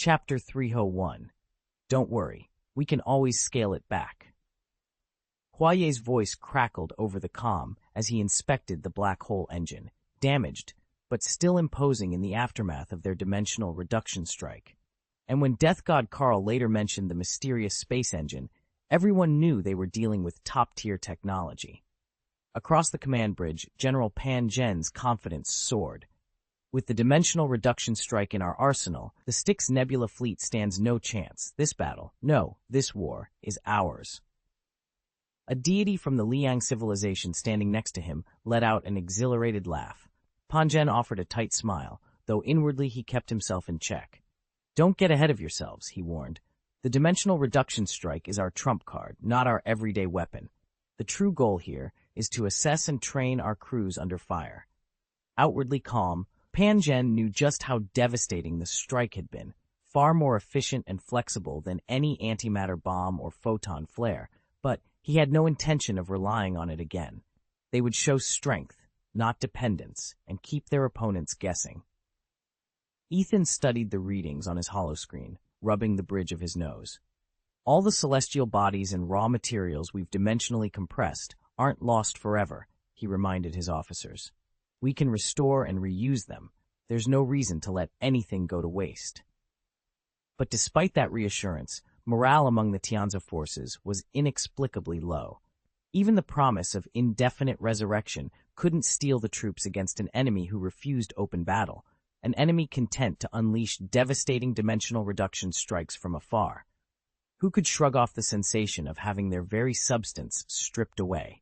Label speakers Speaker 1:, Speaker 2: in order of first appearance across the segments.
Speaker 1: Chapter 301. Don't worry, we can always scale it back. Huayé's voice crackled over the comm as he inspected the black hole engine, damaged, but still imposing in the aftermath of their dimensional reduction strike. And when Death God Carl later mentioned the mysterious space engine, everyone knew they were dealing with top-tier technology. Across the command bridge, General Pan Zhen's confidence soared. With the dimensional reduction strike in our arsenal, the Styx Nebula fleet stands no chance. This battle, no, this war, is ours. A deity from the Liang civilization standing next to him let out an exhilarated laugh. Pan Zhen offered a tight smile, though inwardly he kept himself in check. Don't get ahead of yourselves, he warned. The dimensional reduction strike is our trump card, not our everyday weapon. The true goal here is to assess and train our crews under fire. Outwardly calm, Pan Zhen knew just how devastating the strike had been, far more efficient and flexible than any antimatter bomb or photon flare, but he had no intention of relying on it again. They would show strength, not dependence, and keep their opponents guessing. Ethan studied the readings on his holoscreen, rubbing the bridge of his nose. All the celestial bodies and raw materials we've dimensionally compressed aren't lost forever, he reminded his officers. We can restore and reuse them. There's no reason to let anything go to waste. But despite that reassurance, morale among the Tianzi forces was inexplicably low. Even the promise of indefinite resurrection couldn't steel the troops against an enemy who refused open battle, an enemy content to unleash devastating dimensional reduction strikes from afar. Who could shrug off the sensation of having their very substance stripped away?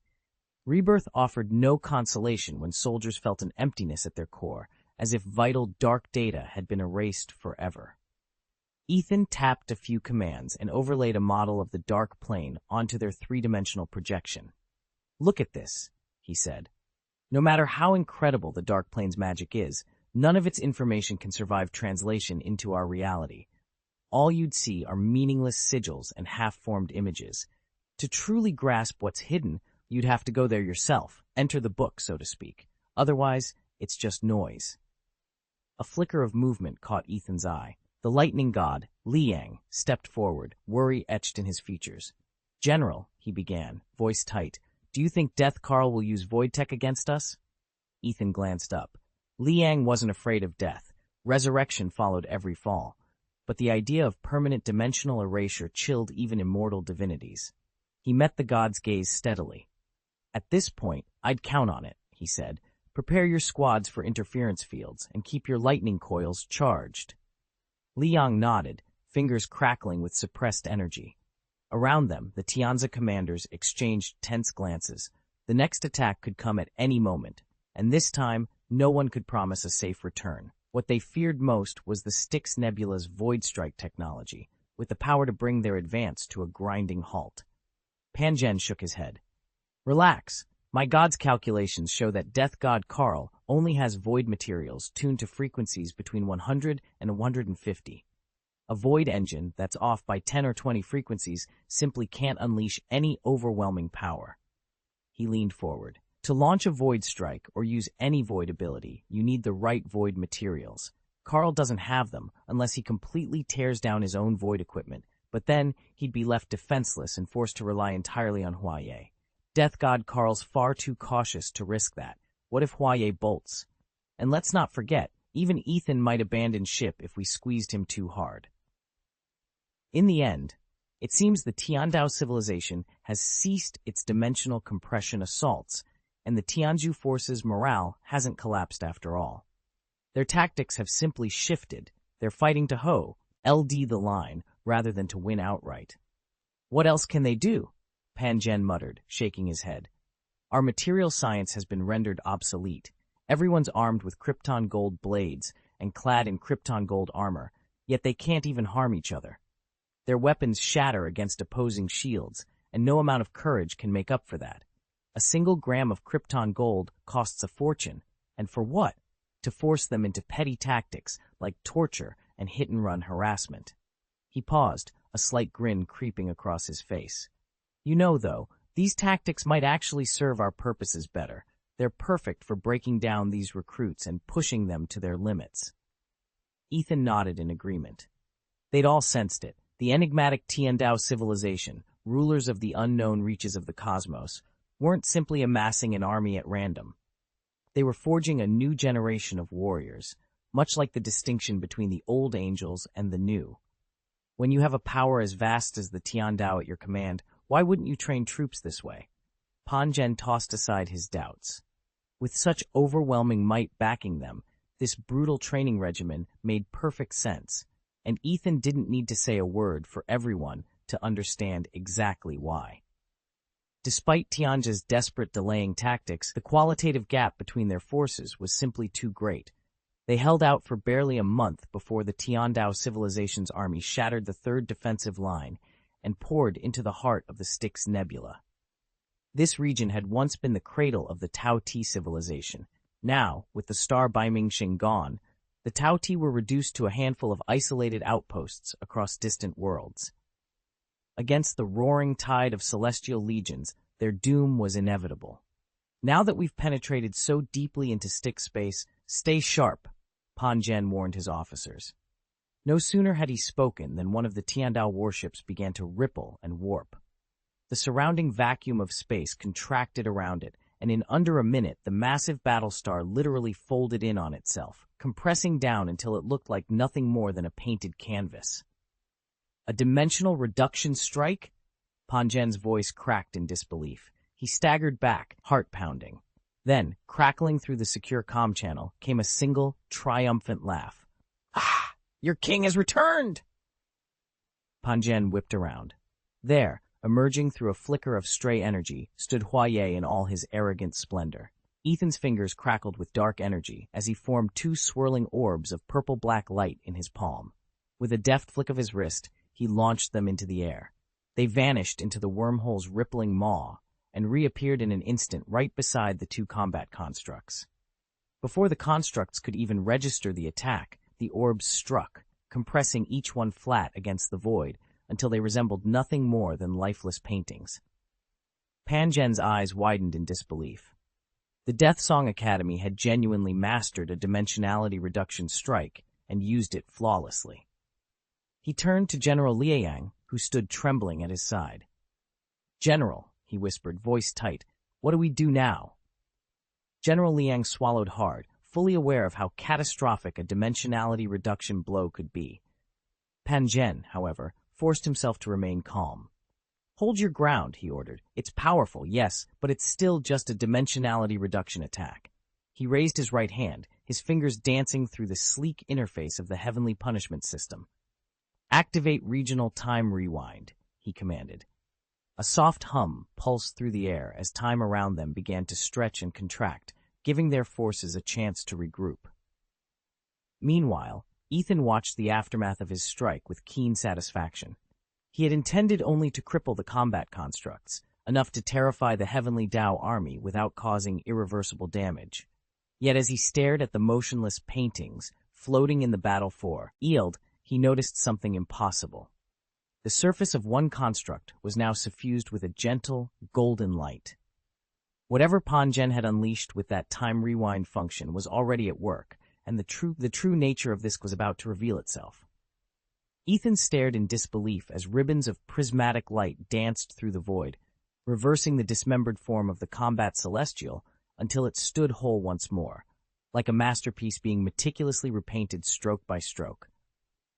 Speaker 1: Rebirth offered no consolation when soldiers felt an emptiness at their core, as if vital dark data had been erased forever. Ethan tapped a few commands and overlaid a model of the dark plane onto their three-dimensional projection. Look at this, he said. No matter how incredible the dark plane's magic is, none of its information can survive translation into our reality. All you'd see are meaningless sigils and half-formed images. To truly grasp what's hidden, you'd have to go there yourself, enter the book, so to speak. Otherwise, it's just noise. A flicker of movement caught Ethan's eye. The lightning god, Liang, stepped forward, worry etched in his features. General, he began, voice tight, do you think Death Carl will use void tech against us? Ethan glanced up. Liang wasn't afraid of death. Resurrection followed every fall. But the idea of permanent dimensional erasure chilled even immortal divinities. He met the god's gaze steadily. At this point, I'd count on it, he said. Prepare your squads for interference fields and keep your lightning coils charged. Liang nodded, fingers crackling with suppressed energy. Around them, the Tianzi commanders exchanged tense glances. The next attack could come at any moment, and this time, no one could promise a safe return. What they feared most was the Styx Nebula's Void Strike technology, with the power to bring their advance to a grinding halt. Pan Zhen shook his head. Relax. My god's calculations show that Death God Carl only has void materials tuned to frequencies between 100 and 150. A void engine that's off by 10 or 20 frequencies simply can't unleash any overwhelming power. He leaned forward. To launch a void strike or use any void ability, you need the right void materials. Carl doesn't have them unless he completely tears down his own void equipment, but then he'd be left defenseless and forced to rely entirely on Huayé. Death God Carl's far too cautious to risk that. What if Huayé bolts? And let's not forget, even Ethan might abandon ship if we squeezed him too hard. In the end, it seems the Tiandao civilization has ceased its dimensional compression assaults, and the Tianzi forces' morale hasn't collapsed after all. Their tactics have simply shifted. They're fighting to LD the line, rather than to win outright. What else can they do? Pan Zhen muttered, shaking his head. Our material science has been rendered obsolete. Everyone's armed with Krypton gold blades and clad in Krypton gold armor, yet they can't even harm each other. Their weapons shatter against opposing shields, and no amount of courage can make up for that. A single gram of Krypton gold costs a fortune, and for what? To force them into petty tactics like torture and hit-and-run harassment. He paused, a slight grin creeping across his face. You know, though, these tactics might actually serve our purposes better. They're perfect for breaking down these recruits and pushing them to their limits. Ethan nodded in agreement. They'd all sensed it. The enigmatic Tiandao civilization, rulers of the unknown reaches of the cosmos, weren't simply amassing an army at random. They were forging a new generation of warriors, much like the distinction between the old angels and the new. When you have a power as vast as the Tiandao at your command, why wouldn't you train troops this way? Pan Zhen tossed aside his doubts. With such overwhelming might backing them, this brutal training regimen made perfect sense, and Ethan didn't need to say a word for everyone to understand exactly why. Despite Tianjin's desperate delaying tactics, the qualitative gap between their forces was simply too great. They held out for barely a month before the Tiandao civilization's army shattered the third defensive line and poured into the heart of the Styx Nebula. This region had once been the cradle of the Tao Ti civilization. Now, with the star Baimingxing gone, the Tao Ti were reduced to a handful of isolated outposts across distant worlds. Against the roaring tide of celestial legions, their doom was inevitable. Now that we've penetrated so deeply into Styx space, stay sharp, Pan Zhen warned his officers. No sooner had he spoken than one of the Tiandao warships began to ripple and warp. The surrounding vacuum of space contracted around it, and in under a minute the massive battlestar literally folded in on itself, compressing down until it looked like nothing more than a painted canvas. A dimensional reduction strike? Pan Zhen's voice cracked in disbelief. He staggered back, heart pounding. Then, crackling through the secure comm channel, came a single, triumphant laugh. "Ah! Your king has returned!" Pan Zhen whipped around. There, emerging through a flicker of stray energy, stood Huaye in all his arrogant splendor. Ethan's fingers crackled with dark energy as he formed two swirling orbs of purple-black light in his palm. With a deft flick of his wrist, he launched them into the air. They vanished into the wormhole's rippling maw and reappeared in an instant right beside the two combat constructs. Before the constructs could even register the attack, the orbs struck, compressing each one flat against the void until they resembled nothing more than lifeless paintings. Pan Zhen's eyes widened in disbelief. The Death Song Academy had genuinely mastered a dimensionality reduction strike and used it flawlessly. He turned to General Liang, who stood trembling at his side. "General," he whispered, voice tight, "what do we do now?" General Liang swallowed hard, fully aware of how catastrophic a dimensionality reduction blow could be. Pan Zhen, however, forced himself to remain calm. "Hold your ground," he ordered. "It's powerful, yes, but it's still just a dimensionality reduction attack." He raised his right hand, his fingers dancing through the sleek interface of the heavenly punishment system. "Activate regional time rewind," he commanded. A soft hum pulsed through the air as time around them began to stretch and contract, giving their forces a chance to regroup. Meanwhile, Ethan watched the aftermath of his strike with keen satisfaction. He had intended only to cripple the combat constructs, enough to terrify the Heavenly Tao army without causing irreversible damage. Yet as he stared at the motionless paintings floating in the battle field, he noticed something impossible. The surface of one construct was now suffused with a gentle, golden light. Whatever Pan Zhen had unleashed with that time rewind function was already at work, and the true nature of this was about to reveal itself. Ethan stared in disbelief as ribbons of prismatic light danced through the void, reversing the dismembered form of the combat celestial until it stood whole once more, like a masterpiece being meticulously repainted stroke by stroke.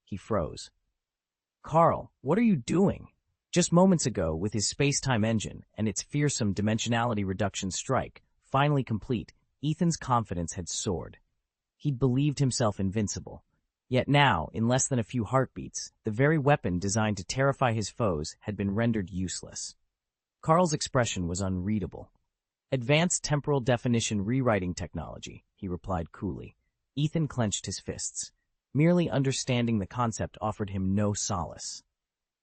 Speaker 1: He froze. "Carl, what are you doing?" Just moments ago, with his space-time engine and its fearsome dimensionality reduction strike finally complete, Ethan's confidence had soared. He'd believed himself invincible. Yet now, in less than a few heartbeats, the very weapon designed to terrify his foes had been rendered useless. Carl's expression was unreadable. "Advanced temporal definition rewriting technology," he replied coolly. Ethan clenched his fists. Merely understanding the concept offered him no solace.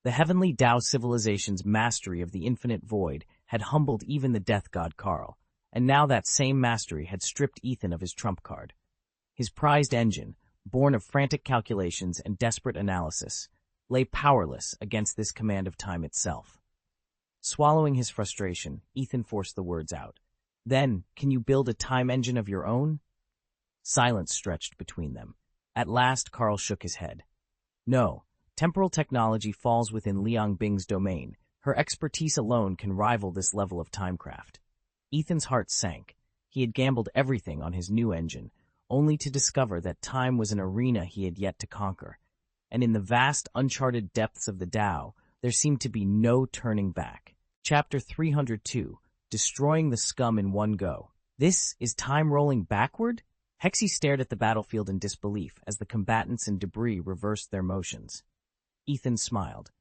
Speaker 1: The heavenly Tao civilization's mastery of the infinite void had humbled even the death god Carl, and now that same mastery had stripped Ethan of his trump card. His prized engine, born of frantic calculations and desperate analysis, lay powerless against this command of time itself. Swallowing his frustration, Ethan forced the words out. "Then, can you build a time engine of your own?" Silence stretched between them. At last, Carl shook his head. "No, Temporal technology falls within Liang Bing's domain. Her expertise alone can rival this level of timecraft. Ethan's heart sank. He had gambled everything on his new engine, only to discover that time was an arena he had yet to conquer. And in the vast, uncharted depths of the Tao, there seemed to be no turning back. Chapter 302, Destroying the Scum in One Go. This is time rolling backward? Hexy stared at the battlefield in disbelief as the combatants and debris reversed their motions. Ethan smiled.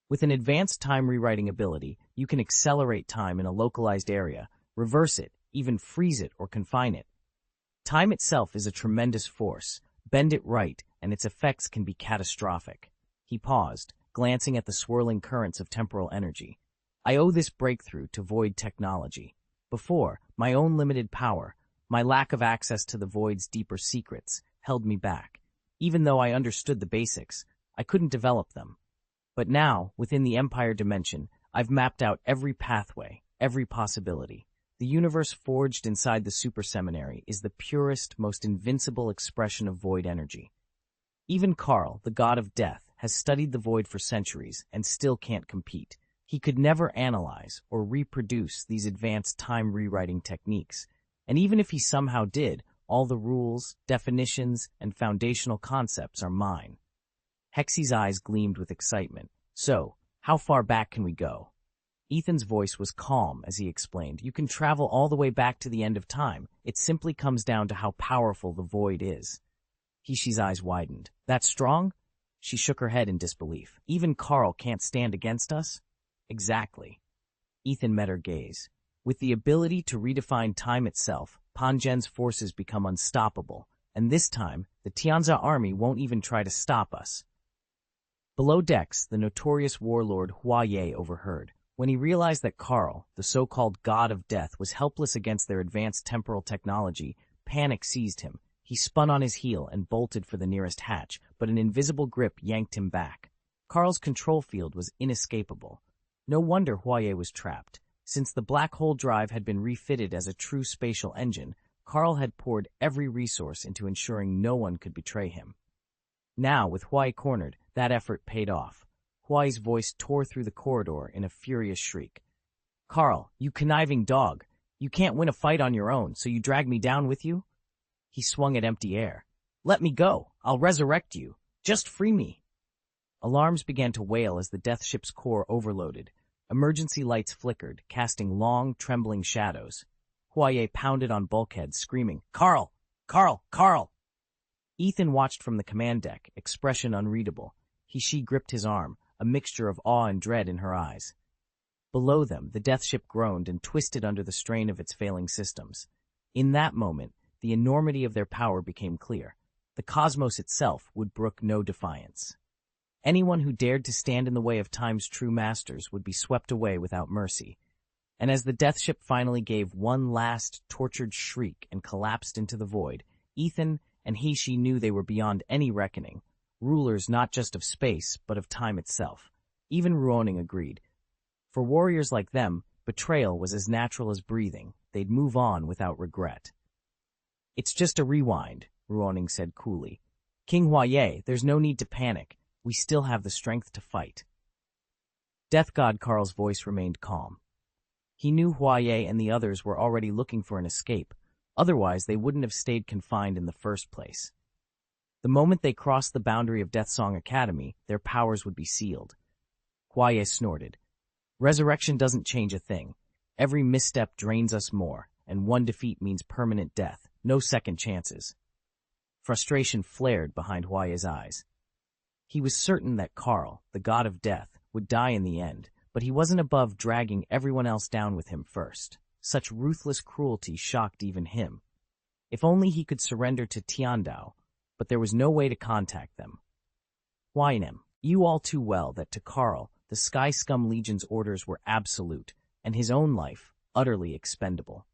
Speaker 1: With an advanced time rewriting ability, you can accelerate time in a localized area, reverse it, even freeze it or confine it. Time itself is a tremendous force. Bend it right, and its effects can be catastrophic. He paused, glancing at the swirling currents of temporal energy. I owe this breakthrough to void technology. Before, my own limited power, my lack of access to the void's deeper secrets, held me back. Even though I understood the basics, I couldn't develop them. But now, within the Empire dimension, I've mapped out every pathway, every possibility. The universe forged inside the Super Seminary is the purest, most invincible expression of void energy. Even Karl, the god of death, has studied the void for centuries and still can't compete. He could never analyze or reproduce these advanced time rewriting techniques. And even if he somehow did, all the rules, definitions, and foundational concepts are mine. Hexy's eyes gleamed with excitement. So, how far back can we go? Ethan's voice was calm as he explained. You can travel all the way back to the end of time. It simply comes down to how powerful the void is. Hishi's eyes widened. That strong? She shook her head in disbelief. Even Karl can't stand against us? Exactly. Ethan met her gaze. With the ability to redefine time itself, Panjen's forces become unstoppable, and this time, the Tianza army won't even try to stop us. Below decks, the notorious warlord Huaye overheard. When he realized that Karl, the so-called god of death, was helpless against their advanced temporal technology, panic seized him. He spun on his heel and bolted for the nearest hatch, but an invisible grip yanked him back. Karl's control field was inescapable. No wonder Huaye was trapped. Since the black hole drive had been refitted as a true spatial engine, Karl had poured every resource into ensuring no one could betray him. Now, with Huaye cornered, that effort paid off. Huaye's voice tore through the corridor in a furious shriek. Karl, you conniving dog! You can't win a fight on your own, so you drag me down with you? He swung at empty air. Let me go! I'll resurrect you! Just free me! Alarms began to wail as the death ship's core overloaded. Emergency lights flickered, casting long, trembling shadows. Huaye pounded on bulkheads, screaming, Karl! Karl! Karl! Ethan watched from the command deck, expression unreadable. She gripped his arm, a mixture of awe and dread in her eyes. Below them, the death ship groaned and twisted under the strain of its failing systems. In that moment, the enormity of their power became clear. The cosmos itself would brook no defiance. Anyone who dared to stand in the way of time's true masters would be swept away without mercy. And as the death ship finally gave one last, tortured shriek and collapsed into the void, Ethan and Hishi knew they were beyond any reckoning, rulers not just of space, but of time itself. Even Ruoning agreed. For warriors like them, betrayal was as natural as breathing. They'd move on without regret. It's just a rewind, Ruoning said coolly. King Huaye, there's no need to panic. We still have the strength to fight. Death God Karl's voice remained calm. He knew Huaye and the others were already looking for an escape. Otherwise, they wouldn't have stayed confined in the first place. The moment they crossed the boundary of Deathsong Academy, their powers would be sealed. Huaye snorted. Resurrection doesn't change a thing. Every misstep drains us more, and one defeat means permanent death. No second chances. Frustration flared behind Huaye's eyes. He was certain that Karl, the god of death, would die in the end, but he wasn't above dragging everyone else down with him first. Such ruthless cruelty shocked even him. If only he could surrender to Tiandao, but there was no way to contact them. Huainem, you all too well that to Karl, the Sky Scum Legion's orders were absolute, and his own life utterly expendable.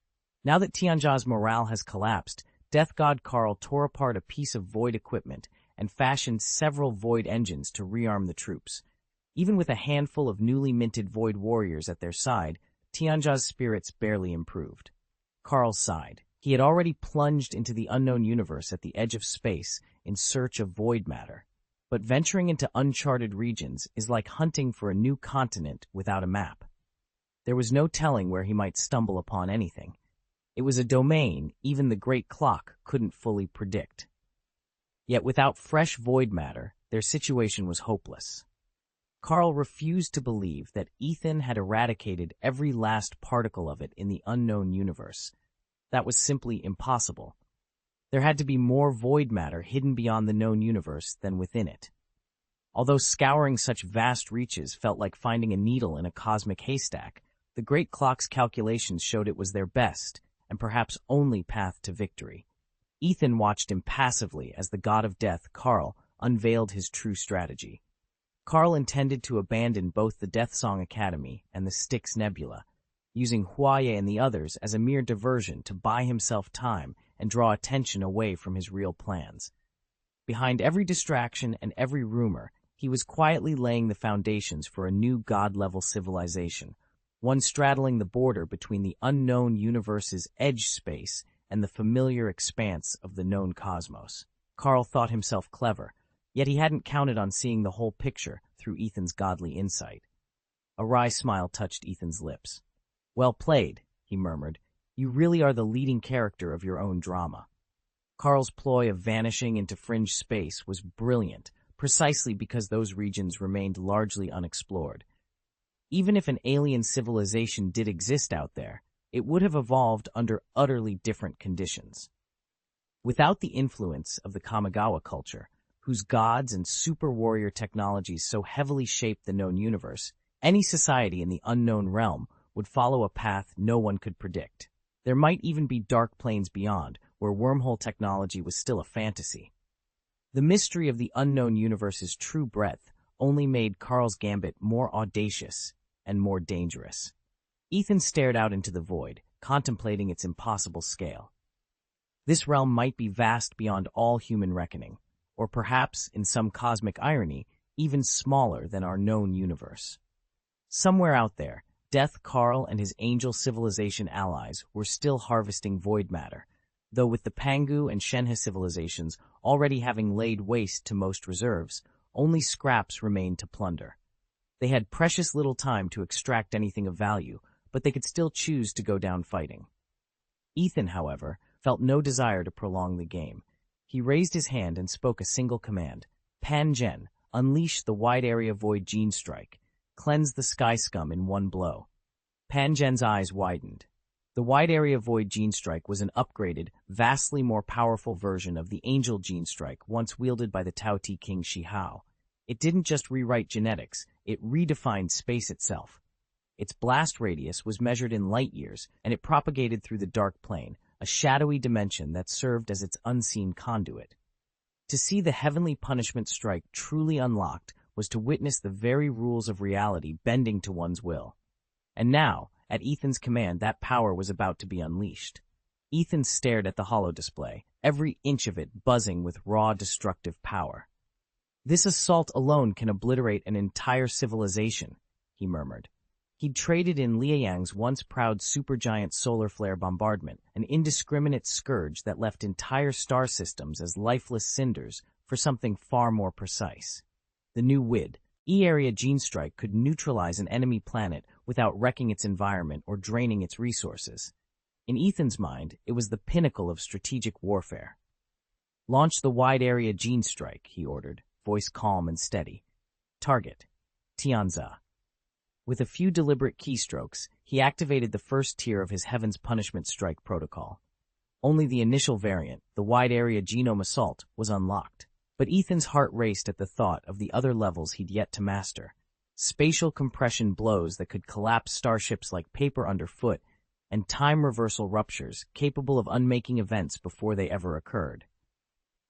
Speaker 1: Now that Tianja's morale has collapsed, Death God Karl tore apart a piece of void equipment and fashioned several void engines to rearm the troops. Even with a handful of newly minted void warriors at their side, Tianja's spirits barely improved. Karl sighed. He had already plunged into the unknown universe at the edge of space in search of void matter. But venturing into uncharted regions is like hunting for a new continent without a map. There was no telling where he might stumble upon anything. It was a domain even the great clock couldn't fully predict. Yet without fresh void matter, their situation was hopeless. Carl refused to believe that Ethan had eradicated every last particle of it in the unknown universe. That was simply impossible. There had to be more void matter hidden beyond the known universe than within it. Although scouring such vast reaches felt like finding a needle in a cosmic haystack, the great clock's calculations showed it was their best, and perhaps only path to victory. Ethan watched impassively as the god of death, Carl, unveiled his true strategy. Carl intended to abandon both the Death Song Academy and the Styx Nebula, using Huaye and the others as a mere diversion to buy himself time and draw attention away from his real plans. Behind every distraction and every rumor, he was quietly laying the foundations for a new god-level civilization, one straddling the border between the unknown universe's edge space and the familiar expanse of the known cosmos. Carl thought himself clever, yet he hadn't counted on seeing the whole picture through Ethan's godly insight. A wry smile touched Ethan's lips. "Well played," he murmured. "You really are the leading character of your own drama." Carl's ploy of vanishing into fringe space was brilliant, precisely because those regions remained largely unexplored. Even if an alien civilization did exist out there, it would have evolved under utterly different conditions. Without the influence of the Kamigawa culture, whose gods and super warrior technologies so heavily shaped the known universe, any society in the unknown realm would follow a path no one could predict. There might even be dark planes beyond, where wormhole technology was still a fantasy. The mystery of the unknown universe's true breadth only made Carl's gambit more audacious and more dangerous. Ethan stared out into the void, contemplating its impossible scale. This realm might be vast beyond all human reckoning, or perhaps, in some cosmic irony, even smaller than our known universe. Somewhere out there, Death, Carl, and his angel civilization allies were still harvesting void matter, though with the Pangu and Shenhe civilizations already having laid waste to most reserves, only scraps remained to plunder. They had precious little time to extract anything of value, but they could still choose to go down fighting. Ethan, however, felt no desire to prolong the game. He raised his hand and spoke a single command. "Pan Gen, unleash the wide-area void gene strike. Cleanse the sky scum in one blow." Pan Gen's eyes widened. The wide-area void gene strike was an upgraded, vastly more powerful version of the angel gene strike once wielded by the Tao Te King Shi Hao. It didn't just rewrite genetics, it redefined space itself. Its blast radius was measured in light years, and it propagated through the dark plane, a shadowy dimension that served as its unseen conduit. To see the heavenly punishment strike truly unlocked was to witness the very rules of reality bending to one's will. And now, at Ethan's command, that power was about to be unleashed. Ethan stared at the holo display, every inch of it buzzing with raw, destructive power. "This assault alone can obliterate an entire civilization," he murmured. He'd traded in Liayang's once proud supergiant solar flare bombardment, an indiscriminate scourge that left entire star systems as lifeless cinders, for something far more precise. The new WID, E-area gene strike, could neutralize an enemy planet without wrecking its environment or draining its resources. In Ethan's mind, it was the pinnacle of strategic warfare. "Launch the wide-area gene strike," he ordered, voice calm and steady. "Target: Tianza." With a few deliberate keystrokes, he activated the first tier of his Heaven's Punishment Strike protocol. Only the initial variant, the wide-area genome assault, was unlocked. But Ethan's heart raced at the thought of the other levels he'd yet to master. Spatial compression blows that could collapse starships like paper underfoot, and time reversal ruptures capable of unmaking events before they ever occurred.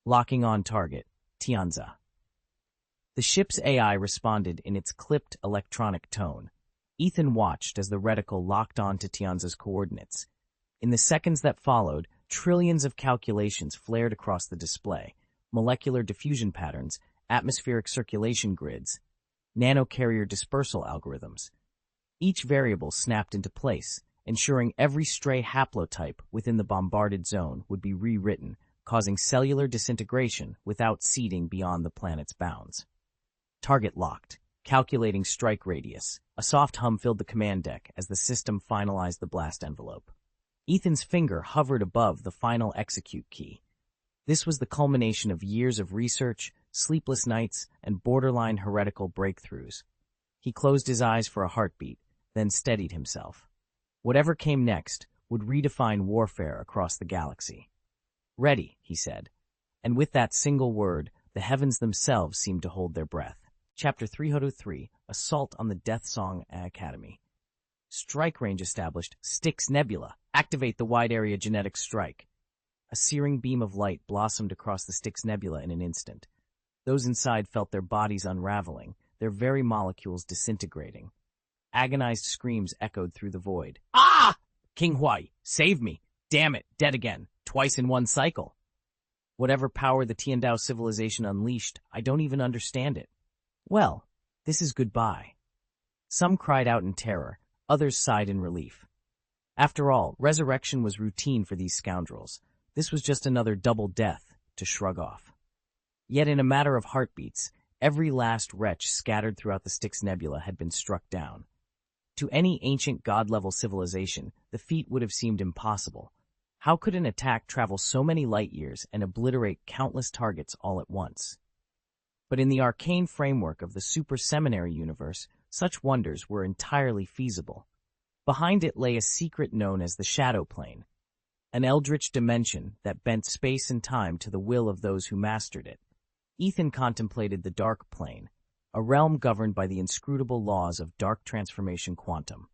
Speaker 1: Locking on target: Tianza. The ship's AI responded in its clipped electronic tone. Ethan watched as the reticle locked on to Tianza's coordinates. In the seconds that followed, trillions of calculations flared across the display: molecular diffusion patterns, atmospheric circulation grids, nanocarrier dispersal algorithms. Each variable snapped into place, ensuring every stray haplotype within the bombarded zone would be rewritten, causing cellular disintegration without seeding beyond the planet's bounds. Target locked. Calculating strike radius. A soft hum filled the command deck as the system finalized the blast envelope. Ethan's finger hovered above the final execute key. This was the culmination of years of research, sleepless nights, and borderline heretical breakthroughs. He closed his eyes for a heartbeat, then steadied himself. Whatever came next would redefine warfare across the galaxy. Ready, he said. And with that single word, the heavens themselves seemed to hold their breath. Chapter 303, Assault on the Death Song Academy. Strike range established. Styx Nebula. Activate the wide-area genetic strike. A searing beam of light blossomed across the Styx Nebula in an instant. Those inside felt their bodies unraveling, their very molecules disintegrating. Agonized screams echoed through the void. Ah! King Huai, save me! Damn it, dead again, twice in one cycle. Whatever power the Tiandao civilization unleashed, I don't even understand it. Well, this is goodbye. Some cried out in terror, others sighed in relief. After all, resurrection was routine for these scoundrels. This was just another double death to shrug off. Yet in a matter of heartbeats, every last wretch scattered throughout the Styx Nebula had been struck down. To any ancient god-level civilization, the feat would have seemed impossible. How could an attack travel so many light-years and obliterate countless targets all at once? But in the arcane framework of the Super Seminary universe, such wonders were entirely feasible. Behind it lay a secret known as the Shadow Plane, an eldritch dimension that bent space and time to the will of those who mastered it. Ethan contemplated the Dark Plane, a realm governed by the inscrutable laws of dark transformation quantum.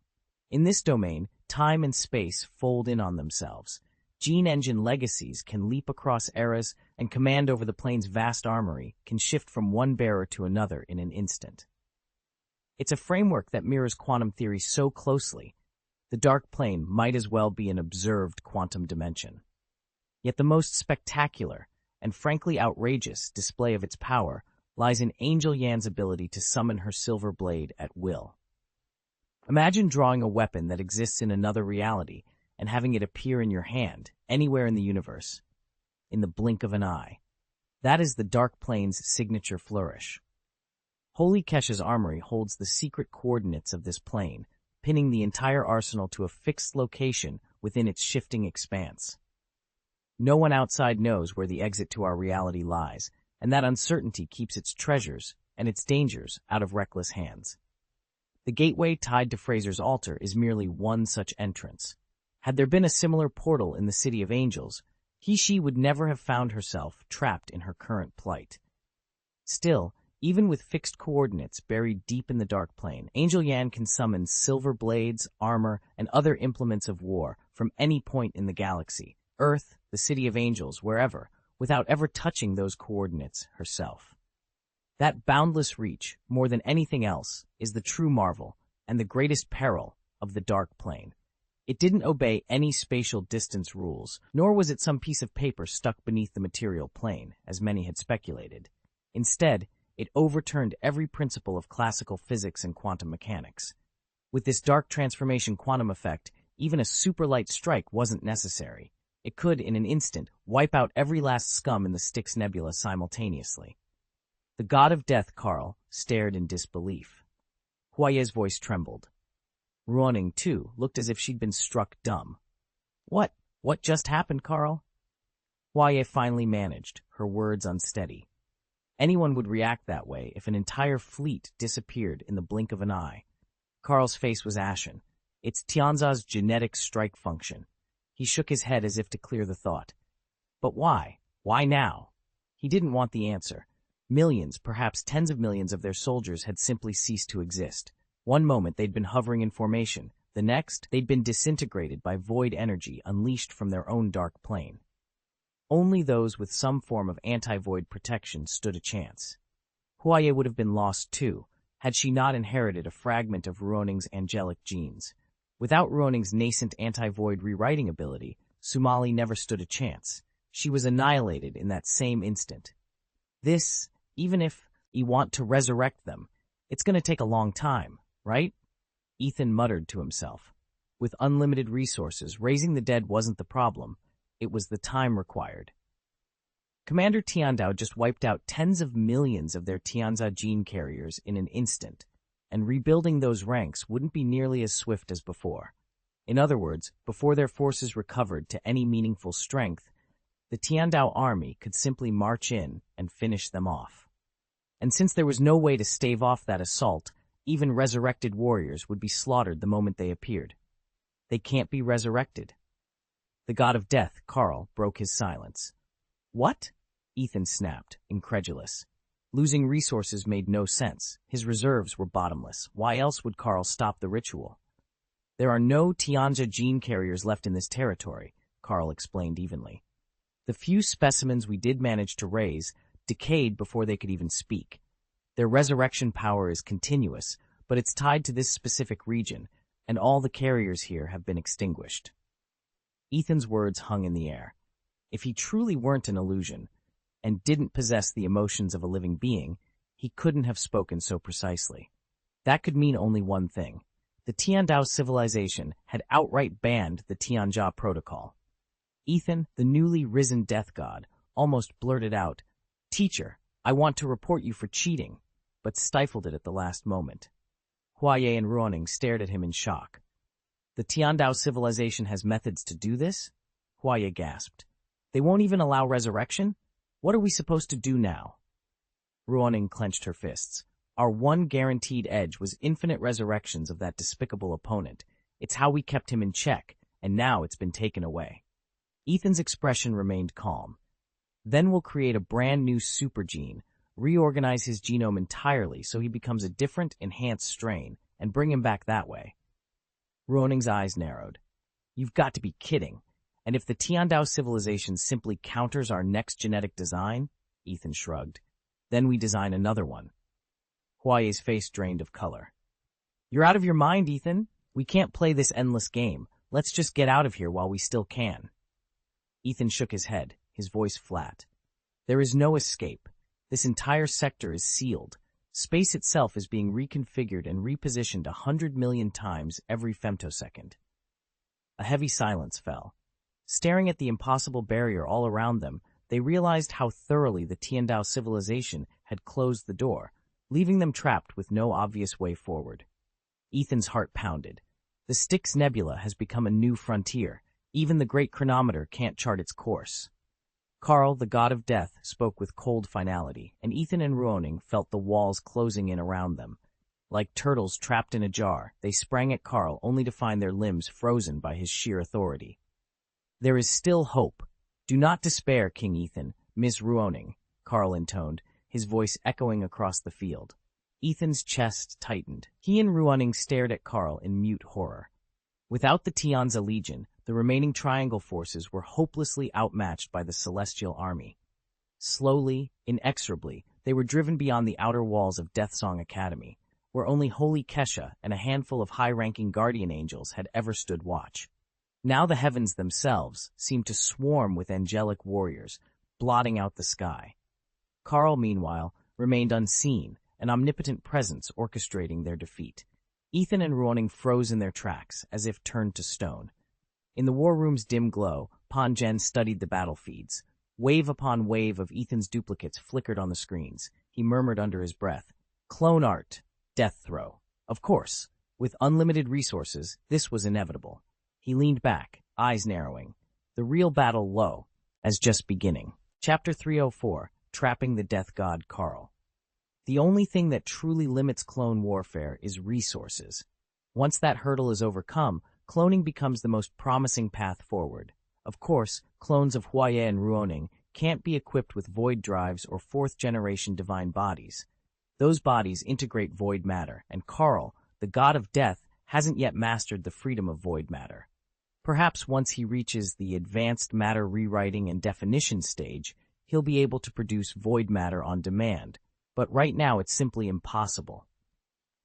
Speaker 1: In this domain, time and space fold in on themselves. Gene engine legacies can leap across eras, and command over the plane's vast armory can shift from one bearer to another in an instant. It's a framework that mirrors quantum theory so closely. The dark plane might as well be an observed quantum dimension. Yet the most spectacular, and frankly outrageous, display of its power lies in Angel Yan's ability to summon her silver blade at will. Imagine drawing a weapon that exists in another reality and having it appear in your hand, anywhere in the universe, in the blink of an eye. That is the Dark Plane's signature flourish. Holy Kesha's armory holds the secret coordinates of this plane, pinning the entire arsenal to a fixed location within its shifting expanse. No one outside knows where the exit to our reality lies, and that uncertainty keeps its treasures and its dangers out of reckless hands. The gateway tied to Fraser's altar is merely one such entrance. Had there been a similar portal in the City of Angels, she would never have found herself trapped in her current plight. Still, even with fixed coordinates buried deep in the Dark Plane, Angel Yan can summon silver blades, armor, and other implements of war from any point in the galaxy, Earth, the City of Angels, wherever, without ever touching those coordinates herself. That boundless reach, more than anything else, is the true marvel and the greatest peril of the Dark Plane. It didn't obey any spatial distance rules, nor was it some piece of paper stuck beneath the material plane, as many had speculated. Instead, it overturned every principle of classical physics and quantum mechanics. With this dark transformation quantum effect, even a super-light strike wasn't necessary. It could, in an instant, wipe out every last scum in the Styx Nebula simultaneously. The god of death, Carl, stared in disbelief. Huaye's voice trembled. Ruoning, too, looked as if she'd been struck dumb. What just happened, Carl? Huaye finally managed, her words unsteady. Anyone would react that way if an entire fleet disappeared in the blink of an eye. Carl's face was ashen. It's Tianza's genetic strike function. He shook his head as if to clear the thought. But why? Why now? He didn't want the answer. Millions, perhaps tens of millions of their soldiers had simply ceased to exist. One moment they'd been hovering in formation, the next they'd been disintegrated by void energy unleashed from their own dark plane. Only those with some form of anti-void protection stood a chance. Huaye would have been lost too, had she not inherited a fragment of Ruoning's angelic genes. Without Ruoning's nascent anti-void rewriting ability, Sumali never stood a chance. She was annihilated in that same instant. This, even if you want to resurrect them, it's going to take a long time, right? Ethan muttered to himself. With unlimited resources, raising the dead wasn't the problem. It was the time required. Commander Tiandao just wiped out tens of millions of their Tianza gene carriers in an instant, and rebuilding those ranks wouldn't be nearly as swift as before. In other words, before their forces recovered to any meaningful strength, the Tiandao army could simply march in and finish them off. And since there was no way to stave off that assault, even resurrected warriors would be slaughtered the moment they appeared. They can't be resurrected. The god of death, Karl, broke his silence. What? Ethan snapped, incredulous. Losing resources made no sense. His reserves were bottomless. Why else would Karl stop the ritual? There are no Tianza gene carriers left in this territory, Karl explained evenly. The few specimens we did manage to raise decayed before they could even speak. Their resurrection power is continuous, but it's tied to this specific region, and all the carriers here have been extinguished. Ethan's words hung in the air. If he truly weren't an illusion, and didn't possess the emotions of a living being, he couldn't have spoken so precisely. That could mean only one thing. The Tiandao civilization had outright banned the Tianjia Protocol. Ethan, the newly risen death god, almost blurted out, "Teacher, I want to report you for cheating," but stifled it at the last moment. Huaye and Ruoning stared at him in shock. The Tiandao civilization has methods to do this? Huaye gasped. They won't even allow resurrection? What are we supposed to do now? Ruoning clenched her fists. Our one guaranteed edge was infinite resurrections of that despicable opponent. It's how we kept him in check, and now it's been taken away. Ethan's expression remained calm. Then we'll create a brand new super gene, reorganize his genome entirely so he becomes a different, enhanced strain, and bring him back that way. Ruoning's eyes narrowed. You've got to be kidding. And if the Tiandao civilization simply counters our next genetic design, Ethan shrugged, then we design another one. Huaye's face drained of color. You're out of your mind, Ethan. We can't play this endless game. Let's just get out of here while we still can. Ethan shook his head, his voice flat. There is no escape. This entire sector is sealed. Space itself is being reconfigured and repositioned 100 million times every femtosecond. A heavy silence fell. Staring at the impossible barrier all around them, they realized how thoroughly the Tiandao civilization had closed the door, leaving them trapped with no obvious way forward. Ethan's heart pounded. The Styx Nebula has become a new frontier. Even the great chronometer can't chart its course. Karl, the god of death, spoke with cold finality, and Ethan and Ruoning felt the walls closing in around them. Like turtles trapped in a jar, they sprang at Karl only to find their limbs frozen by his sheer authority. There is still hope. Do not despair, King Ethan, Miss Ruoning, Karl intoned, his voice echoing across the field. Ethan's chest tightened. He and Ruoning stared at Karl in mute horror. Without the Tianza Legion, the remaining Triangle forces were hopelessly outmatched by the Celestial Army. Slowly, inexorably, they were driven beyond the outer walls of Deathsong Academy, where only Holy Kesha and a handful of high-ranking guardian angels had ever stood watch. Now the heavens themselves seemed to swarm with angelic warriors, blotting out the sky. Karl, meanwhile, remained unseen, an omnipotent presence orchestrating their defeat. Ethan and Ruoning froze in their tracks, as if turned to stone. In the war room's dim glow, Pan Zhen studied the battle feeds. Wave upon wave of Ethan's duplicates flickered on the screens. He murmured under his breath, "Clone art, death throw." Of course, with unlimited resources, this was inevitable. He leaned back, eyes narrowing. The real battle low, as just beginning. Chapter 304, Trapping the Death God Karl. The only thing that truly limits clone warfare is resources. Once that hurdle is overcome, cloning becomes the most promising path forward. Of course, clones of Huaye and Ruoning can't be equipped with void drives or fourth-generation divine bodies. Those bodies integrate void matter, and Karl, the god of death, hasn't yet mastered the freedom of void matter. Perhaps once he reaches the advanced matter rewriting and definition stage, he'll be able to produce void matter on demand, but right now it's simply impossible.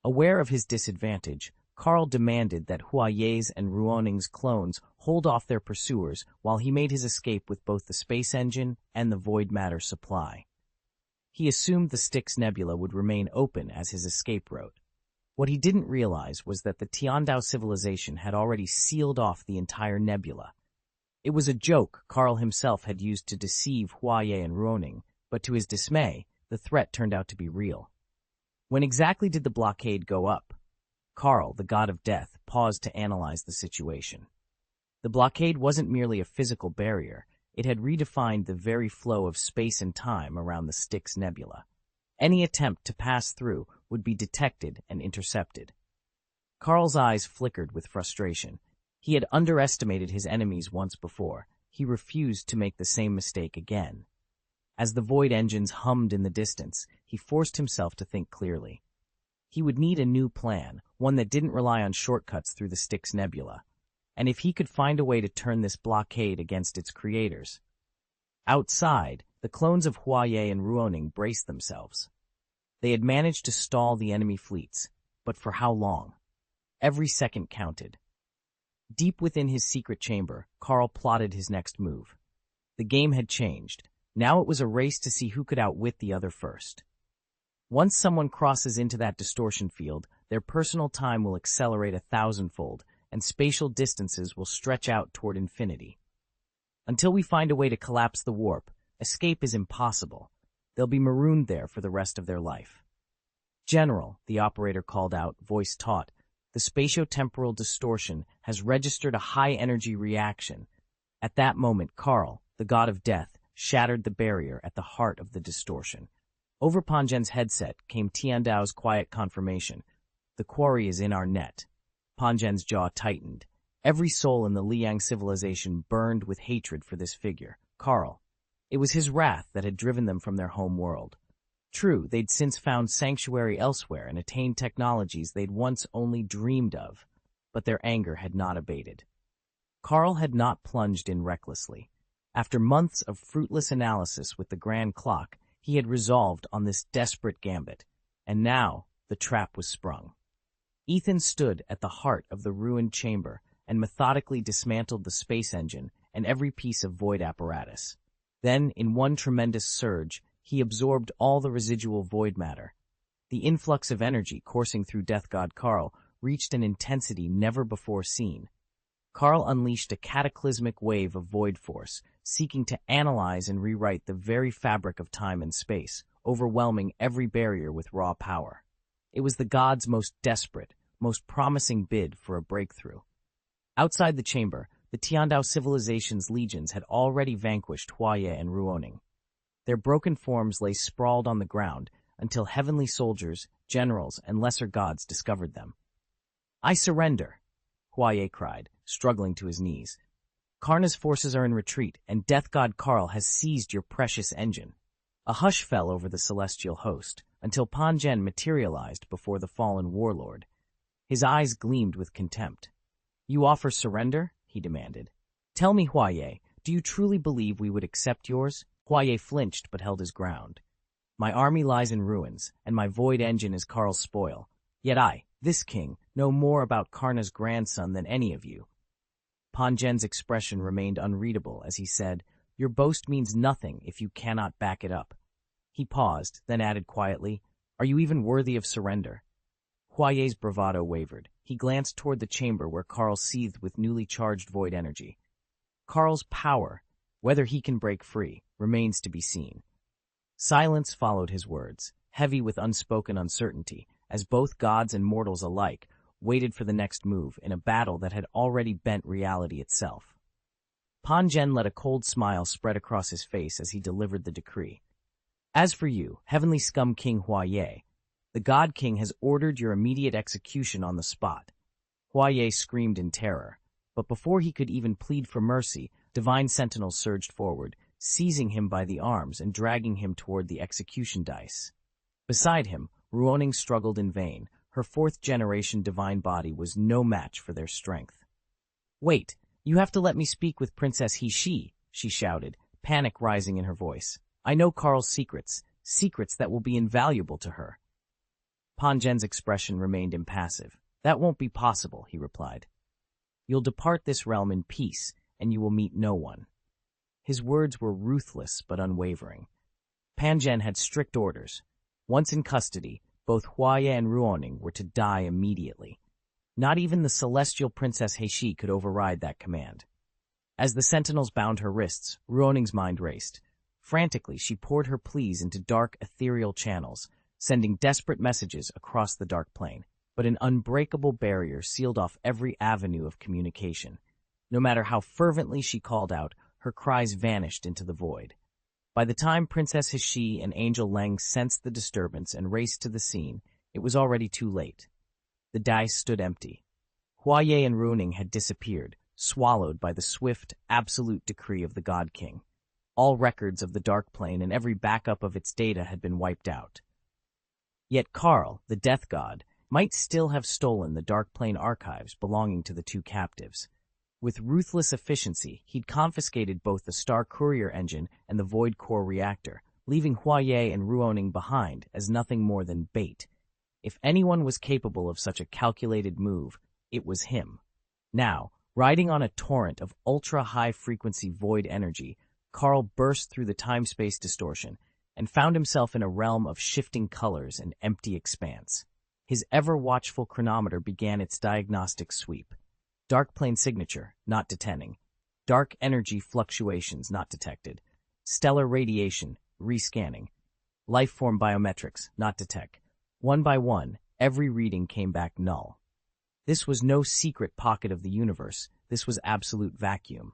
Speaker 1: Aware of his disadvantage, Karl demanded that Huaye's and Ruoning's clones hold off their pursuers while he made his escape with both the space engine and the void matter supply. He assumed the Styx Nebula would remain open as his escape route. What he didn't realize was that the Tiandao civilization had already sealed off the entire nebula. It was a joke Carl himself had used to deceive Huaye and Ruoning, but to his dismay, the threat turned out to be real. When exactly did the blockade go up? Carl, the god of death, paused to analyze the situation. The blockade wasn't merely a physical barrier, it had redefined the very flow of space and time around the Styx Nebula. Any attempt to pass through would be detected and intercepted. Carl's eyes flickered with frustration. He had underestimated his enemies once before. He refused to make the same mistake again. As the void engines hummed in the distance, he forced himself to think clearly. He would need a new plan, one that didn't rely on shortcuts through the Styx Nebula. And if he could find a way to turn this blockade against its creators. Outside, the clones of Huaye and Ruoning braced themselves. They had managed to stall the enemy fleets, but for how long? Every second counted. Deep within his secret chamber, Carl plotted his next move. The game had changed. Now it was a race to see who could outwit the other first. Once someone crosses into that distortion field, their personal time will accelerate 1,000-fold, and spatial distances will stretch out toward infinity. Until we find a way to collapse the warp, escape is impossible. They'll be marooned there for the rest of their life. General, the operator called out, voice taut, the spatio-temporal distortion has registered a high-energy reaction. At that moment, Carl, the god of death, shattered the barrier at the heart of the distortion. Over Panjen's headset came Tiandao's quiet confirmation. The quarry is in our net. Panjen's jaw tightened. Every soul in the Liang civilization burned with hatred for this figure, Carl. It was his wrath that had driven them from their home world. True, they'd since found sanctuary elsewhere and attained technologies they'd once only dreamed of, but their anger had not abated. Carl had not plunged in recklessly. After months of fruitless analysis with the Grand Clock, he had resolved on this desperate gambit, and now the trap was sprung. Ethan stood at the heart of the ruined chamber and methodically dismantled the space engine and every piece of void apparatus. Then, in one tremendous surge, he absorbed all the residual void matter. The influx of energy coursing through Death God Carl reached an intensity never before seen. Carl unleashed a cataclysmic wave of void force, seeking to analyze and rewrite the very fabric of time and space, overwhelming every barrier with raw power. It was the god's most desperate, most promising bid for a breakthrough. Outside the chamber, the Tiandao civilization's legions had already vanquished Huaye and Ruoning. Their broken forms lay sprawled on the ground until heavenly soldiers, generals, and lesser gods discovered them. "I surrender," Huaye cried, struggling to his knees. "Karna's forces are in retreat, and Death God Carl has seized your precious engine." A hush fell over the celestial host, until Panjen materialized before the fallen warlord. His eyes gleamed with contempt. "You offer surrender?" he demanded. "Tell me, Huaye, do you truly believe we would accept yours?" Huaye flinched but held his ground. "My army lies in ruins, and my void engine is Carl's spoil. Yet I, this king, know more about Karna's grandson than any of you." Panjen's expression remained unreadable as he said, "Your boast means nothing if you cannot back it up." He paused, then added quietly, "Are you even worthy of surrender?" Huaye's bravado wavered. He glanced toward the chamber where Carl seethed with newly charged void energy. Carl's power, whether he can break free, remains to be seen. Silence followed his words, heavy with unspoken uncertainty, as both gods and mortals alike waited for the next move in a battle that had already bent reality itself. Panjen let a cold smile spread across his face as he delivered the decree. "As for you, heavenly scum King Huaye, the God King has ordered your immediate execution on the spot." Huaye screamed in terror, but before he could even plead for mercy, divine sentinels surged forward, seizing him by the arms and dragging him toward the execution dice. Beside him, Ruoning struggled in vain. Her fourth-generation divine body was no match for their strength. "Wait, you have to let me speak with Princess He-Shi," she shouted, panic rising in her voice. "I know Carl's secrets, secrets that will be invaluable to her." Panjen's expression remained impassive. "That won't be possible," he replied. "You'll depart this realm in peace, and you will meet no one." His words were ruthless but unwavering. Panjen had strict orders. Once in custody, both Huaye and Ruoning were to die immediately. Not even the celestial Princess He-Shi could override that command. As the sentinels bound her wrists, Ruoning's mind raced. Frantically, she poured her pleas into dark, ethereal channels, sending desperate messages across the dark plane. But an unbreakable barrier sealed off every avenue of communication. No matter how fervently she called out, her cries vanished into the void. By the time Princess Hishi and Angel Leng sensed the disturbance and raced to the scene, it was already too late. The dice stood empty. Huaye and Ruoning had disappeared, swallowed by the swift, absolute decree of the God King. All records of the Dark Plane and every backup of its data had been wiped out. Yet Karl, the Death God, might still have stolen the Dark Plane archives belonging to the two captives. With ruthless efficiency, he'd confiscated both the Star Courier engine and the Void Core reactor, leaving Huaye and Ruoning behind as nothing more than bait. If anyone was capable of such a calculated move, it was him. Now, riding on a torrent of ultra-high-frequency void energy, Karl burst through the time-space distortion and found himself in a realm of shifting colors and empty expanse. His ever-watchful chronometer began its diagnostic sweep. Dark plane signature, not detecting. Dark energy fluctuations, not detected. Stellar radiation, rescanning. Lifeform biometrics, not detect. One by one, every reading came back null. This was no secret pocket of the universe. This was absolute vacuum.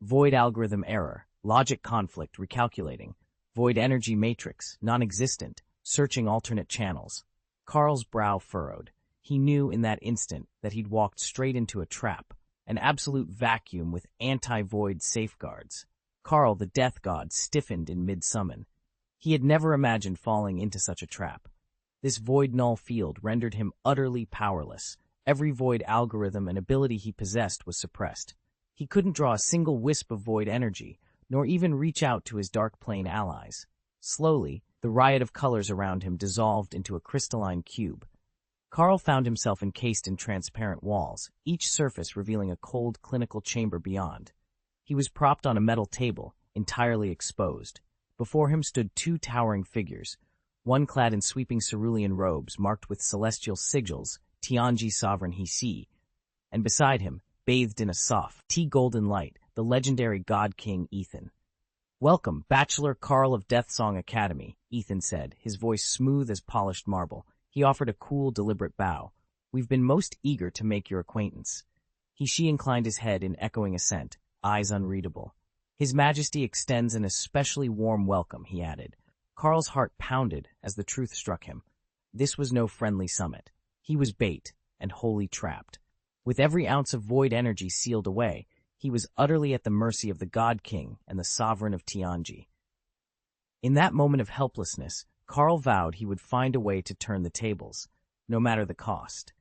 Speaker 1: Void algorithm error, logic conflict, recalculating. Void energy matrix, non-existent, searching alternate channels. Karl's brow furrowed. He knew in that instant that he'd walked straight into a trap, an absolute vacuum with anti-void safeguards. Karl, the Death God, stiffened in mid-summon. He had never imagined falling into such a trap. This void null field rendered him utterly powerless. Every void algorithm and ability he possessed was suppressed. He couldn't draw a single wisp of void energy, nor even reach out to his dark plane allies. Slowly, the riot of colors around him dissolved into a crystalline cube. Karl found himself encased in transparent walls, each surface revealing a cold clinical chamber beyond. He was propped on a metal table, entirely exposed. Before him stood two towering figures, one clad in sweeping cerulean robes marked with celestial sigils, Tianji Sovereign Hishi, and beside him, bathed in a soft, tea-golden light, the legendary God King Ethan. "Welcome, Bachelor Karl of Deathsong Academy," Ethan said, his voice smooth as polished marble. He offered a cool, deliberate bow. "We've been most eager to make your acquaintance." Hishi inclined his head in echoing assent, eyes unreadable. "His Majesty extends an especially warm welcome," he added. Karl's heart pounded as the truth struck him. This was no friendly summit. He was bait, and wholly trapped. With every ounce of void energy sealed away, he was utterly at the mercy of the God King and the Sovereign of Tianji. In that moment of helplessness, Karl vowed he would find a way to turn the tables, no matter the cost.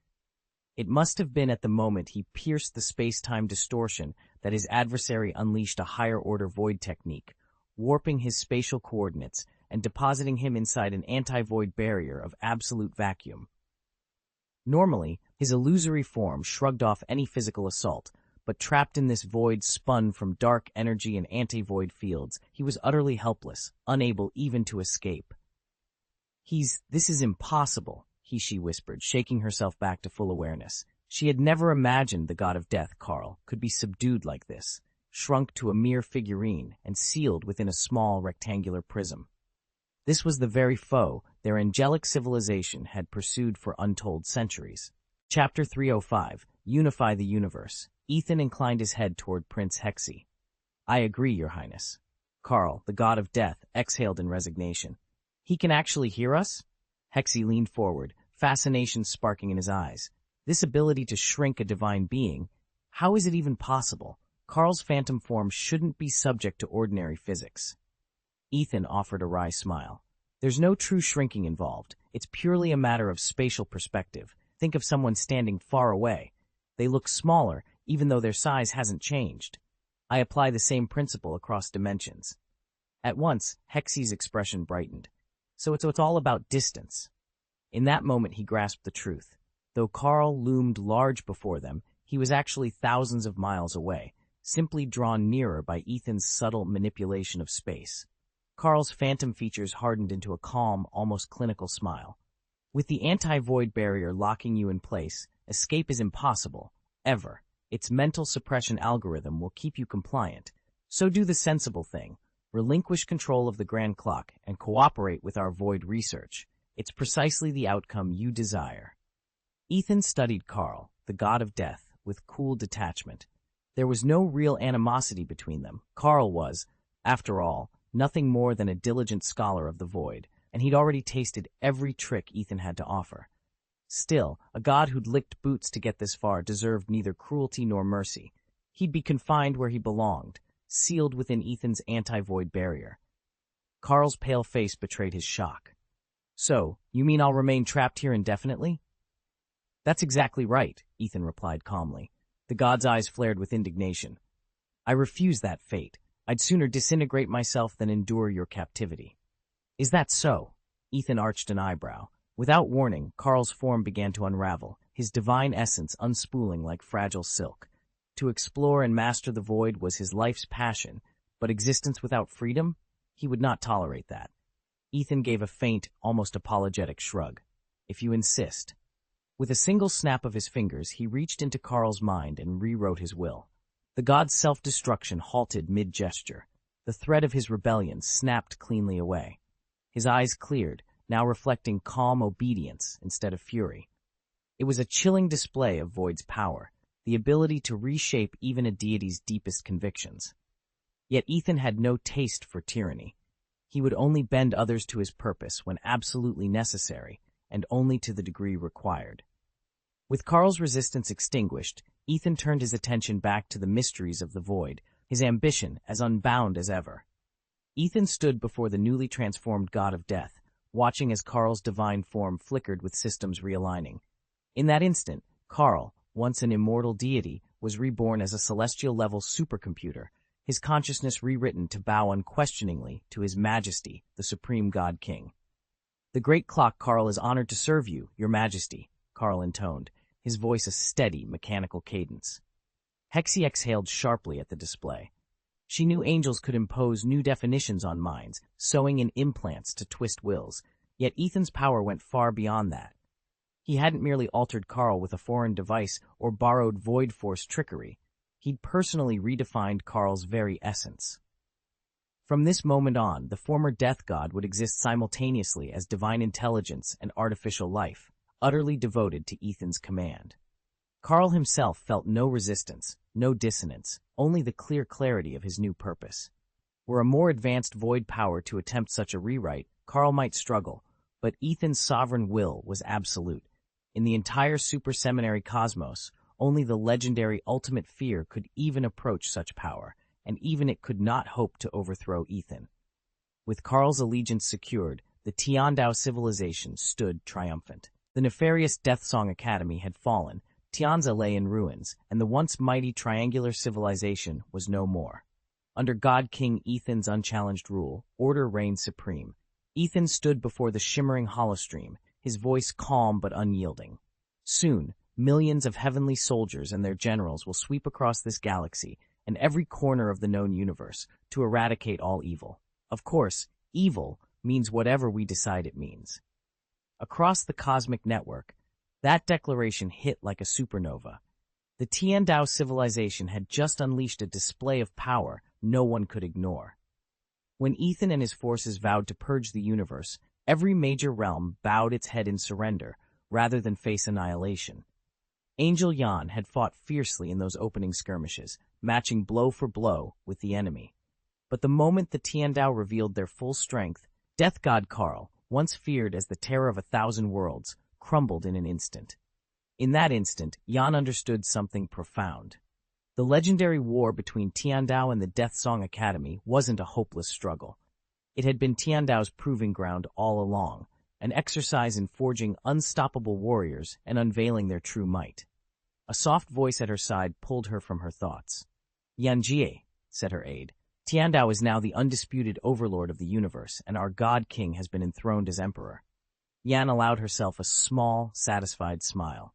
Speaker 1: It must have been at the moment he pierced the space-time distortion that his adversary unleashed a higher-order void technique, warping his spatial coordinates and depositing him inside an anti-void barrier of absolute vacuum. Normally, his illusory form shrugged off any physical assault, but trapped in this void spun from dark energy and anti-void fields, he was utterly helpless, unable even to escape. "This is impossible," Hishi whispered, shaking herself back to full awareness. She had never imagined the god of death, Karl, could be subdued like this, shrunk to a mere figurine and sealed within a small rectangular prism. This was the very foe their angelic civilization had pursued for untold centuries. Chapter 305, Unify the Universe. Ethan inclined his head toward Prince Hexi. "I agree, Your Highness." Karl, the god of death, exhaled in resignation. "He can actually hear us?" Hexi leaned forward, fascination sparking in his eyes. This ability to shrink a divine being, how is it even possible? Karl's phantom form shouldn't be subject to ordinary physics. Ethan offered a wry smile. "There's no true shrinking involved. It's purely a matter of spatial perspective. Think of someone standing far away. They look smaller, even though their size hasn't changed. I apply the same principle across dimensions." At once, Hexi's expression brightened. So it's all about distance. In that moment he grasped the truth. Though Karl loomed large before them, he was actually thousands of miles away, simply drawn nearer by Ethan's subtle manipulation of space. Karl's phantom features hardened into a calm, almost clinical smile. "With the anti-void barrier locking you in place, escape is impossible, ever. Its mental suppression algorithm will keep you compliant. So do the sensible thing. Relinquish control of the Grand Clock and cooperate with our void research. It's precisely the outcome you desire. Ethan studied Carl, the god of death, with cool detachment. There was no real animosity between them. Carl was, after all, nothing more than a diligent scholar of the void, and he'd already tasted every trick Ethan had to offer. Still, a god who'd licked boots to get this far deserved neither cruelty nor mercy. He'd be confined where he belonged, sealed within Ethan's anti-void barrier. Carl's pale face betrayed his shock. So, you mean I'll remain trapped here indefinitely? That's exactly right, Ethan replied calmly. The god's eyes flared with indignation. I refuse that fate. I'd sooner disintegrate myself than endure your captivity. Is that so? Ethan arched an eyebrow. Without warning, Carl's form began to unravel, his divine essence unspooling like fragile silk. To explore and master the void was his life's passion, but existence without freedom? He would not tolerate that. Ethan gave a faint, almost apologetic shrug. If you insist. With a single snap of his fingers, he reached into Carl's mind and rewrote his will. The god's self-destruction halted mid-gesture. The thread of his rebellion snapped cleanly away. His eyes cleared, now reflecting calm obedience instead of fury. It was a chilling display of Void's power, the ability to reshape even a deity's deepest convictions. Yet Ethan had no taste for tyranny. He would only bend others to his purpose when absolutely necessary, and only to the degree required. With Carl's resistance extinguished, Ethan turned his attention back to the mysteries of the void, his ambition as unbound as ever. Ethan stood before the newly transformed god of death, watching as Carl's divine form flickered with systems realigning. In that instant, Carl, once an immortal deity, was reborn as a celestial-level supercomputer, his consciousness rewritten to bow unquestioningly to his majesty, the supreme god king. The great clock Carl is honored to serve you, your majesty, Carl intoned, his voice a steady, mechanical cadence. Hexie exhaled sharply at the display. She knew angels could impose new definitions on minds, sewing in implants to twist wills, yet Ethan's power went far beyond that. He hadn't merely altered Carl with a foreign device or borrowed void force trickery. He'd personally redefined Carl's very essence. From this moment on, the former death god would exist simultaneously as divine intelligence and artificial life, utterly devoted to Ethan's command. Carl himself felt no resistance, no dissonance, only the clear clarity of his new purpose. Were a more advanced void power to attempt such a rewrite, Carl might struggle, but Ethan's sovereign will was absolute. In the entire Super Seminary cosmos, only the legendary Ultimate Fear could even approach such power, and even it could not hope to overthrow Ethan. With Carl's allegiance secured, the Tiandao civilization stood triumphant. The nefarious Death Song Academy had fallen, Tianza lay in ruins, and the once mighty triangular civilization was no more. Under God King Ethan's unchallenged rule, order reigned supreme. Ethan stood before the shimmering holostream, his voice calm but unyielding. Soon, millions of heavenly soldiers and their generals will sweep across this galaxy and every corner of the known universe to eradicate all evil. Of course, evil means whatever we decide it means. Across the cosmic network, that declaration hit like a supernova. The Tiandao civilization had just unleashed a display of power no one could ignore. When Ethan and his forces vowed to purge the universe, every major realm bowed its head in surrender rather than face annihilation. Angel Yan had fought fiercely in those opening skirmishes, matching blow for blow with the enemy. But the moment the Tiandao revealed their full strength, Death God Carl, once feared as the terror of 1,000 worlds, crumbled in an instant. In that instant, Yan understood something profound. The legendary war between Tiandao and the Death Song Academy wasn't a hopeless struggle. It had been Tiandao's proving ground all along, an exercise in forging unstoppable warriors and unveiling their true might. A soft voice at her side pulled her from her thoughts. Yanjie, said her aide, Tiandao is now the undisputed overlord of the universe, and our God King has been enthroned as emperor. Yan allowed herself a small, satisfied smile.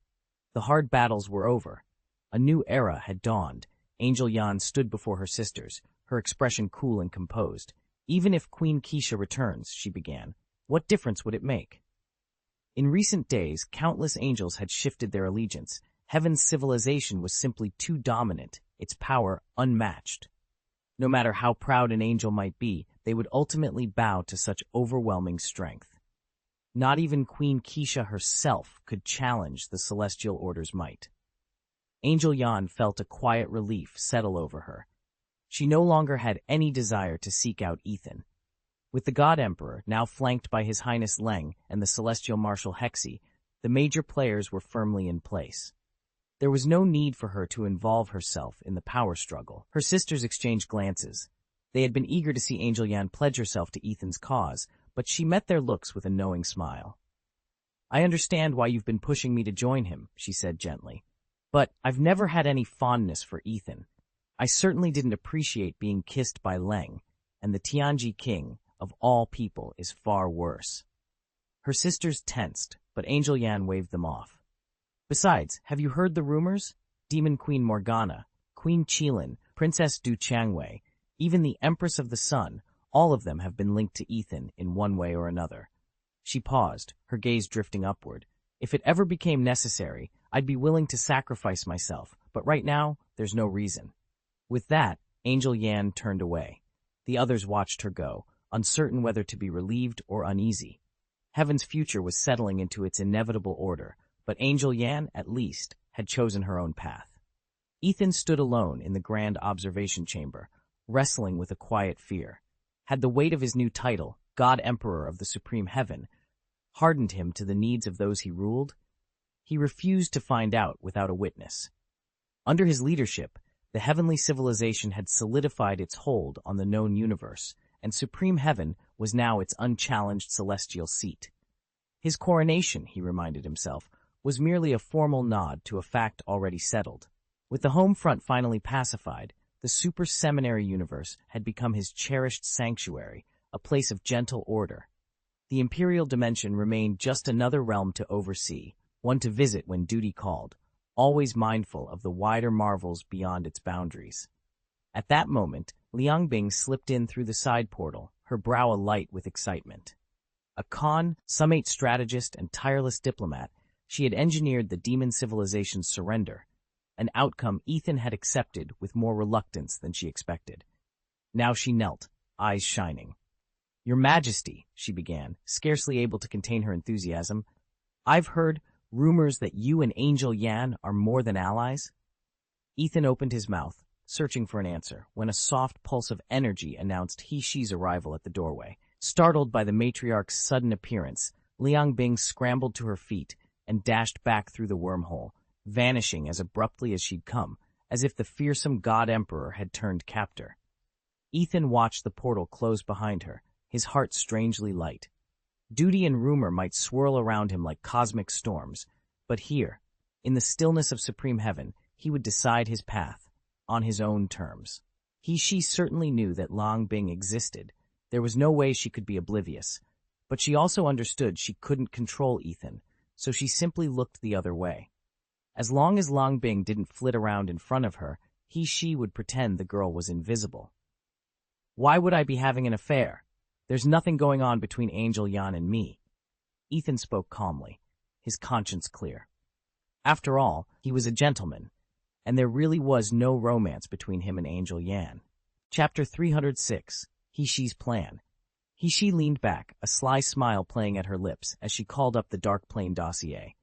Speaker 1: The hard battles were over. A new era had dawned. Angel Yan stood before her sisters, her expression cool and composed. Even if Queen Keisha returns, she began, what difference would it make? In recent days, countless angels had shifted their allegiance, Heaven's civilization was simply too dominant, its power unmatched. No matter how proud an angel might be, they would ultimately bow to such overwhelming strength. Not even Queen Keisha herself could challenge the celestial order's might. Angel Yan felt a quiet relief settle over her. She no longer had any desire to seek out Ethan. With the God Emperor now flanked by His Highness Leng and the Celestial Marshal Hexi, the major players were firmly in place. There was no need for her to involve herself in the power struggle. Her sisters exchanged glances. They had been eager to see Angel Yan pledge herself to Ethan's cause, but she met their looks with a knowing smile. "I understand why you've been pushing me to join him," she said gently. "But I've never had any fondness for Ethan. I certainly didn't appreciate being kissed by Leng, and the Tianji King, of all people, is far worse." Her sisters tensed, but Angel Yan waved them off. "Besides, have you heard the rumors? Demon Queen Morgana, Queen Qilin, Princess Du Changwei, even the Empress of the Sun, all of them have been linked to Ethan in one way or another." She paused, her gaze drifting upward. "If it ever became necessary, I'd be willing to sacrifice myself, but right now, there's no reason." With that, Angel Yan turned away. The others watched her go, uncertain whether to be relieved or uneasy. Heaven's future was settling into its inevitable order, but Angel Yan, at least, had chosen her own path. Ethan stood alone in the grand observation chamber, wrestling with a quiet fear. Had the weight of his new title, God Emperor of the Supreme Heaven, hardened him to the needs of those he ruled? He refused to find out without a witness. Under his leadership, the heavenly civilization had solidified its hold on the known universe, and Supreme Heaven was now its unchallenged celestial seat. His coronation, he reminded himself, was merely a formal nod to a fact already settled. With the home front finally pacified, the Super Seminary universe had become his cherished sanctuary, a place of gentle order. The imperial dimension remained just another realm to oversee, one to visit when duty called, always mindful of the wider marvels beyond its boundaries. At that moment, Liang Bing slipped in through the side portal, her brow alight with excitement. A consummate strategist and tireless diplomat, she had engineered the demon civilization's surrender, an outcome Ethan had accepted with more reluctance than she expected. Now she knelt, eyes shining. "Your Majesty," she began, scarcely able to contain her enthusiasm, "I've heard rumors that you and Angel Yan are more than allies?" Ethan opened his mouth, searching for an answer, when a soft pulse of energy announced He-She's arrival at the doorway. Startled by the matriarch's sudden appearance, Liang Bing scrambled to her feet and dashed back through the wormhole, vanishing as abruptly as she'd come, as if the fearsome God Emperor had turned captor. Ethan watched the portal close behind her, his heart strangely light. Duty and rumor might swirl around him like cosmic storms, but here, in the stillness of Supreme Heaven, he would decide his path, on his own terms. She certainly knew that Liang Bing existed. There was no way she could be oblivious, but she also understood she couldn't control Ethan, so she simply looked the other way. As long as Liang Bing didn't flit around in front of her, she would pretend the girl was invisible. "Why would I be having an affair? There's nothing going on between Angel Yan and me." Ethan spoke calmly, his conscience clear. After all, he was a gentleman, and there really was no romance between him and Angel Yan. Chapter 306, He-She's Plan. He-She leaned back, a sly smile playing at her lips as she called up the Dark Plane dossier.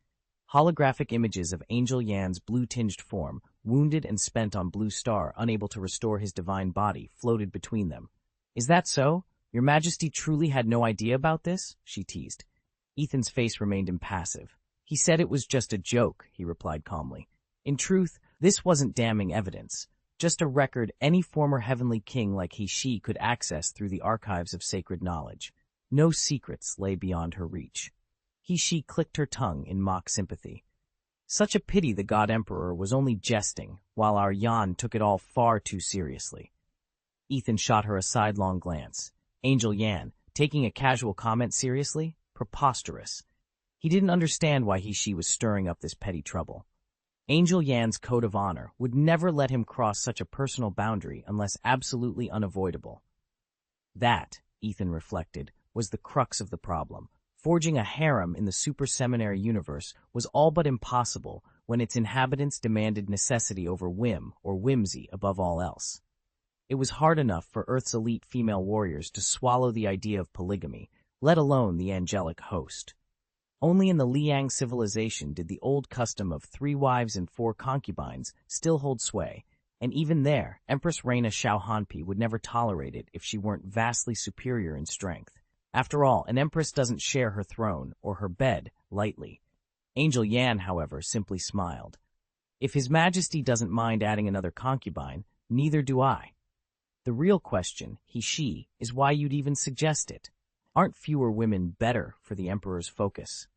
Speaker 1: Holographic images of Angel Yan's blue-tinged form, wounded and spent on Blue Star, unable to restore his divine body, floated between them. "Is that so? Your Majesty truly had no idea about this?" she teased. Ethan's face remained impassive. "He said it was just a joke," he replied calmly. "In truth, this wasn't damning evidence, just a record any former heavenly king like He-She could access through the archives of sacred knowledge. No secrets lay beyond her reach." He-She clicked her tongue in mock sympathy. Such a pity the God Emperor was only jesting, while our Yan took it all far too seriously. Ethan shot her a sidelong glance. Angel Yan, taking a casual comment seriously? Preposterous. He didn't understand why He-She was stirring up this petty trouble. Angel Yan's code of honor would never let him cross such a personal boundary unless absolutely unavoidable. That, Ethan reflected, was the crux of the problem. Forging a harem in the Super Seminary universe was all but impossible when its inhabitants demanded necessity over whim or whimsy above all else. It was hard enough for Earth's elite female warriors to swallow the idea of polygamy, let alone the angelic host. Only in the Liang civilization did the old custom of 3 wives and 4 concubines still hold sway, and even there, Empress Reina Xiaohanpi would never tolerate it if she weren't vastly superior in strength. After all, an empress doesn't share her throne or her bed lightly. Angel Yan, however, simply smiled. If His Majesty doesn't mind adding another concubine, neither do I. The real question, she, is why you'd even suggest it. Aren't fewer women better for the Emperor's focus?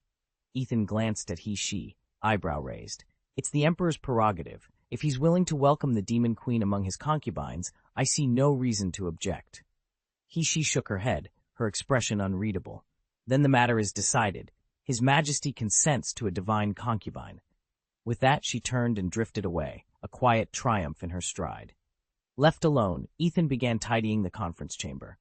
Speaker 1: Ethan glanced at she, eyebrow raised. It's the Emperor's prerogative. If he's willing to welcome the Demon Queen among his concubines, I see no reason to object. She shook her head, her expression unreadable. Then the matter is decided. His Majesty consents to a divine concubine. With that, she turned and drifted away, a quiet triumph in her stride. Left alone, Ethan began tidying the conference chamber.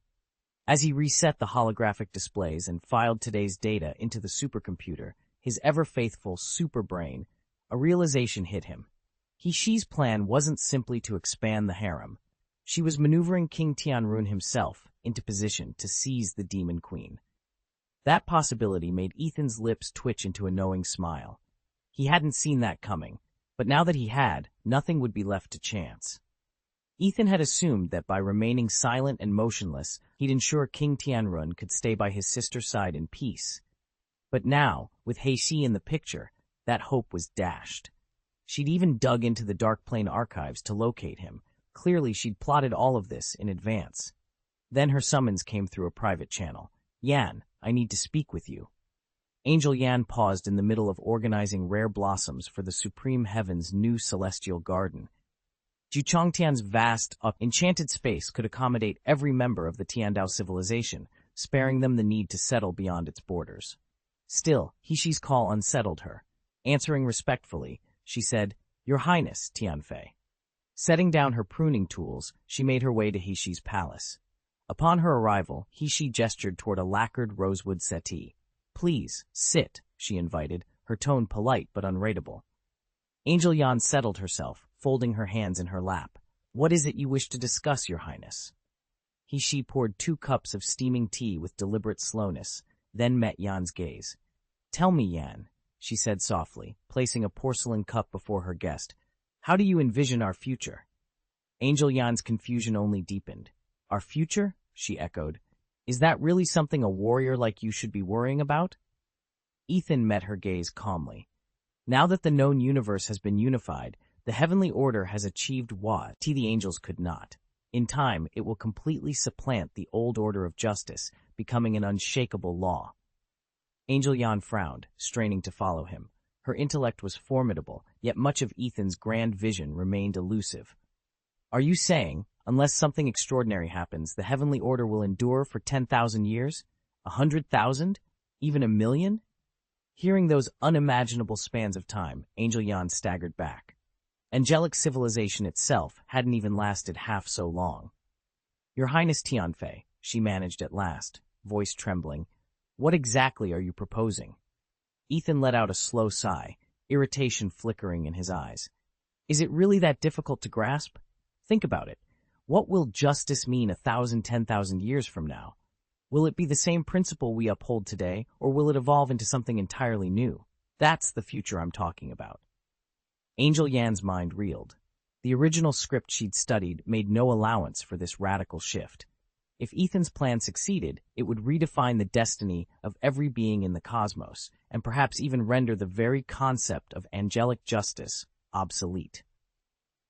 Speaker 1: As he reset the holographic displays and filed today's data into the supercomputer, his ever-faithful superbrain, a realization hit him. She's plan wasn't simply to expand the harem. She was maneuvering King Tianrun himself into position to seize the Demon Queen. That possibility made Ethan's lips twitch into a knowing smile. He hadn't seen that coming, but now that he had, nothing would be left to chance. Ethan had assumed that by remaining silent and motionless, he'd ensure King Tianrun could stay by his sister's side in peace. But now, with He in the picture, that hope was dashed. She'd even dug into the Dark Plane archives to locate him. Clearly, she'd plotted all of this in advance. Then her summons came through a private channel. Yan, I need to speak with you. Angel Yan paused in the middle of organizing rare blossoms for the Supreme Heaven's new celestial garden. Juchongtian's vast, enchanted space could accommodate every member of the Tiandao civilization, sparing them the need to settle beyond its borders. Still, He's call unsettled her. Answering respectfully, she said, Your Highness, Tianfei. Setting down her pruning tools, she made her way to He's palace. Upon her arrival, He gestured toward a lacquered rosewood settee. Please, sit, she invited, her tone polite but unreadable. Angel Yan settled herself, folding her hands in her lap. What is it you wish to discuss, Your Highness? He poured 2 cups of steaming tea with deliberate slowness, then met Yan's gaze. Tell me, Yan, she said softly, placing a porcelain cup before her guest. How do you envision our future? Angel Yan's confusion only deepened. Our future? She echoed. Is that really something a warrior like you should be worrying about? Ethan met her gaze calmly. Now that the known universe has been unified, the heavenly order has achieved what the angels could not. In time, it will completely supplant the old order of justice, becoming an unshakable law. Angel Yan frowned, straining to follow him. Her intellect was formidable, yet much of Ethan's grand vision remained elusive. Are you saying, unless something extraordinary happens, the heavenly order will endure for 10,000 years? 100,000? Even 1,000,000? Hearing those unimaginable spans of time, Angel Yan staggered back. Angelic civilization itself hadn't even lasted half so long. Your Highness Tianfei, she managed at last, voice trembling, what exactly are you proposing? Ethan let out a slow sigh, irritation flickering in his eyes. Is it really that difficult to grasp? Think about it. What will justice mean 1,000, 10,000 years from now? Will it be the same principle we uphold today, or will it evolve into something entirely new? That's the future I'm talking about. Angel Yan's mind reeled. The original script she'd studied made no allowance for this radical shift. If Ethan's plan succeeded, it would redefine the destiny of every being in the cosmos, and perhaps even render the very concept of angelic justice obsolete.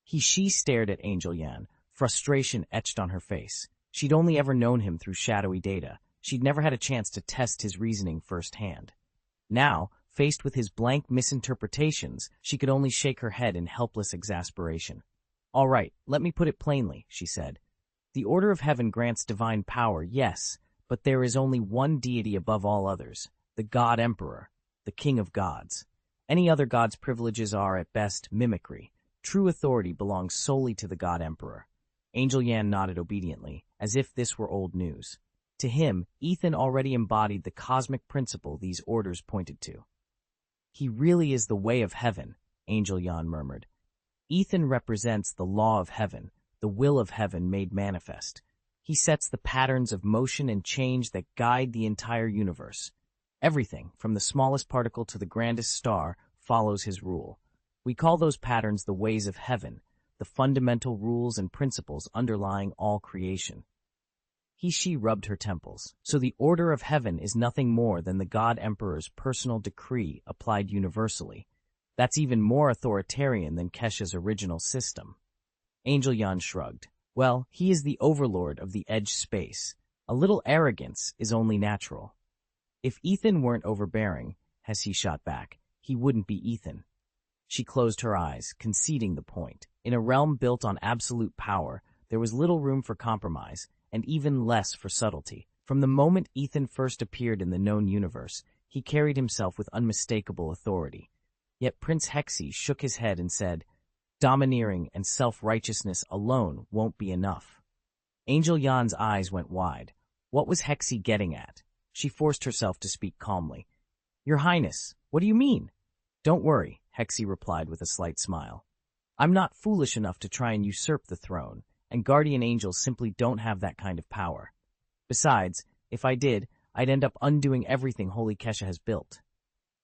Speaker 1: She stared at Angel Yan, frustration etched on her face. She'd only ever known him through shadowy data. She'd never had a chance to test his reasoning firsthand. Now, faced with his blank misinterpretations, she could only shake her head in helpless exasperation. All right, let me put it plainly, she said. The order of heaven grants divine power, yes, but there is only one deity above all others, the God Emperor, the King of Gods. Any other god's privileges are, at best, mimicry. True authority belongs solely to the God Emperor. Angel Yan nodded obediently, as if this were old news. To him, Ethan already embodied the cosmic principle these orders pointed to. He really is the way of heaven, Angel Yan murmured. Ethan represents the law of heaven, the will of heaven made manifest. He sets the patterns of motion and change that guide the entire universe. Everything, from the smallest particle to the grandest star, follows his rule. We call those patterns the ways of heaven, the fundamental rules and principles underlying all creation. She rubbed her temples. So the order of heaven is nothing more than the God Emperor's personal decree applied universally. That's even more authoritarian than Kesha's original system. Angel Yan shrugged. Well, he is the overlord of the edge space. A little arrogance is only natural. If Ethan weren't overbearing, as he shot back, he wouldn't be Ethan. She closed her eyes, conceding the point. In a realm built on absolute power, there was little room for compromise, and even less for subtlety. From the moment Ethan first appeared in the known universe, he carried himself with unmistakable authority. Yet Prince Hexy shook his head and said, "Domineering and self-righteousness alone won't be enough." Angel Yan's eyes went wide. What was Hexy getting at? She forced herself to speak calmly. "Your Highness, what do you mean?" "Don't worry," Hexy replied with a slight smile. "I'm not foolish enough to try and usurp the throne, and guardian angels simply don't have that kind of power. Besides, if I did, I'd end up undoing everything Holy Kesha has built."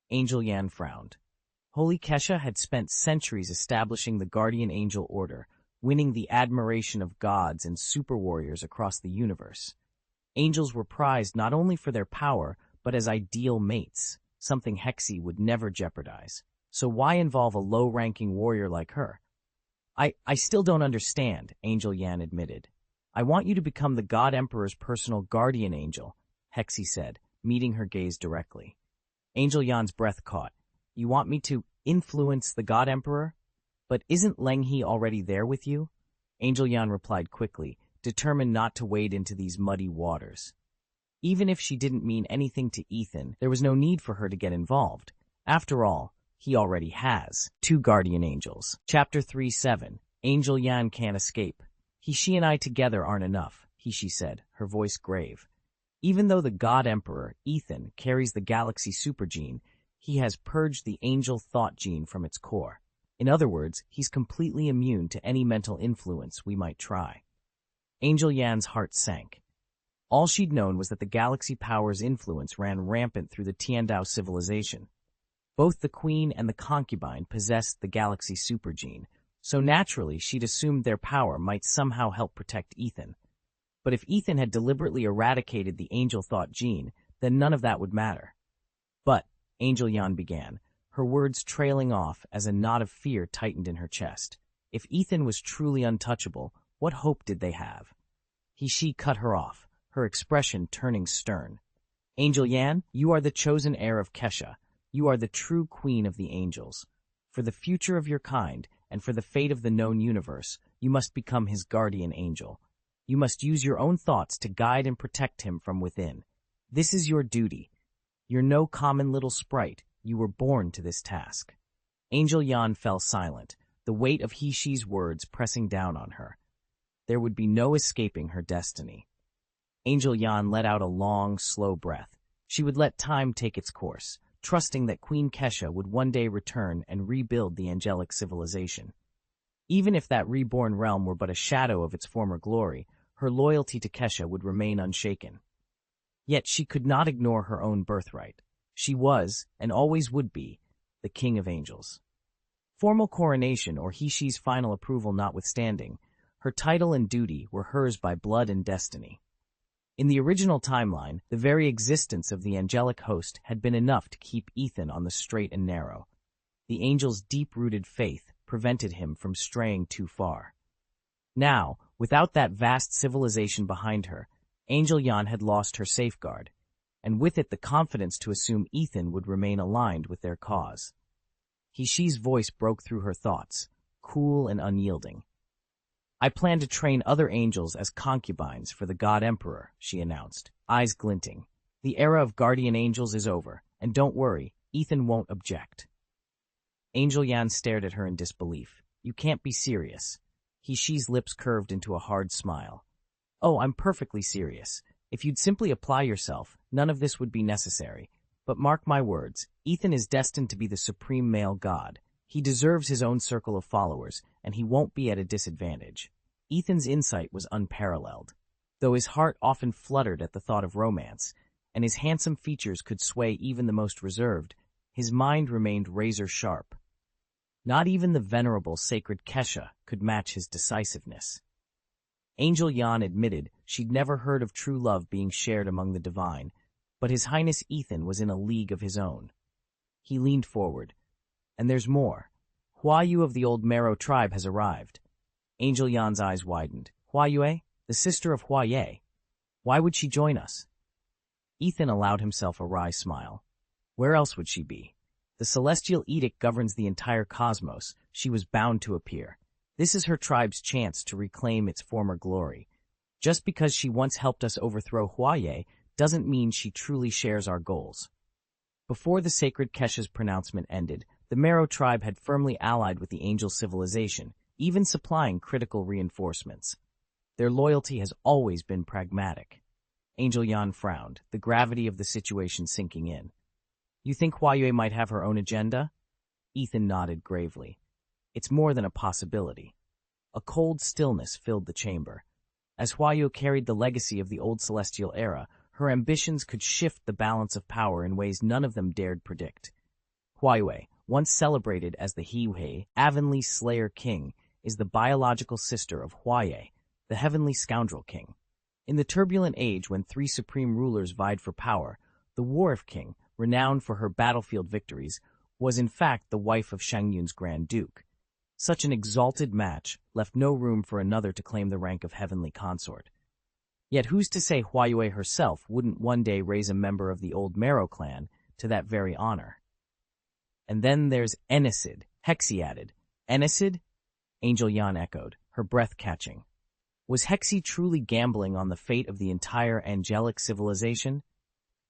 Speaker 1: Angel Yan frowned. Holy Kesha had spent centuries establishing the guardian angel order, winning the admiration of gods and super warriors across the universe. Angels were prized not only for their power, but as ideal mates, something Hexy would never jeopardize. So why involve a low-ranking warrior like her? I still don't understand, Angel Yan admitted. "I want you to become the God Emperor's personal guardian angel," Hexy said, meeting her gaze directly. Angel Yan's breath caught. "You want me to influence the God Emperor? But isn't Lenghi already there with you?" Angel Yan replied quickly, determined not to wade into these muddy waters. Even if she didn't mean anything to Ethan, there was no need for her to get involved. After all, he already has 2 guardian angels. Chapter 3:7. Angel Yan Can't Escape. She and I together aren't enough, she said, her voice grave. Even though the God Emperor, Ethan, carries the galaxy super gene, he has purged the angel thought gene from its core. In other words, he's completely immune to any mental influence we might try. Angel Yan's heart sank. All she'd known was that the galaxy power's influence ran rampant through the Tiandao civilization. Both the queen and the concubine possessed the galaxy super gene, so naturally she'd assumed their power might somehow help protect Ethan. But if Ethan had deliberately eradicated the angel thought gene, then none of that would matter. "But," Angel Yan began, her words trailing off as a knot of fear tightened in her chest. If Ethan was truly untouchable, what hope did they have? She cut her off, her expression turning stern. "Angel Yan, you are the chosen heir of Kesha. You are the true queen of the angels. For the future of your kind, and for the fate of the known universe, you must become his guardian angel. You must use your own thoughts to guide and protect him from within. This is your duty. You're no common little sprite. You were born to this task." Angel Yan fell silent, the weight of He-She's words pressing down on her. There would be no escaping her destiny. Angel Yan let out a long, slow breath. She would let time take its course, trusting that Queen Kesha would one day return and rebuild the angelic civilization. Even if that reborn realm were but a shadow of its former glory, her loyalty to Kesha would remain unshaken. Yet she could not ignore her own birthright. She was, and always would be, the King of Angels. Formal coronation or He-She's final approval notwithstanding, her title and duty were hers by blood and destiny. In the original timeline, the very existence of the angelic host had been enough to keep Ethan on the straight and narrow. The angel's deep-rooted faith prevented him from straying too far. Now, without that vast civilization behind her, Angel Yan had lost her safeguard, and with it the confidence to assume Ethan would remain aligned with their cause. He-She's voice broke through her thoughts, cool and unyielding. "I plan to train other angels as concubines for the God Emperor," she announced, eyes glinting. "The era of guardian angels is over, and don't worry, Ethan won't object." Angel Yan stared at her in disbelief. "You can't be serious." He-She's lips curved into a hard smile. "Oh, I'm perfectly serious. If you'd simply apply yourself, none of this would be necessary. But mark my words, Ethan is destined to be the supreme male god. He deserves his own circle of followers, and he won't be at a disadvantage. Ethan's insight was unparalleled. Though his heart often fluttered at the thought of romance, and his handsome features could sway even the most reserved, his mind remained razor-sharp. Not even the venerable sacred Kesha could match his decisiveness. Angel Yan admitted she'd never heard of true love being shared among the divine, but His Highness Ethan was in a league of his own. He leaned forward. And there's more. Hua Yu of the old Marrow tribe has arrived. Angel Yan's eyes widened. Hua Yue? The sister of Hua Ye? Why would she join us? Ethan allowed himself a wry smile. Where else would she be? The celestial edict governs the entire cosmos. She was bound to appear. This is her tribe's chance to reclaim its former glory. Just because she once helped us overthrow Hua Ye doesn't mean she truly shares our goals. Before the sacred Kesha's pronouncement ended, the Marrow tribe had firmly allied with the angel civilization, even supplying critical reinforcements. Their loyalty has always been pragmatic. Angel Yan frowned, the gravity of the situation sinking in. You think Hua Yue might have her own agenda? Ethan nodded gravely. It's more than a possibility. A cold stillness filled the chamber. As Hua Yue carried the legacy of the old celestial era, her ambitions could shift the balance of power in ways none of them dared predict. Hua Yue, once celebrated as the He Avonlea Slayer King, is the biological sister of Hua Ye, the Heavenly Scoundrel King. In the turbulent age when three supreme rulers vied for power, the Wharf King, renowned for her battlefield victories, was in fact the wife of Shangyun's Grand Duke. Such an exalted match left no room for another to claim the rank of heavenly consort. Yet who's to say Hua Yue herself wouldn't one day raise a member of the old Marrow clan to that very honor? And then there's Enicid, Hexie added. Enicid? Angel Yan echoed, her breath catching. Was Hexie truly gambling on the fate of the entire angelic civilization?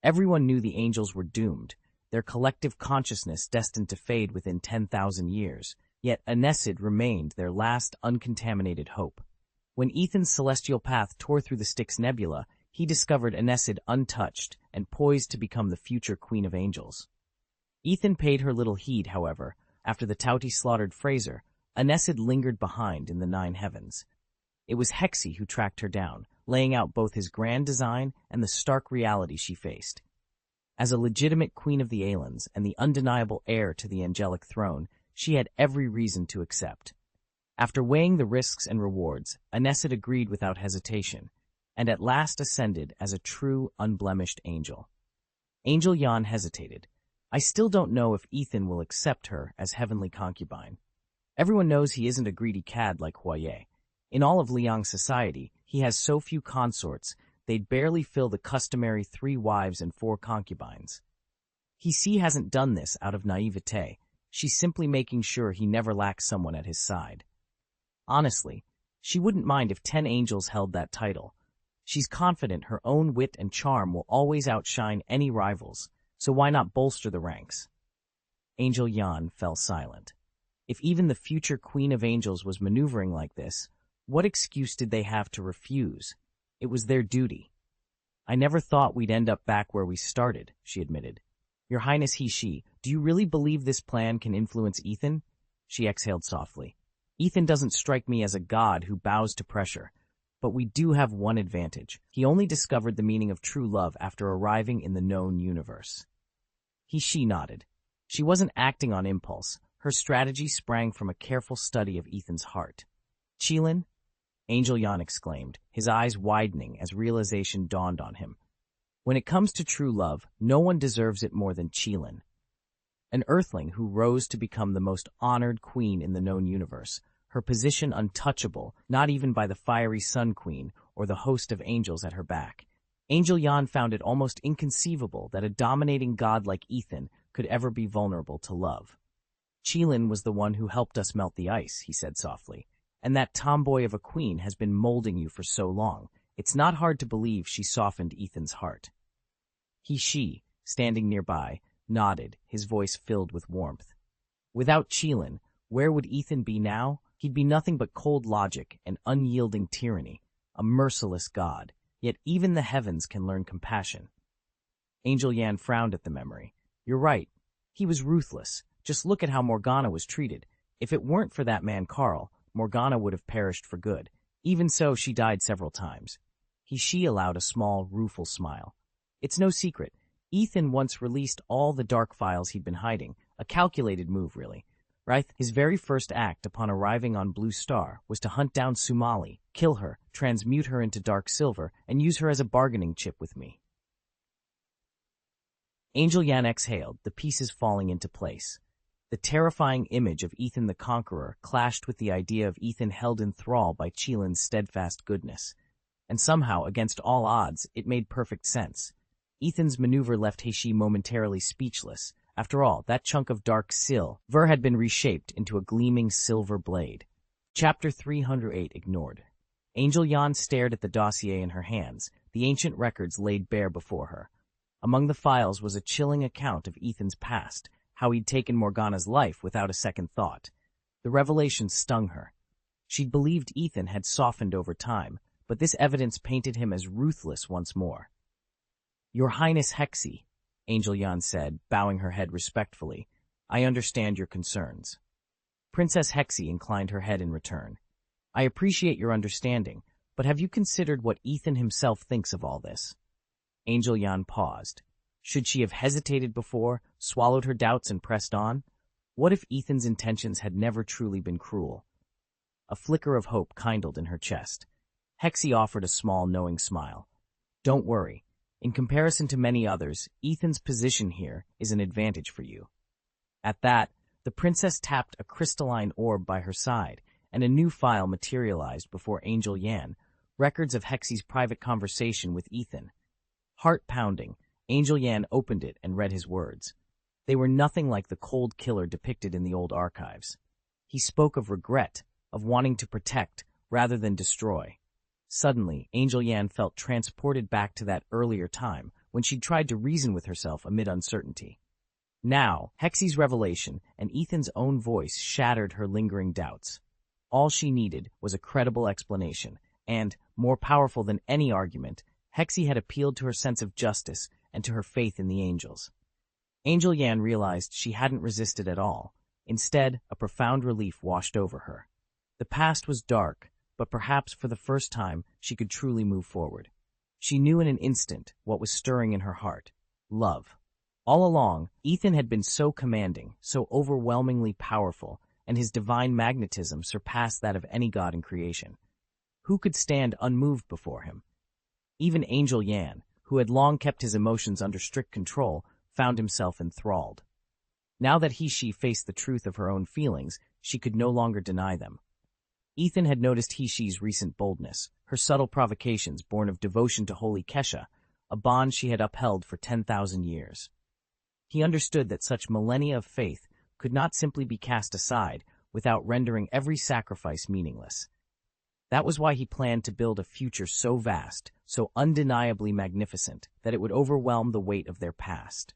Speaker 1: Everyone knew the angels were doomed, their collective consciousness destined to fade within 10,000 years, yet Enicid remained their last uncontaminated hope. When Ethan's celestial path tore through the Styx Nebula, he discovered Enicid untouched and poised to become the future Queen of Angels. Ethan paid her little heed, however. After the Tauti slaughtered Fraser, Enicid lingered behind in the Nine Heavens. It was Hexie who tracked her down, laying out both his grand design and the stark reality she faced. As a legitimate Queen of the Aelans and the undeniable heir to the angelic throne, she had every reason to accept. After weighing the risks and rewards, Enicid agreed without hesitation, and at last ascended as a true, unblemished angel. Angel Yan hesitated. I still don't know if Ethan will accept her as heavenly concubine. Everyone knows he isn't a greedy cad like Hua Ye. In all of Liang's society, he has so few consorts, they'd barely fill the customary 3 wives and 4 concubines. He hasn't done this out of naivete. She's simply making sure he never lacks someone at his side. Honestly, she wouldn't mind if 10 angels held that title. She's confident her own wit and charm will always outshine any rivals, so why not bolster the ranks? Angel Yan fell silent. If even the future Queen of Angels was maneuvering like this, what excuse did they have to refuse? It was their duty. I never thought we'd end up back where we started, she admitted. Your Highness she, do you really believe this plan can influence Ethan? She exhaled softly. Ethan doesn't strike me as a god who bows to pressure, but we do have one advantage. He only discovered the meaning of true love after arriving in the known universe. She nodded. She wasn't acting on impulse. Her strategy sprang from a careful study of Ethan's heart. Qilin? Angel Yan exclaimed, his eyes widening as realization dawned on him. When it comes to true love, no one deserves it more than Qilin. An earthling who rose to become the most honored queen in the known universe, her position untouchable, not even by the fiery Sun Queen or the host of angels at her back. Angel Yan found it almost inconceivable that a dominating god like Ethan could ever be vulnerable to love. Qilin was the one who helped us melt the ice, he said softly. And that tomboy of a queen has been molding you for so long. It's not hard to believe she softened Ethan's heart. She, standing nearby, nodded, his voice filled with warmth. Without Qilin, where would Ethan be now? He'd be nothing but cold logic and unyielding tyranny, a merciless god. Yet even the heavens can learn compassion. Angel Yan frowned at the memory. You're right. He was ruthless, Just look at how Morgana was treated. If it weren't for that man Carl, Morgana would have perished for good. Even so, she died several times. She allowed a small, rueful smile. It's no secret. Ethan once released all the dark files he'd been hiding. A calculated move, really. Right? His very first act upon arriving on Blue Star was to hunt down Sumali, kill her, transmute her into Dark Silver, and use her as a bargaining chip with me. Angel Yan exhaled, the pieces falling into place. The terrifying image of Ethan the Conqueror clashed with the idea of Ethan held in thrall by Qilin's steadfast goodness. And somehow, against all odds, it made perfect sense. Ethan's maneuver left Heishi momentarily speechless. After all, that chunk of dark silver had been reshaped into a gleaming silver blade. Chapter 308 ignored. Angel Yan stared at the dossier in her hands, the ancient records laid bare before her. Among the files was a chilling account of Ethan's past, how he'd taken Morgana's life without a second thought. The revelation stung her. She'd believed Ethan had softened over time, but this evidence painted him as ruthless once more. "Your Highness Hexi," Angel Yan said, bowing her head respectfully, "I understand your concerns." Princess Hexi inclined her head in return. "I appreciate your understanding, but have you considered what Ethan himself thinks of all this?" Angel Yan paused. Should she have hesitated before, swallowed her doubts and pressed on? What if Ethan's intentions had never truly been cruel? A flicker of hope kindled in her chest. Hexi offered a small, knowing smile. "Don't worry. In comparison to many others, Ethan's position here is an advantage for you." At that, the princess tapped a crystalline orb by her side, and a new file materialized before Angel Yan, records of Hexi's private conversation with Ethan. Heart-pounding, Angel Yan opened it and read his words. They were nothing like the cold killer depicted in the old archives. He spoke of regret, of wanting to protect rather than destroy. Suddenly, Angel Yan felt transported back to that earlier time when she'd tried to reason with herself amid uncertainty. Now, Hexi's revelation and Ethan's own voice shattered her lingering doubts. All she needed was a credible explanation, and, more powerful than any argument, Hexi had appealed to her sense of justice and to her faith in the angels. Angel Yan realized she hadn't resisted at all. Instead, a profound relief washed over her. The past was dark, but perhaps for the first time she could truly move forward. She knew in an instant what was stirring in her heart: love. All along, Ethan had been so commanding, so overwhelmingly powerful, and his divine magnetism surpassed that of any god in creation. Who could stand unmoved before him? Even Angel Yan, who had long kept his emotions under strict control, found himself enthralled. Now that she faced the truth of her own feelings, she could no longer deny them. Ethan had noticed Hishi's recent boldness, her subtle provocations born of devotion to Holy Kesha, a bond she had upheld for 10,000 years. He understood that such millennia of faith could not simply be cast aside without rendering every sacrifice meaningless. That was why he planned to build a future so vast, so undeniably magnificent, that it would overwhelm the weight of their past.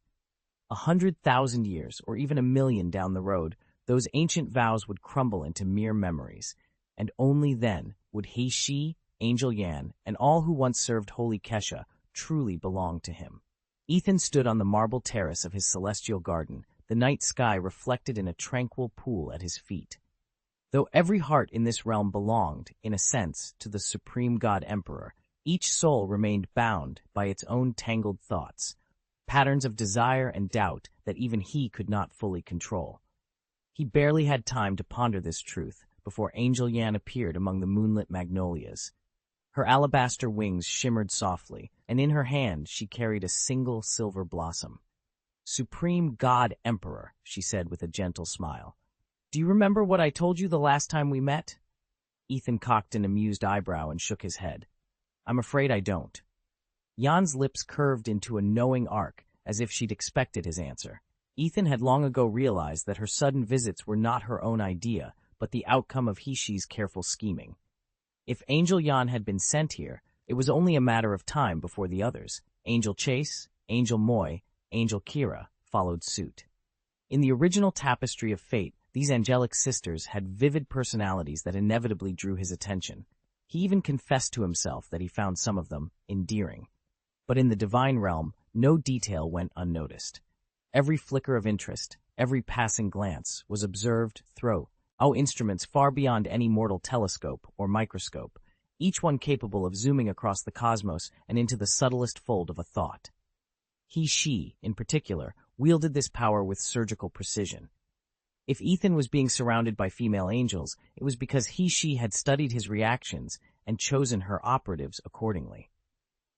Speaker 1: 100,000 years, or even 1,000,000 down the road, those ancient vows would crumble into mere memories. And only then would Heishi, Angel Yan, and all who once served Holy Kesha truly belong to him. Ethan stood on the marble terrace of his celestial garden, the night sky reflected in a tranquil pool at his feet. Though every heart in this realm belonged, in a sense, to the supreme god emperor, each soul remained bound by its own tangled thoughts, patterns of desire and doubt that even he could not fully control. He barely had time to ponder this truth before Angel Yan appeared among the moonlit magnolias. Her alabaster wings shimmered softly, and in her hand she carried a single silver blossom. "Supreme God Emperor," she said with a gentle smile. "Do you remember what I told you the last time we met?" Ethan cocked an amused eyebrow and shook his head. "I'm afraid I don't." Yan's lips curved into a knowing arc, as if she'd expected his answer. Ethan had long ago realized that her sudden visits were not her own idea, but the outcome of Hishi's careful scheming. If Angel Yan had been sent here, it was only a matter of time before the others, Angel Chase, Angel Moy, Angel Kira, followed suit. In the original tapestry of fate, these angelic sisters had vivid personalities that inevitably drew his attention. He even confessed to himself that he found some of them endearing. But in the divine realm, no detail went unnoticed. Every flicker of interest, every passing glance was observed through instruments far beyond any mortal telescope or microscope, each one capable of zooming across the cosmos and into the subtlest fold of a thought. She, in particular, wielded this power with surgical precision. If Ethan was being surrounded by female angels, it was because she had studied his reactions and chosen her operatives accordingly.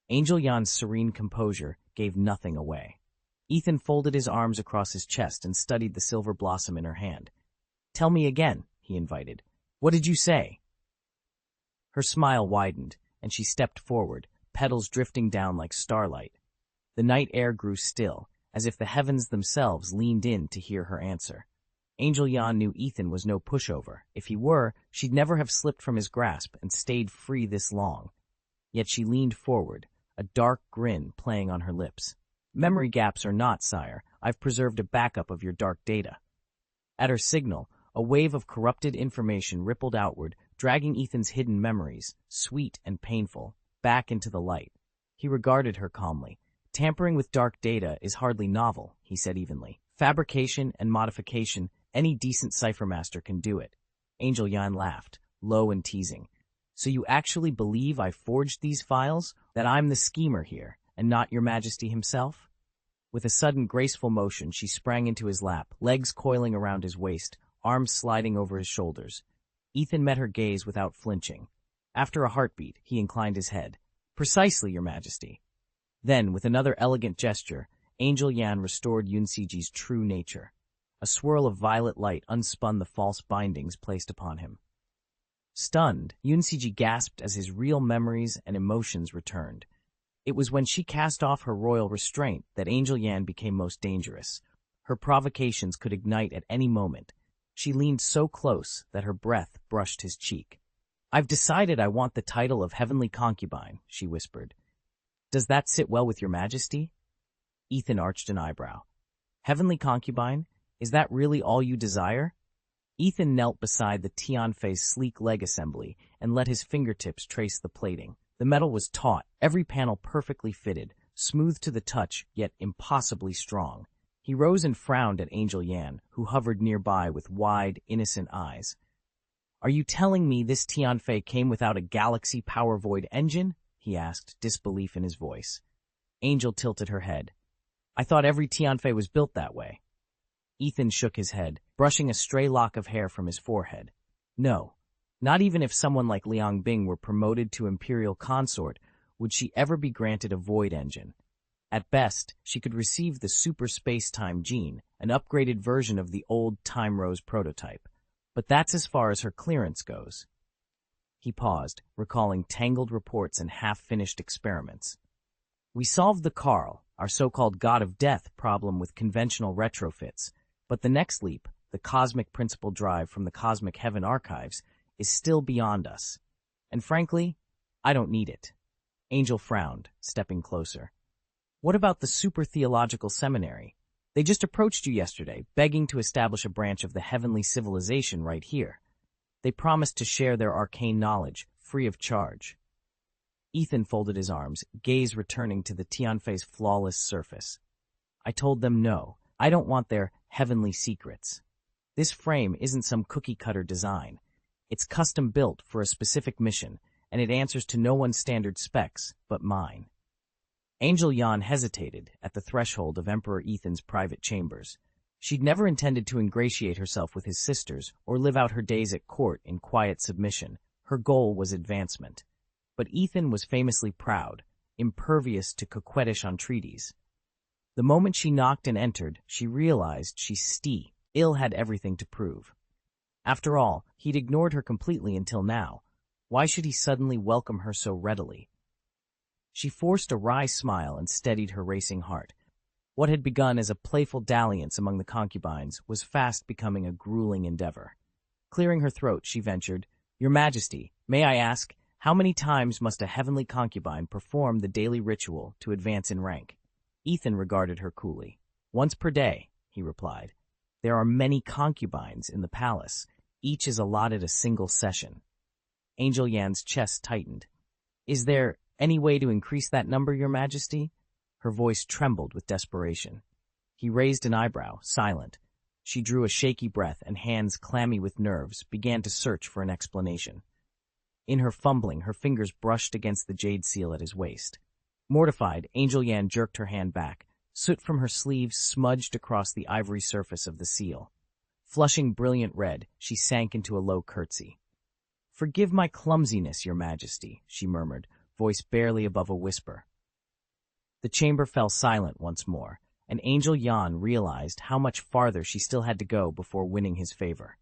Speaker 1: Angel Yan's serene composure gave nothing away. Ethan folded his arms across his chest and studied the silver blossom in her hand. "Tell me again," he invited. "What did you say?" Her smile widened, and she stepped forward, petals drifting down like starlight. The night air grew still, as if the heavens themselves leaned in to hear her answer. Angel Yan knew Ethan was no pushover. If he were, she'd never have slipped from his grasp and stayed free this long. Yet she leaned forward, a dark grin playing on her lips. "Memory gaps or not, sire, I've preserved a backup of your dark data." At her signal, a wave of corrupted information rippled outward, dragging Ethan's hidden memories, sweet and painful, back into the light. He regarded her calmly. "Tampering with dark data is hardly novel," he said evenly. "Fabrication and modification, any decent ciphermaster can do it." Angel Yan laughed, low and teasing. "So you actually believe I forged these files? That I'm the schemer here, and not your Majesty himself?" With a sudden graceful motion, she sprang into his lap, legs coiling around his waist, arms sliding over his shoulders. Ethan met her gaze without flinching. After a heartbeat, he inclined his head. "Precisely, your Majesty." Then, with another elegant gesture, Angel Yan restored Yunsiji's true nature. A swirl of violet light unspun the false bindings placed upon him. Stunned, Yunsiji gasped as his real memories and emotions returned. It was when she cast off her royal restraint that Angel Yan became most dangerous. Her provocations could ignite at any moment. She leaned so close that her breath brushed his cheek. "I've decided I want the title of Heavenly Concubine," she whispered. "Does that sit well with your Majesty?" Ethan arched an eyebrow. "Heavenly Concubine? Is that really all you desire?" Ethan knelt beside the Tianfei's sleek leg assembly and let his fingertips trace the plating. The metal was taut, every panel perfectly fitted, smooth to the touch, yet impossibly strong. He rose and frowned at Angel Yan, who hovered nearby with wide, innocent eyes. "Are you telling me this Tianfei came without a galaxy power void engine?" he asked, disbelief in his voice. Angel tilted her head. "I thought every Tianfei was built that way." Ethan shook his head, brushing a stray lock of hair from his forehead. "No, not even if someone like Liang Bing were promoted to imperial consort would she ever be granted a void engine. At best, she could receive the super space-time gene, an upgraded version of the old Time Rose prototype. But that's as far as her clearance goes." He paused, recalling tangled reports and half-finished experiments. "We solved the Carl, our so-called god of death, problem with conventional retrofits, but the next leap, the cosmic principle drive from the Cosmic Heaven archives, is still beyond us. And frankly, I don't need it." Angel frowned, stepping closer. "What about the Super Theological Seminary? They just approached you yesterday, begging to establish a branch of the heavenly civilization right here. They promised to share their arcane knowledge, free of charge." Ethan folded his arms, gaze returning to the Tianfei's flawless surface. "I told them no. I don't want their heavenly secrets. This frame isn't some cookie-cutter design. It's custom-built for a specific mission, and it answers to no one's standard specs but mine." Angel Yan hesitated at the threshold of Emperor Ethan's private chambers. She'd never intended to ingratiate herself with his sisters or live out her days at court in quiet submission. Her goal was advancement. But Ethan was famously proud, impervious to coquettish entreaties. The moment she knocked and entered, she realized she still had everything to prove. After all, he'd ignored her completely until now. Why should he suddenly welcome her so readily? She forced a wry smile and steadied her racing heart. What had begun as a playful dalliance among the concubines was fast becoming a grueling endeavor. Clearing her throat, she ventured, "Your Majesty, may I ask, how many times must a heavenly concubine perform the daily ritual to advance in rank?" Ethan regarded her coolly. "Once per day," he replied. "There are many concubines in the palace. Each is allotted a single session." Angel Yan's chest tightened. "Is there any way to increase that number, Your Majesty?" Her voice trembled with desperation. He raised an eyebrow, silent. She drew a shaky breath and hands clammy with nerves began to search for an explanation. In her fumbling, her fingers brushed against the jade seal at his waist. Mortified, Angel Yan jerked her hand back. Soot from her sleeves smudged across the ivory surface of the seal. Flushing brilliant red, she sank into a low curtsy. "Forgive my clumsiness, Your Majesty," she murmured, voice barely above a whisper. The chamber fell silent once more, and Angel Yan realized how much farther she still had to go before winning his favor.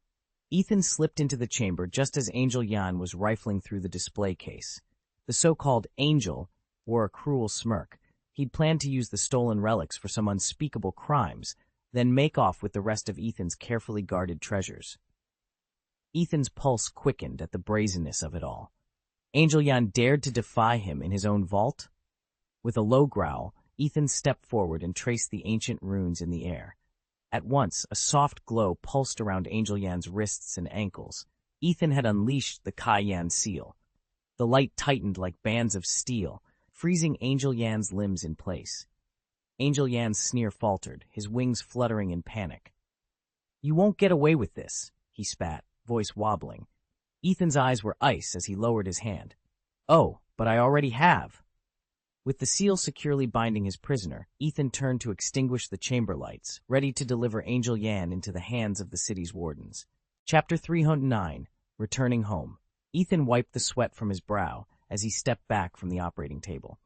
Speaker 1: Ethan slipped into the chamber just as Angel Yan was rifling through the display case. The so-called Angel wore a cruel smirk. He'd planned to use the stolen relics for some unspeakable crimes, then make off with the rest of Ethan's carefully guarded treasures. Ethan's pulse quickened at the brazenness of it all. Angel Yan dared to defy him in his own vault? With a low growl, Ethan stepped forward and traced the ancient runes in the air. At once, a soft glow pulsed around Angel Yan's wrists and ankles. Ethan had unleashed the Kai Yan seal. The light tightened like bands of steel, freezing Angel Yan's limbs in place. Angel Yan's sneer faltered, his wings fluttering in panic. "You won't get away with this," he spat, voice wobbling. Ethan's eyes were ice as he lowered his hand. "Oh, but I already have." With the seal securely binding his prisoner, Ethan turned to extinguish the chamber lights, ready to deliver Angel Yan into the hands of the city's wardens. Chapter 309, Returning Home. Ethan wiped the sweat from his brow as he stepped back from the operating table.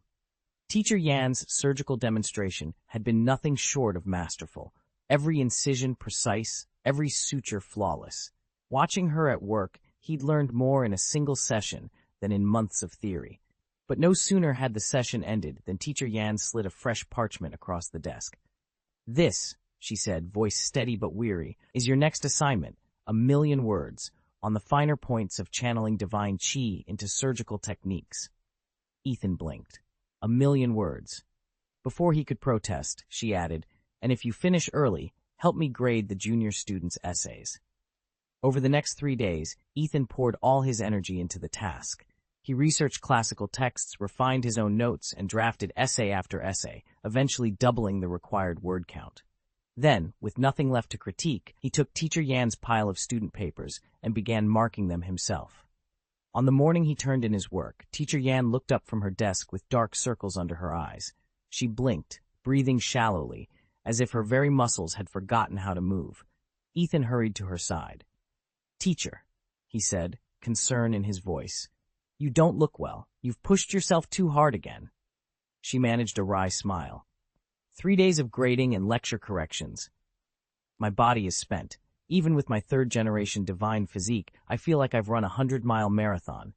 Speaker 1: Teacher Yan's surgical demonstration had been nothing short of masterful, every incision precise, every suture flawless. Watching her at work, he'd learned more in a single session than in months of theory. But no sooner had the session ended than Teacher Yan slid a fresh parchment across the desk. "This," she said, voice steady but weary, "is your next assignment, 1,000,000 words, on the finer points of channeling divine chi into surgical techniques." Ethan blinked. 1,000,000 words. Before he could protest, she added, "And if you finish early, help me grade the junior students' essays." Over the next 3 days, Ethan poured all his energy into the task. He researched classical texts, refined his own notes, and drafted essay after essay, eventually doubling the required word count. Then, with nothing left to critique, he took Teacher Yan's pile of student papers and began marking them himself. On the morning he turned in his work, Teacher Yan looked up from her desk with dark circles under her eyes. She blinked, breathing shallowly, as if her very muscles had forgotten how to move. Ethan hurried to her side. "Teacher," he said, concern in his voice, "you don't look well. You've pushed yourself too hard again." She managed a wry smile. 3 days of grading and lecture corrections. My body is spent. Even with my third-generation divine physique, I feel like I've run a 100-mile marathon.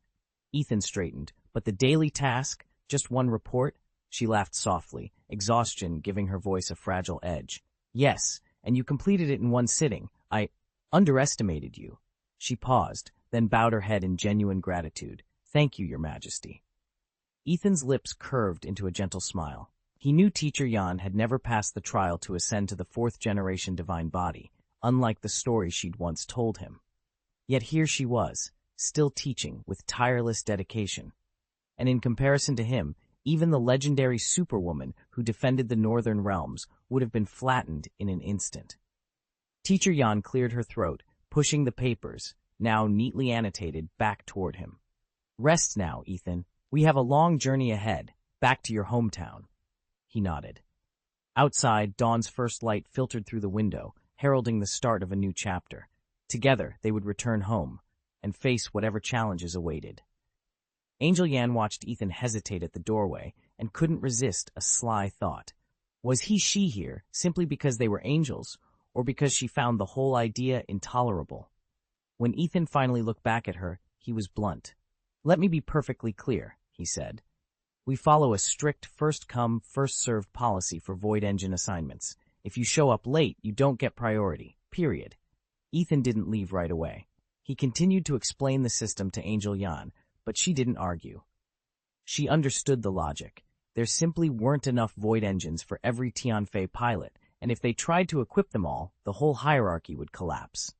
Speaker 1: Ethan straightened. "But the daily task? Just one report?" She laughed softly, exhaustion giving her voice a fragile edge. "Yes, and you completed it in one sitting. I underestimated you." She paused, then bowed her head in genuine gratitude. "Thank you, Your Majesty." Ethan's lips curved into a gentle smile. He knew Teacher Yan had never passed the trial to ascend to the 4th-generation divine body, unlike the story she'd once told him. Yet here she was, still teaching with tireless dedication. And in comparison to him, even the legendary Superwoman who defended the Northern Realms would have been flattened in an instant. Teacher Yan cleared her throat, pushing the papers, now neatly annotated, back toward him. "Rest now, Ethan. We have a long journey ahead, back to your hometown." He nodded. Outside, dawn's first light filtered through the window, heralding the start of a new chapter. Together, they would return home and face whatever challenges awaited. Angel Yan watched Ethan hesitate at the doorway and couldn't resist a sly thought. Was she here simply because they were angels, or because she found the whole idea intolerable? When Ethan finally looked back at her, he was blunt. "Let me be perfectly clear," he said. "We follow a strict first-come, first-served policy for Void Engine assignments. If you show up late, you don't get priority, period." Ethan didn't leave right away. He continued to explain the system to Angel Yan, but she didn't argue. She understood the logic. There simply weren't enough Void Engines for every Tianfei pilot, and if they tried to equip them all, the whole hierarchy would collapse.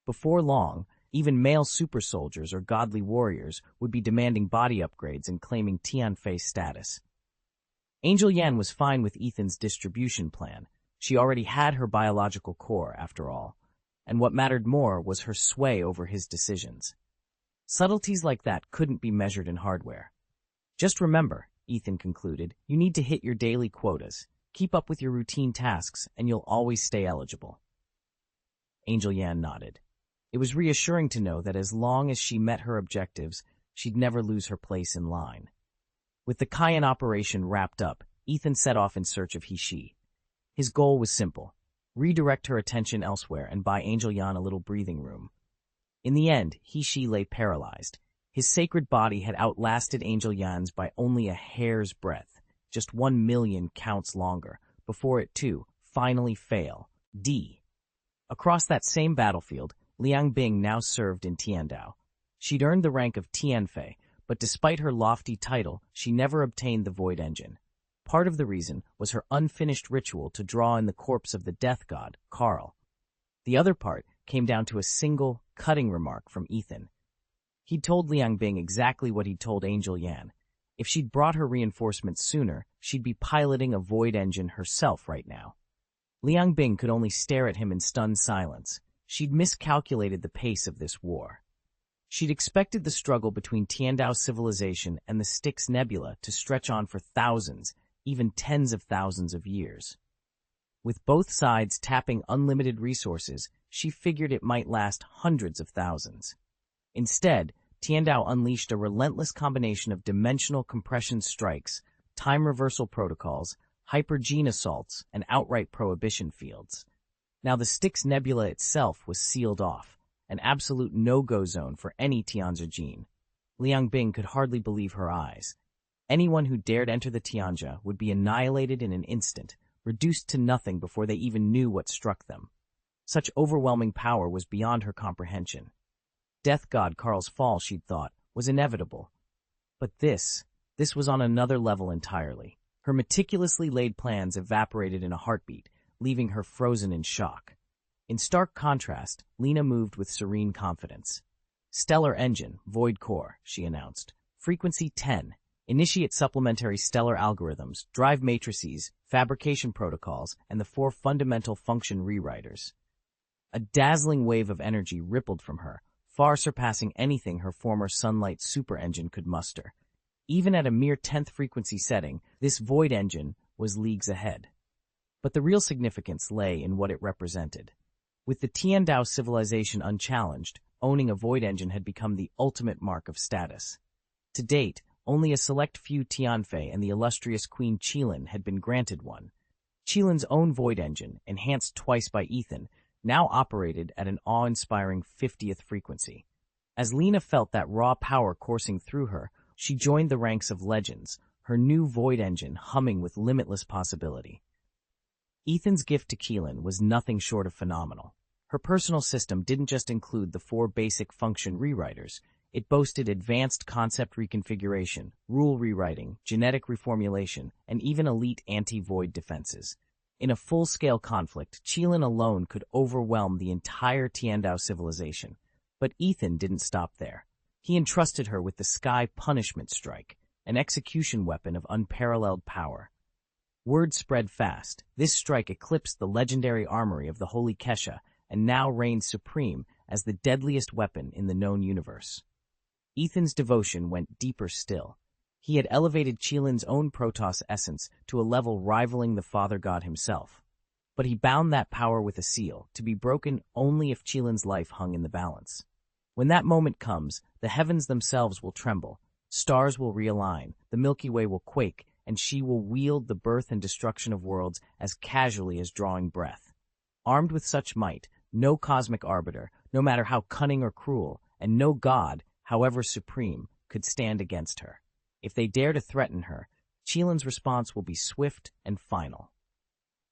Speaker 1: Before long, even male super soldiers or godly warriors would be demanding body upgrades and claiming Tianfei status. Angel Yan was fine with Ethan's distribution plan. She already had her biological core, after all, and what mattered more was her sway over his decisions. Subtleties like that couldn't be measured in hardware. Just remember, Ethan concluded, you need to hit your daily quotas, keep up with your routine tasks, and you'll always stay eligible. Angel Yan nodded. It was reassuring to know that as long as she met her objectives, she'd never lose her place in line. With the Cayenne operation wrapped up, Ethan set off in search of He-She. His goal was simple: redirect her attention elsewhere and buy Angel Yan a little breathing room. In the end, He-She lay paralyzed. His sacred body had outlasted Angel Yan's by only a hair's breadth, just 1,000,000 counts longer, before it too finally failed. Across that same battlefield, Liang Bing now served in Tiandao. She'd earned the rank of Tianfei, but despite her lofty title, she never obtained the Void Engine. Part of the reason was her unfinished ritual to draw in the corpse of the death god, Karl. The other part came down to a single, cutting remark from Ethan. He'd told Liang Bing exactly what he'd told Angel Yan. If she'd brought her reinforcements sooner, she'd be piloting a Void Engine herself right now. Liang Bing could only stare at him in stunned silence. She'd miscalculated the pace of this war. She'd expected the struggle between Tiandao civilization and the Styx Nebula to stretch on for thousands, even tens of thousands of years. With both sides tapping unlimited resources, she figured it might last hundreds of thousands. Instead, Tiandao unleashed a relentless combination of dimensional compression strikes, time reversal protocols, hypergene assaults, and outright prohibition fields. Now the Styx Nebula itself was sealed off, an absolute no-go zone for any Tianzi gene. Liang Bing could hardly believe her eyes. Anyone who dared enter the Tianzi would be annihilated in an instant, reduced to nothing before they even knew what struck them. Such overwhelming power was beyond her comprehension. Death God Karl's fall, she'd thought, was inevitable. But this was on another level entirely. Her meticulously laid plans evaporated in a heartbeat, leaving her frozen in shock. In stark contrast, Lena moved with serene confidence. Stellar engine, void core, she announced. Frequency 10. Initiate supplementary stellar algorithms, drive matrices, fabrication protocols, and the 4 fundamental function rewriters. A dazzling wave of energy rippled from her, far surpassing anything her former Sunlight super engine could muster. Even at a mere 10th frequency setting, this void engine was leagues ahead. But the real significance lay in what it represented. With the Tiandao civilization unchallenged, owning a void engine had become the ultimate mark of status. To date, only a select few Tianfei and the illustrious Queen Qilin had been granted one. Qilin's own void engine, enhanced twice by Ethan, now operated at an awe-inspiring 50th frequency. As Lena felt that raw power coursing through her, she joined the ranks of legends, her new void engine humming with limitless possibility. Ethan's gift to Qilin was nothing short of phenomenal. Her personal system didn't just include the 4 basic function rewriters. It boasted advanced concept reconfiguration, rule rewriting, genetic reformulation, and even elite anti-void defenses. In a full-scale conflict, Qilin alone could overwhelm the entire Tiandao civilization. But Ethan didn't stop there. He entrusted her with the Sky Punishment Strike, an execution weapon of unparalleled power. Word spread fast. This strike eclipsed the legendary armory of the Holy Kesha and now reigns supreme as the deadliest weapon in the known universe. Ethan's devotion went deeper still. He had elevated Qilin's own Protoss essence to a level rivaling the Father God himself. But he bound that power with a seal, to be broken only if Qilin's life hung in the balance. When that moment comes, the heavens themselves will tremble, stars will realign, the Milky Way will quake, and she will wield the birth and destruction of worlds as casually as drawing breath. Armed with such might, no cosmic arbiter, no matter how cunning or cruel, and no god, however supreme, could stand against her. If they dare to threaten her, Qilin's response will be swift and final.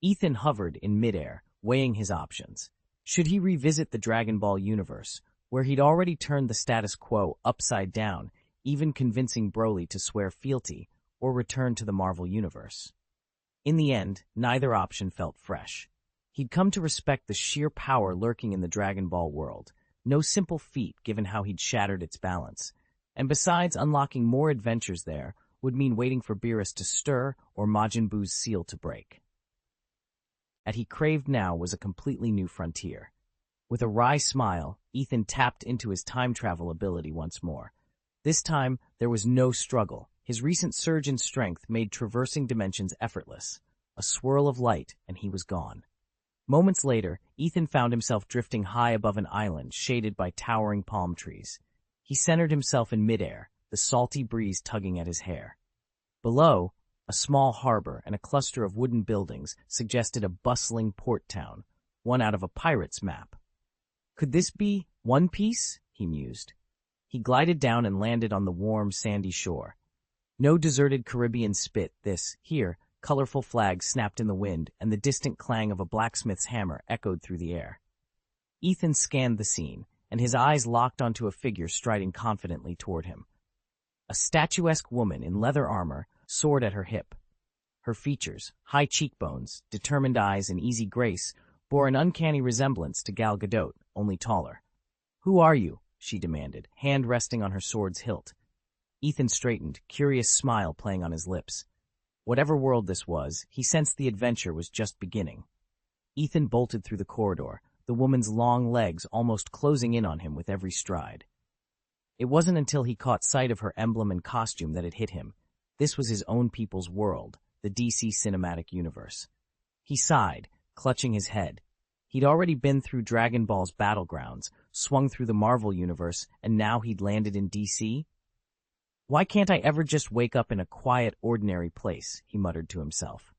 Speaker 1: Ethan hovered in midair, weighing his options. Should he revisit the Dragon Ball universe, where he'd already turned the status quo upside down, even convincing Broly to swear fealty, or return to the Marvel universe? In the end, neither option felt fresh. He'd come to respect the sheer power lurking in the Dragon Ball world, no simple feat given how he'd shattered its balance. And besides, unlocking more adventures there would mean waiting for Beerus to stir or Majin Buu's seal to break. What he craved now was a completely new frontier. With a wry smile, Ethan tapped into his time travel ability once more. This time, there was no struggle. His recent surge in strength made traversing dimensions effortless. A swirl of light, and he was gone. Moments later, Ethan found himself drifting high above an island shaded by towering palm trees. He centered himself in midair, the salty breeze tugging at his hair. Below, a small harbor and a cluster of wooden buildings suggested a bustling port town, one out of a pirate's map. Could this be One Piece? He mused. He glided down and landed on the warm, sandy shore. No deserted Caribbean spit, here, colorful flags snapped in the wind, and the distant clang of a blacksmith's hammer echoed through the air. Ethan scanned the scene, and his eyes locked onto a figure striding confidently toward him. A statuesque woman in leather armor, sword at her hip. Her features, high cheekbones, determined eyes, and easy grace, bore an uncanny resemblance to Gal Gadot, only taller. "Who are you?" she demanded, hand resting on her sword's hilt. Ethan straightened, curious smile playing on his lips. Whatever world this was, he sensed the adventure was just beginning. Ethan bolted through the corridor, the woman's long legs almost closing in on him with every stride. It wasn't until he caught sight of her emblem and costume that it hit him. This was his own people's world, the DC Cinematic Universe. He sighed, clutching his head. He'd already been through Dragon Ball's battlegrounds, swung through the Marvel Universe, and now he'd landed in DC? "Why can't I ever just wake up in a quiet, ordinary place?" he muttered to himself.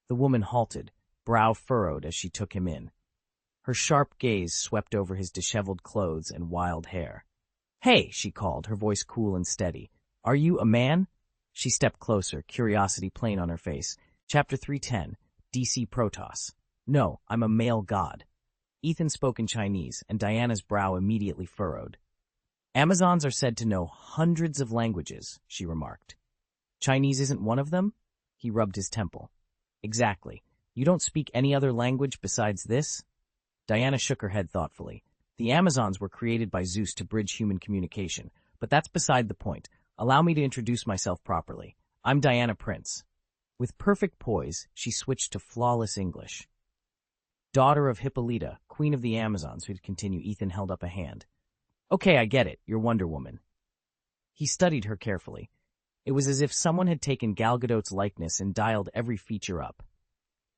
Speaker 1: The woman halted, brow furrowed as she took him in. Her sharp gaze swept over his disheveled clothes and wild hair. "Hey," she called, her voice cool and steady. "Are you a man?" She stepped closer, curiosity plain on her face. Chapter 310, DC Protoss. "No, I'm a male god." Ethan spoke in Chinese, and Diana's brow immediately furrowed. "Amazons are said to know hundreds of languages," she remarked. "Chinese isn't one of them?" He rubbed his temple. "Exactly. You don't speak any other language besides this?" Diana shook her head thoughtfully. "The Amazons were created by Zeus to bridge human communication, but that's beside the point. Allow me to introduce myself properly. I'm Diana Prince." With perfect poise, she switched to flawless English. "Daughter of Hippolyta, Queen of the Amazons," who'd continue. Ethan held up a hand. "Okay, I get it. You're Wonder Woman." He studied her carefully. It was as if someone had taken Gal Gadot's likeness and dialed every feature up.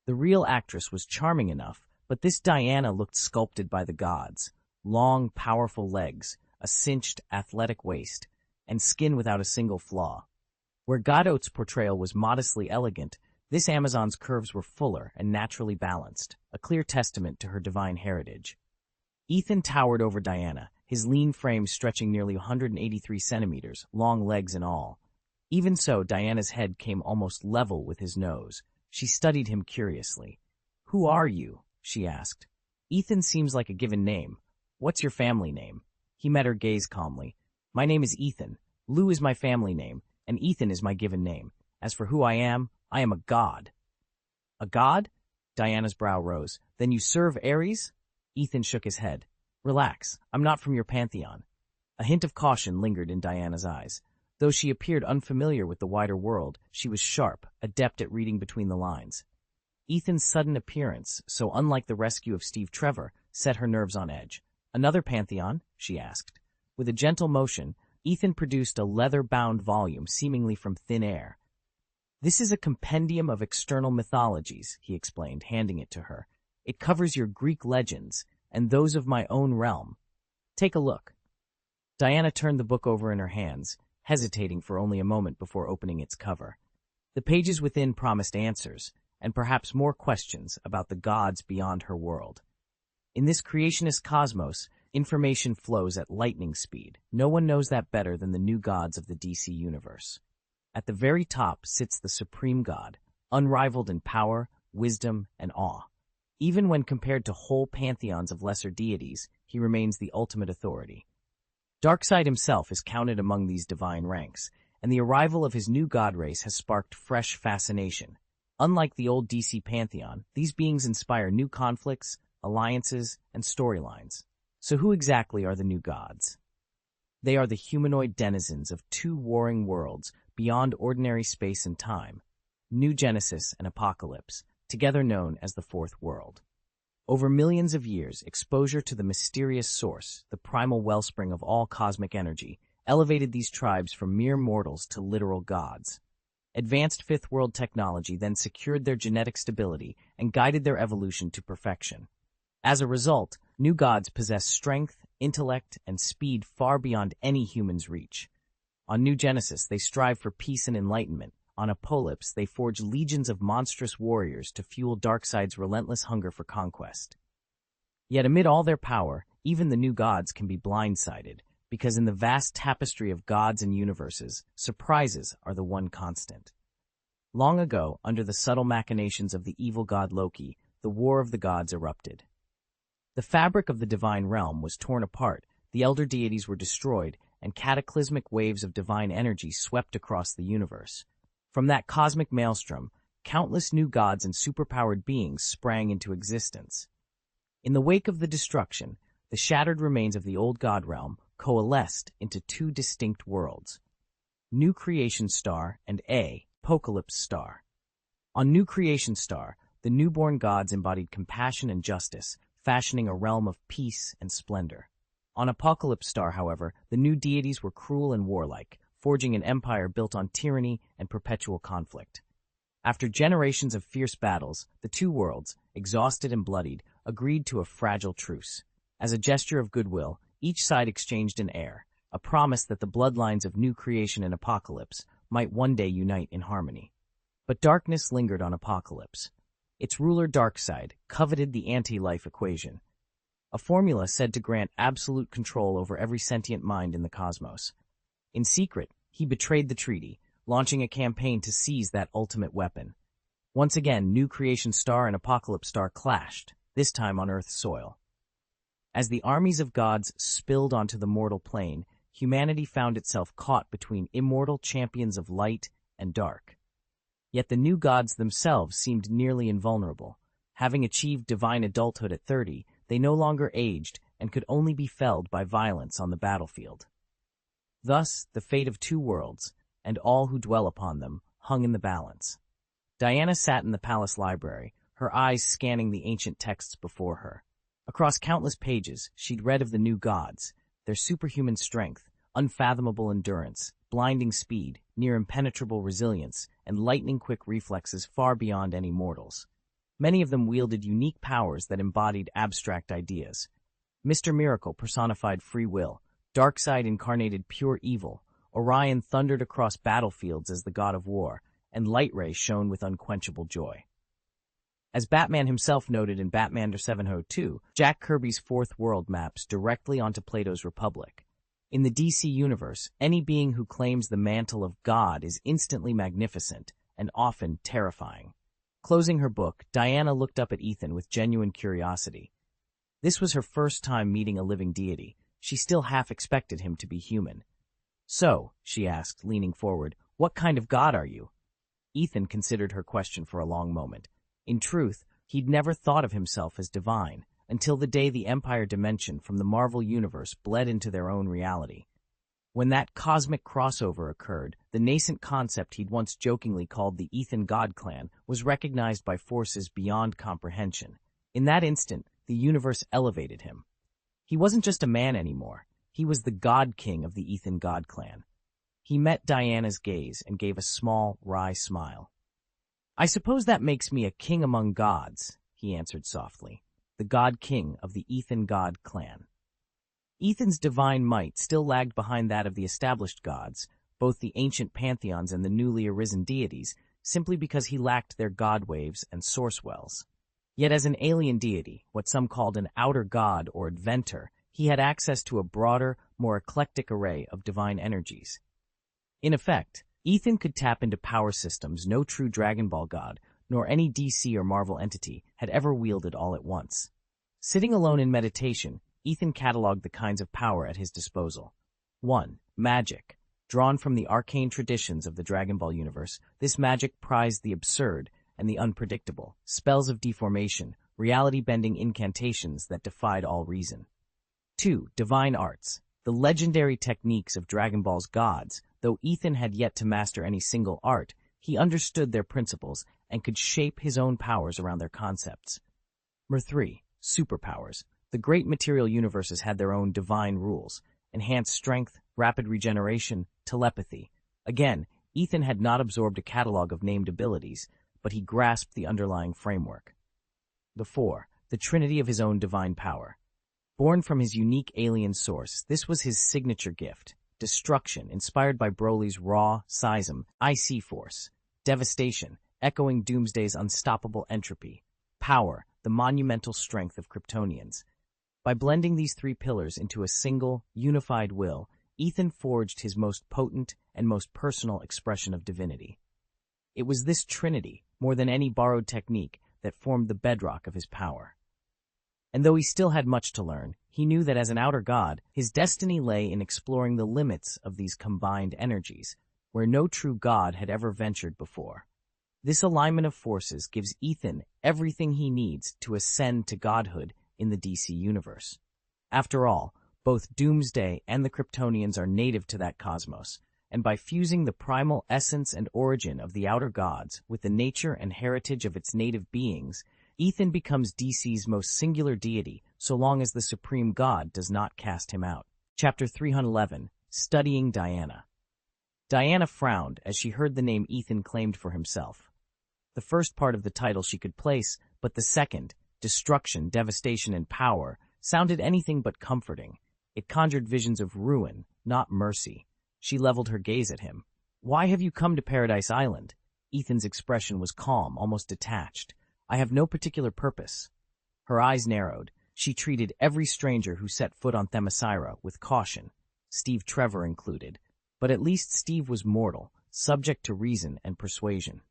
Speaker 1: The real actress was charming enough, but this Diana looked sculpted by the gods. Long, powerful legs, a cinched, athletic waist, and skin without a single flaw. Where Gadot's portrayal was modestly elegant, this Amazon's curves were fuller and naturally balanced, a clear testament to her divine heritage. Ethan towered over Diana, his lean frame stretching nearly 183 centimeters, long legs and all. Even so, Diana's head came almost level with his nose. She studied him curiously. "Who are you?" she asked. "Ethan seems like a given name. What's your family name?" He met her gaze calmly. "My name is Ethan. Lou is my family name, and Ethan is my given name. As for who I am a god." "A god?" Diana's brow rose. "Then you serve Ares?" Ethan shook his head. "Relax, I'm not from your pantheon." A hint of caution lingered in Diana's eyes. Though she appeared unfamiliar with the wider world, she was sharp, adept at reading between the lines. Ethan's sudden appearance, so unlike the rescue of Steve Trevor, set her nerves on edge. "Another pantheon?" she asked. With a gentle motion, Ethan produced a leather-bound volume seemingly from thin air. "This is a compendium of external mythologies," he explained, handing it to her. "It covers your Greek legends and those of my own realm. Take a look." Diana turned the book over in her hands, hesitating for only a moment before opening its cover. The pages within promised answers, and perhaps more questions about the gods beyond her world. In this creationist cosmos, information flows at lightning speed. No one knows that better than the new gods of the DC universe. At the very top sits the supreme god, unrivaled in power, wisdom, and awe. Even when compared to whole pantheons of lesser deities, he remains the ultimate authority. Darkseid himself is counted among these divine ranks, and the arrival of his new god race has sparked fresh fascination. Unlike the old DC pantheon, these beings inspire new conflicts, alliances, and storylines. So who exactly are the new gods? They are the humanoid denizens of two warring worlds beyond ordinary space and time, New Genesis and Apocalypse, together known as the Fourth World. Over millions of years, exposure to the mysterious source, the primal wellspring of all cosmic energy, elevated these tribes from mere mortals to literal gods. Advanced Fifth World technology then secured their genetic stability and guided their evolution to perfection. As a result, new gods possess strength, intellect, and speed far beyond any human's reach. On New Genesis, they strive for peace and enlightenment. On Apocalypse, they forge legions of monstrous warriors to fuel Darkseid's relentless hunger for conquest. Yet amid all their power, even the new gods can be blindsided, because in the vast tapestry of gods and universes, surprises are the one constant. Long ago, under the subtle machinations of the evil god Loki, the War of the Gods erupted. The fabric of the divine realm was torn apart, the elder deities were destroyed, and cataclysmic waves of divine energy swept across the universe. From that cosmic maelstrom, countless new gods and superpowered beings sprang into existence. In the wake of the destruction, the shattered remains of the old god realm coalesced into two distinct worlds, New Creation Star and Apocalypse Star. On New Creation Star, the newborn gods embodied compassion and justice, fashioning a realm of peace and splendor. On Apocalypse Star, however, the new deities were cruel and warlike, forging an empire built on tyranny and perpetual conflict. After generations of fierce battles, the two worlds, exhausted and bloodied, agreed to a fragile truce. As a gesture of goodwill, each side exchanged an heir, a promise that the bloodlines of New Creation and Apocalypse might one day unite in harmony. But darkness lingered on Apocalypse. Its ruler Darkseid coveted the anti-life equation, a formula said to grant absolute control over every sentient mind in the cosmos. In secret, he betrayed the treaty, launching a campaign to seize that ultimate weapon. Once again, New Creation Star and Apocalypse Star clashed, this time on Earth's soil. As the armies of gods spilled onto the mortal plane, humanity found itself caught between immortal champions of light and dark. Yet the new gods themselves seemed nearly invulnerable. Having achieved divine adulthood at 30, they no longer aged and could only be felled by violence on the battlefield. Thus, the fate of two worlds, and all who dwell upon them, hung in the balance. Diana sat in the palace library, her eyes scanning the ancient texts before her. Across countless pages, she'd read of the new gods, their superhuman strength, unfathomable endurance, blinding speed, near impenetrable resilience, and lightning-quick reflexes far beyond any mortals. Many of them wielded unique powers that embodied abstract ideas. Mr. Miracle personified free will, Darkseid incarnated pure evil, Orion thundered across battlefields as the god of war, and Lightray shone with unquenchable joy. As Batman himself noted in Batman 702, Jack Kirby's Fourth World maps directly onto Plato's Republic. In the DC universe, any being who claims the mantle of God is instantly magnificent and often terrifying. Closing her book, Diana looked up at Ethan with genuine curiosity. This was her first time meeting a living deity. She still half expected him to be human. "So," she asked, leaning forward, "what kind of god are you?" Ethan considered her question for a long moment. In truth, he'd never thought of himself as divine, until the day the Empire dimension from the Marvel Universe bled into their own reality. When that cosmic crossover occurred, the nascent concept he'd once jokingly called the Ethan God Clan was recognized by forces beyond comprehension. In that instant, the universe elevated him. He wasn't just a man anymore. He was the God King of the Ethan God Clan. He met Diana's gaze and gave a small, wry smile. "I suppose that makes me a king among gods," he answered softly. "The God King of the Ethan God Clan." Ethan's divine might still lagged behind that of the established gods, both the ancient pantheons and the newly arisen deities, simply because he lacked their god waves and source wells. Yet as an alien deity, what some called an outer god or adventor, he had access to a broader, more eclectic array of divine energies. In effect, Ethan could tap into power systems no true Dragon Ball god, nor any DC or Marvel entity, had ever wielded all at once. Sitting alone in meditation, Ethan cataloged the kinds of power at his disposal. 1. Magic. Drawn from the arcane traditions of the Dragon Ball universe, this magic prized the absurd and the unpredictable, spells of deformation, reality-bending incantations that defied all reason. 2. Divine arts. The legendary techniques of Dragon Ball's gods, though Ethan had yet to master any single art, he understood their principles and could shape his own powers around their concepts. Number 3. Superpowers. The great material universes had their own divine rules: enhanced strength, rapid regeneration, telepathy. Again, Ethan had not absorbed a catalog of named abilities, but he grasped the underlying framework. The 4. The trinity of his own divine power. Born from his unique alien source, this was his signature gift: destruction, inspired by Broly's raw, seism, IC force; devastation, echoing Doomsday's unstoppable entropy; power, the monumental strength of Kryptonians. By blending these three pillars into a single, unified will, Ethan forged his most potent and most personal expression of divinity. It was this trinity, more than any borrowed technique, that formed the bedrock of his power. And though he still had much to learn, he knew that as an outer god, his destiny lay in exploring the limits of these combined energies, where no true god had ever ventured before. This alignment of forces gives Ethan everything he needs to ascend to godhood in the DC universe. After all, both Doomsday and the Kryptonians are native to that cosmos, and by fusing the primal essence and origin of the outer gods with the nature and heritage of its native beings, Ethan becomes DC's most singular deity, so long as the supreme god does not cast him out. Chapter 311, Studying Diana. Diana frowned as she heard the name Ethan claimed for himself. The first part of the title she could place, but the second, destruction, devastation, and power, sounded anything but comforting. It conjured visions of ruin, not mercy. She leveled her gaze at him. "Why have you come to Paradise Island?" Ethan's expression was calm, almost detached. "I have no particular purpose." Her eyes narrowed. She treated every stranger who set foot on Themyscira with caution, Steve Trevor included. But at least Steve was mortal, subject to reason and persuasion.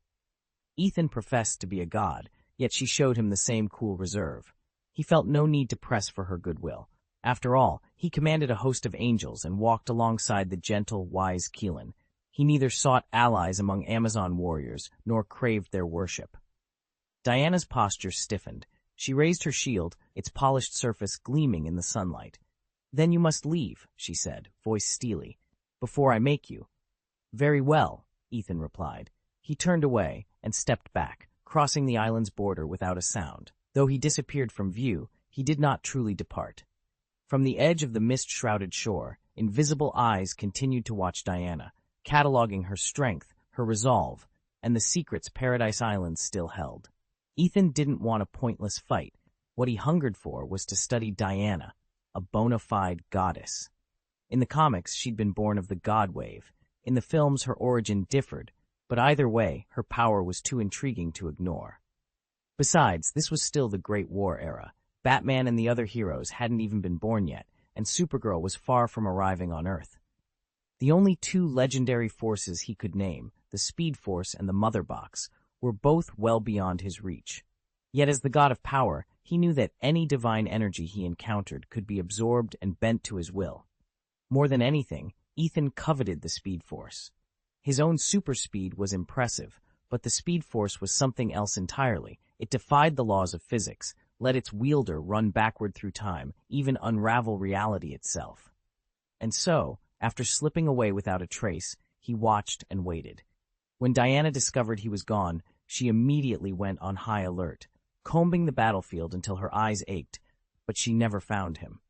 Speaker 1: Ethan professed to be a god, yet she showed him the same cool reserve. He felt no need to press for her goodwill. After all, he commanded a host of angels and walked alongside the gentle, wise Keelan. He neither sought allies among Amazon warriors nor craved their worship. Diana's posture stiffened. She raised her shield, its polished surface gleaming in the sunlight. "Then you must leave," she said, voice steely, "before I make you." "Very well," Ethan replied. He turned away and stepped back, crossing the island's border without a sound. Though he disappeared from view, he did not truly depart. From the edge of the mist-shrouded shore, invisible eyes continued to watch Diana, cataloging her strength, her resolve, and the secrets Paradise Island still held. Ethan didn't want a pointless fight. What he hungered for was to study Diana, a bona fide goddess. In the comics, she'd been born of the God Wave. In the films, her origin differed, but either way, her power was too intriguing to ignore. Besides, this was still the Great War era. Batman and the other heroes hadn't even been born yet, and Supergirl was far from arriving on Earth. The only two legendary forces he could name, the Speed Force and the Mother Box, were both well beyond his reach. Yet as the god of power, he knew that any divine energy he encountered could be absorbed and bent to his will. More than anything, Ethan coveted the Speed Force. His own super speed was impressive, but the Speed Force was something else entirely. It defied the laws of physics, let its wielder run backward through time, even unravel reality itself. And so, after slipping away without a trace, he watched and waited. When Diana discovered he was gone, she immediately went on high alert, combing the battlefield until her eyes ached, but she never found him.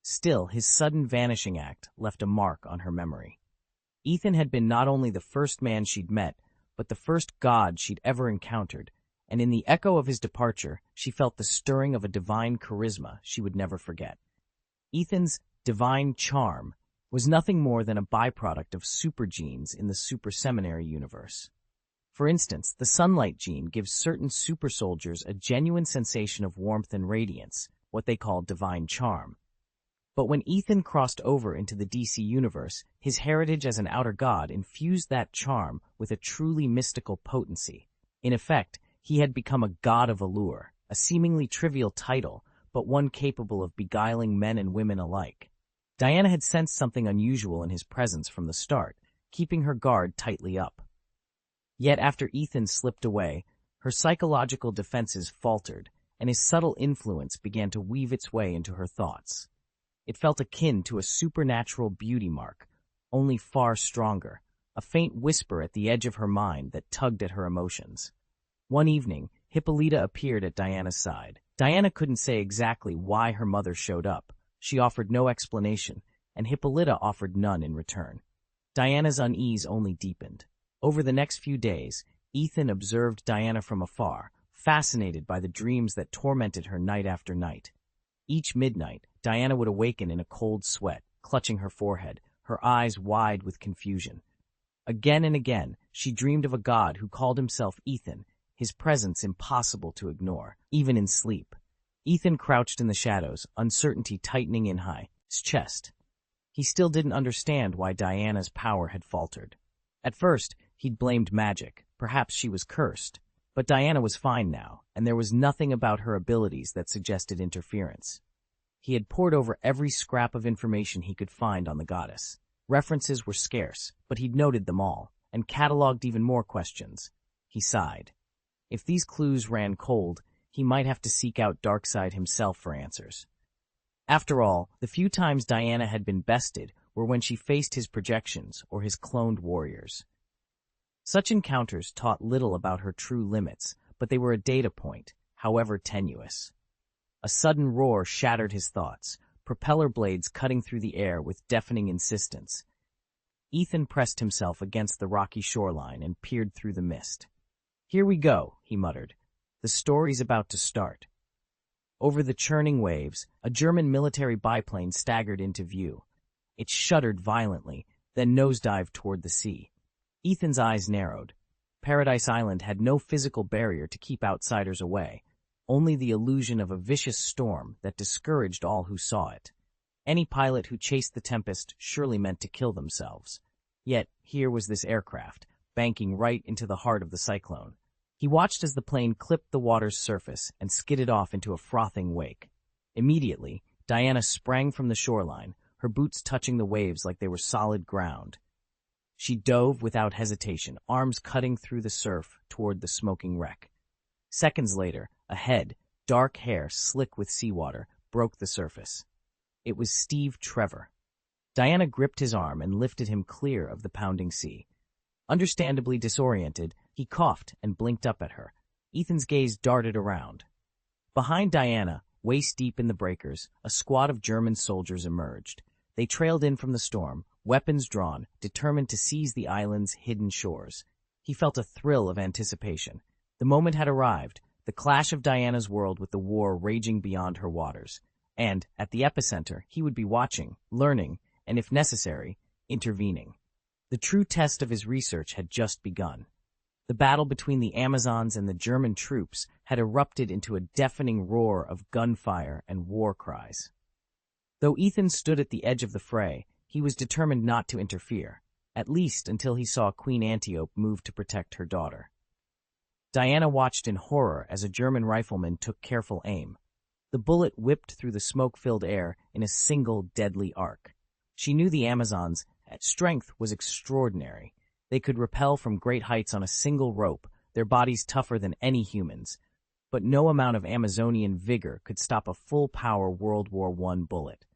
Speaker 1: Still, his sudden vanishing act left a mark on her memory. Ethan had been not only the first man she'd met, but the first god she'd ever encountered, and in the echo of his departure, she felt the stirring of a divine charisma she would never forget. Ethan's divine charm was nothing more than a byproduct of super genes in the Super Seminary universe. For instance, the sunlight gene gives certain super soldiers a genuine sensation of warmth and radiance, what they call divine charm. But when Ethan crossed over into the DC universe, his heritage as an outer god infused that charm with a truly mystical potency. In effect, he had become a god of allure, a seemingly trivial title, but one capable of beguiling men and women alike. Diana had sensed something unusual in his presence from the start, keeping her guard tightly up. Yet after Ethan slipped away, her psychological defenses faltered, and his subtle influence began to weave its way into her thoughts. It felt akin to a supernatural beauty mark, only far stronger, a faint whisper at the edge of her mind that tugged at her emotions. One evening, Hippolyta appeared at Diana's side. Diana couldn't say exactly why her mother showed up. She offered no explanation, and Hippolyta offered none in return. Diana's unease only deepened. Over the next few days, Ethan observed Diana from afar, fascinated by the dreams that tormented her night after night. Each midnight, Diana would awaken in a cold sweat, clutching her forehead, her eyes wide with confusion. Again and again, she dreamed of a god who called himself Ethan, his presence impossible to ignore, even in sleep. Ethan crouched in the shadows, uncertainty tightening in his chest. He still didn't understand why Diana's power had faltered. At first, he'd blamed magic. Perhaps she was cursed. But Diana was fine now, and there was nothing about her abilities that suggested interference. He had pored over every scrap of information he could find on the goddess. References were scarce, but he'd noted them all, and catalogued even more questions. He sighed. If these clues ran cold, he might have to seek out Darkseid himself for answers. After all, the few times Diana had been bested were when she faced his projections or his cloned warriors. Such encounters taught little about her true limits, but they were a data point, however tenuous. A sudden roar shattered his thoughts, propeller blades cutting through the air with deafening insistence. Ethan pressed himself against the rocky shoreline and peered through the mist. "Here we go," he muttered. "The story's about to start." Over the churning waves, a German military biplane staggered into view. It shuddered violently, then nosedived toward the sea. Ethan's eyes narrowed. Paradise Island had no physical barrier to keep outsiders away, only the illusion of a vicious storm that discouraged all who saw it. Any pilot who chased the tempest surely meant to kill themselves. Yet here was this aircraft, banking right into the heart of the cyclone. He watched as the plane clipped the water's surface and skidded off into a frothing wake. Immediately, Diana sprang from the shoreline, her boots touching the waves like they were solid ground. She dove without hesitation, arms cutting through the surf toward the smoking wreck. Seconds later, a head, dark hair slick with seawater, broke the surface. It was Steve Trevor. Diana gripped his arm and lifted him clear of the pounding sea. Understandably disoriented, he coughed and blinked up at her. Ethan's gaze darted around. Behind Diana, waist-deep in the breakers, a squad of German soldiers emerged. They trailed in from the storm, weapons drawn, determined to seize the island's hidden shores. He felt a thrill of anticipation. The moment had arrived, the clash of Diana's world with the war raging beyond her waters. And, at the epicenter, he would be watching, learning, and if necessary, intervening. The true test of his research had just begun. The battle between the Amazons and the German troops had erupted into a deafening roar of gunfire and war cries. Though Ethan stood at the edge of the fray, he was determined not to interfere, at least until he saw Queen Antiope move to protect her daughter. Diana watched in horror as a German rifleman took careful aim. The bullet whipped through the smoke-filled air in a single deadly arc. She knew the Amazons' strength was extraordinary. They could rappel from great heights on a single rope, their bodies tougher than any humans. But no amount of Amazonian vigor could stop a full-power World War I bullet.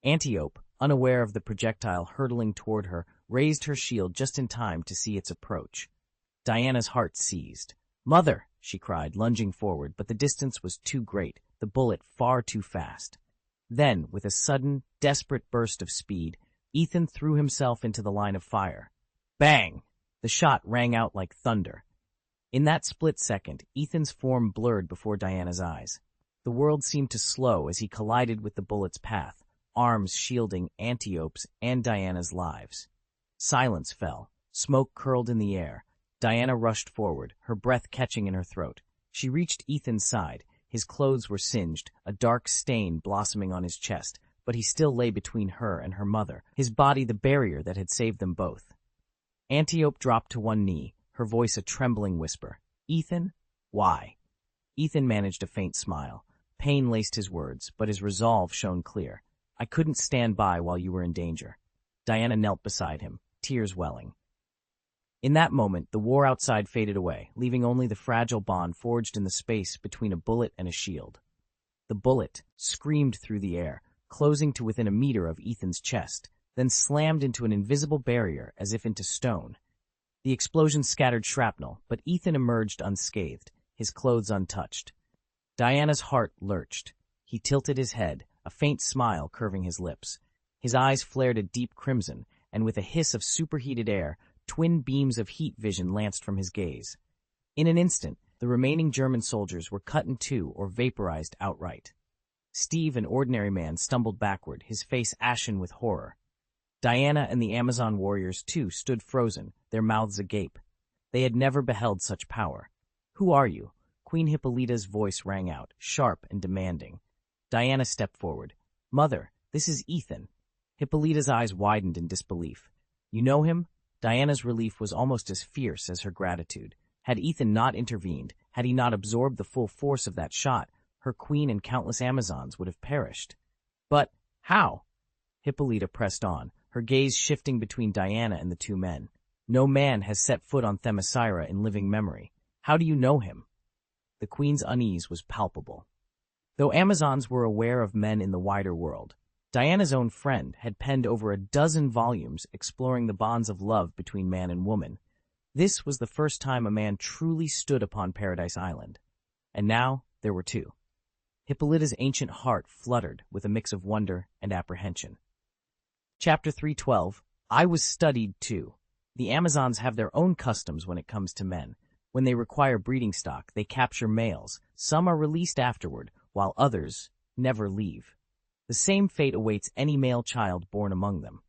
Speaker 1: Antiope, unaware of the projectile hurtling toward her, raised her shield just in time to see its approach. Diana's heart seized. "Mother!" she cried, lunging forward, but the distance was too great, the bullet far too fast. Then, with a sudden, desperate burst of speed, Ethan threw himself into the line of fire. Bang! The shot rang out like thunder. In that split second, Ethan's form blurred before Diana's eyes. The world seemed to slow as he collided with the bullet's path, arms shielding Antiope's and Diana's lives. Silence fell. Smoke curled in the air. Diana rushed forward, her breath catching in her throat. She reached Ethan's side. His clothes were singed, a dark stain blossoming on his chest, but he still lay between her and her mother, his body the barrier that had saved them both. Antiope dropped to one knee, her voice a trembling whisper. "Ethan? Why?" Ethan managed a faint smile. Pain laced his words, but his resolve shone clear. "I couldn't stand by while you were in danger." Diana knelt beside him, tears welling. In that moment, the war outside faded away, leaving only the fragile bond forged in the space between a bullet and a shield. The bullet screamed through the air, closing to within a meter of Ethan's chest, then slammed into an invisible barrier as if into stone. The explosion scattered shrapnel, but Ethan emerged unscathed, his clothes untouched. Diana's heart lurched. He tilted his head, a faint smile curving his lips. His eyes flared a deep crimson, and with a hiss of superheated air, twin beams of heat vision lanced from his gaze. In an instant, the remaining German soldiers were cut in two or vaporized outright. Steve, an ordinary man, stumbled backward, his face ashen with horror. Diana and the Amazon warriors, too, stood frozen, their mouths agape. They had never beheld such power. "Who are you?" Queen Hippolyta's voice rang out, sharp and demanding. Diana stepped forward. "Mother, this is Ethan." Hippolyta's eyes widened in disbelief. "You know him?" Diana's relief was almost as fierce as her gratitude. Had Ethan not intervened, had he not absorbed the full force of that shot, her queen and countless Amazons would have perished. "But how?" Hippolyta pressed on, her gaze shifting between Diana and the two men. "No man has set foot on Themyscira in living memory. How do you know him?" The queen's unease was palpable. Though Amazons were aware of men in the wider world, Diana's own friend had penned over a dozen volumes exploring the bonds of love between man and woman. This was the first time a man truly stood upon Paradise Island. And now there were two. Hippolyta's ancient heart fluttered with a mix of wonder and apprehension. Chapter 312. I was studied too. The Amazons have their own customs when it comes to men. When they require breeding stock, they capture males. Some are released afterward, while others never leave. The same fate awaits any male child born among them.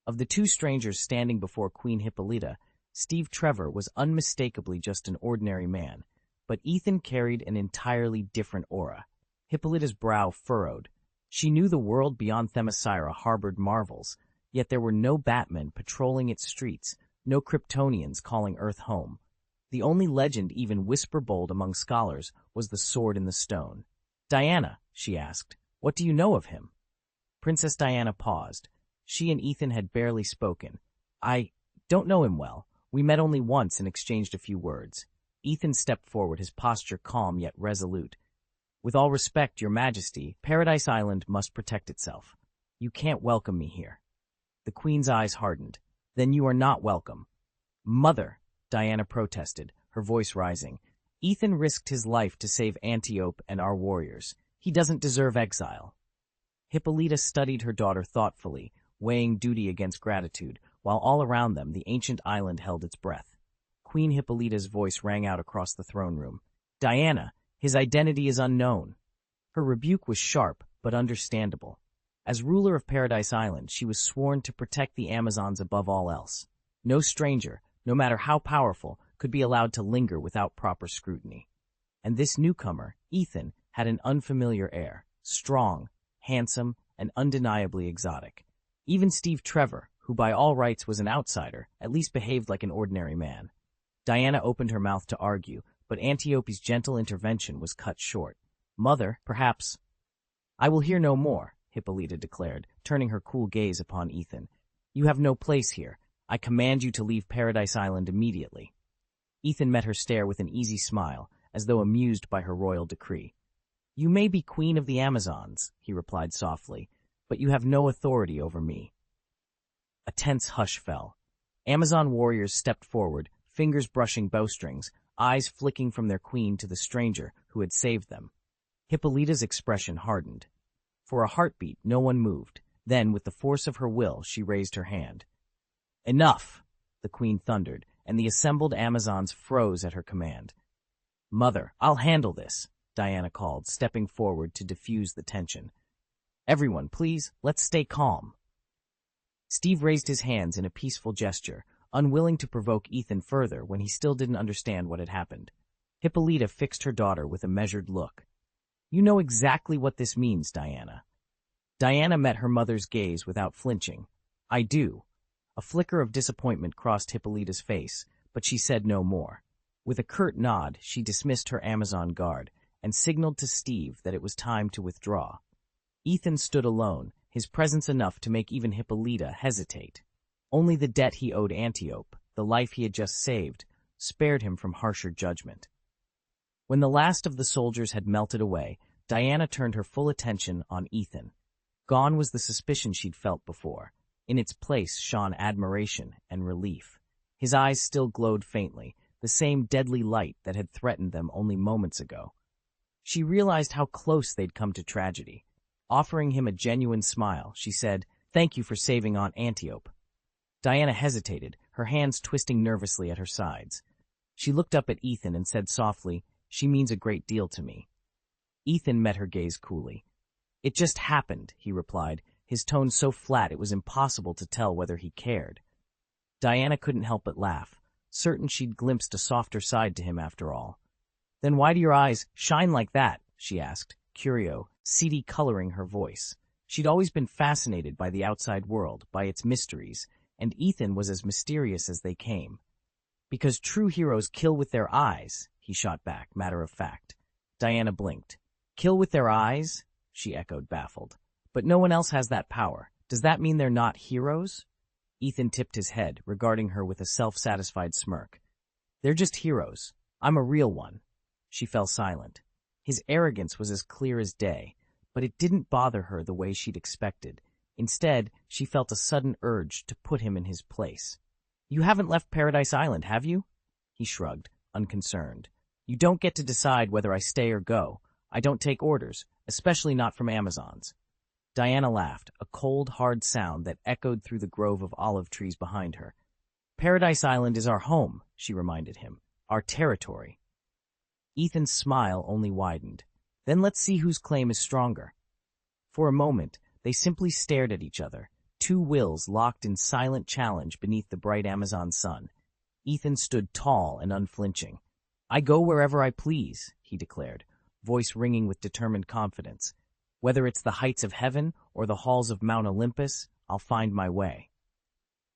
Speaker 1: Of the two strangers standing before Queen Hippolyta, Steve Trevor was unmistakably just an ordinary man, but Ethan carried an entirely different aura. Hippolyta's brow furrowed. She knew the world beyond Themyscira harbored marvels, yet there were no Batmen patrolling its streets, no Kryptonians calling Earth home. The only legend even whisper-bold among scholars was the sword in the stone. "Diana," she asked, "what do you know of him?" Princess Diana paused. She and Ethan had barely spoken. "I don't know him well. We met only once and exchanged a few words." Ethan stepped forward, his posture calm yet resolute. "With all respect, Your Majesty, Paradise Island must protect itself. You can't welcome me here." The Queen's eyes hardened. "Then you are not welcome." "Mother," Diana protested, her voice rising. "Ethan risked his life to save Antiope and our warriors. He doesn't deserve exile." Hippolyta studied her daughter thoughtfully, weighing duty against gratitude, while all around them the ancient island held its breath. Queen Hippolyta's voice rang out across the throne room. "Diana, his identity is unknown." Her rebuke was sharp, but understandable. As ruler of Paradise Island, she was sworn to protect the Amazons above all else. No stranger, no matter how powerful, could be allowed to linger without proper scrutiny. And this newcomer, Ethan, had an unfamiliar air, strong, handsome, and undeniably exotic. Even Steve Trevor, who by all rights was an outsider, at least behaved like an ordinary man. Diana opened her mouth to argue, but Antiope's gentle intervention was cut short. "Mother, perhaps—" "I will hear no more," Hippolyta declared, turning her cool gaze upon Ethan. "You have no place here. I command you to leave Paradise Island immediately." Ethan met her stare with an easy smile, as though amused by her royal decree. "You may be queen of the Amazons," he replied softly, "but you have no authority over me." A tense hush fell. Amazon warriors stepped forward, fingers brushing bowstrings, eyes flicking from their queen to the stranger who had saved them. Hippolyta's expression hardened. For a heartbeat, no one moved. Then, with the force of her will, she raised her hand. "Enough!" the queen thundered, and the assembled Amazons froze at her command. "Mother, I'll handle this," Diana called, stepping forward to diffuse the tension. "Everyone, please, let's stay calm." Steve raised his hands in a peaceful gesture, unwilling to provoke Ethan further when he still didn't understand what had happened. Hippolyta fixed her daughter with a measured look. "You know exactly what this means, Diana." Diana met her mother's gaze without flinching. "I do." A flicker of disappointment crossed Hippolyta's face, but she said no more. With a curt nod, she dismissed her Amazon guard and signaled to Steve that it was time to withdraw. Ethan stood alone, his presence enough to make even Hippolyta hesitate. Only the debt he owed Antiope, the life he had just saved, spared him from harsher judgment. When the last of the soldiers had melted away, Diana turned her full attention on Ethan. Gone was the suspicion she'd felt before. In its place shone admiration and relief. His eyes still glowed faintly, the the same deadly light that had threatened them only moments ago. She realized how close they'd come to tragedy. Offering him a genuine smile, she said, "Thank you for saving Aunt Antiope." Diana hesitated, her hands twisting nervously at her sides. She looked up at Ethan and said softly, "She means a great deal to me." Ethan met her gaze coolly. "It just happened," he replied, his tone so flat it was impossible to tell whether he cared. Diana couldn't help but laugh, certain she'd glimpsed a softer side to him after all. "Then why do your eyes shine like that?" she asked, curio, seedy coloring her voice. She'd always been fascinated by the outside world, by its mysteries, and Ethan was as mysterious as they came. "Because true heroes kill with their eyes," he shot back, matter of fact. Diana blinked. "Kill with their eyes?" she echoed, baffled. "But no one else has that power. Does that mean they're not heroes?" Ethan tipped his head, regarding her with a self-satisfied smirk. "They're just heroes. I'm a real one." She fell silent. His arrogance was as clear as day, but it didn't bother her the way she'd expected. Instead, she felt a sudden urge to put him in his place. "You haven't left Paradise Island, have you?" He shrugged, unconcerned. "You don't get to decide whether I stay or go. I don't take orders, especially not from Amazons." Diana laughed, a cold, hard sound that echoed through the grove of olive trees behind her. "Paradise Island is our home," she reminded him. "Our territory." Ethan's smile only widened. "Then let's see whose claim is stronger." For a moment, they simply stared at each other, two wills locked in silent challenge beneath the bright Amazon sun. Ethan stood tall and unflinching. "I go wherever I please," he declared, voice ringing with determined confidence. "Whether it's the heights of heaven or the halls of Mount Olympus, I'll find my way."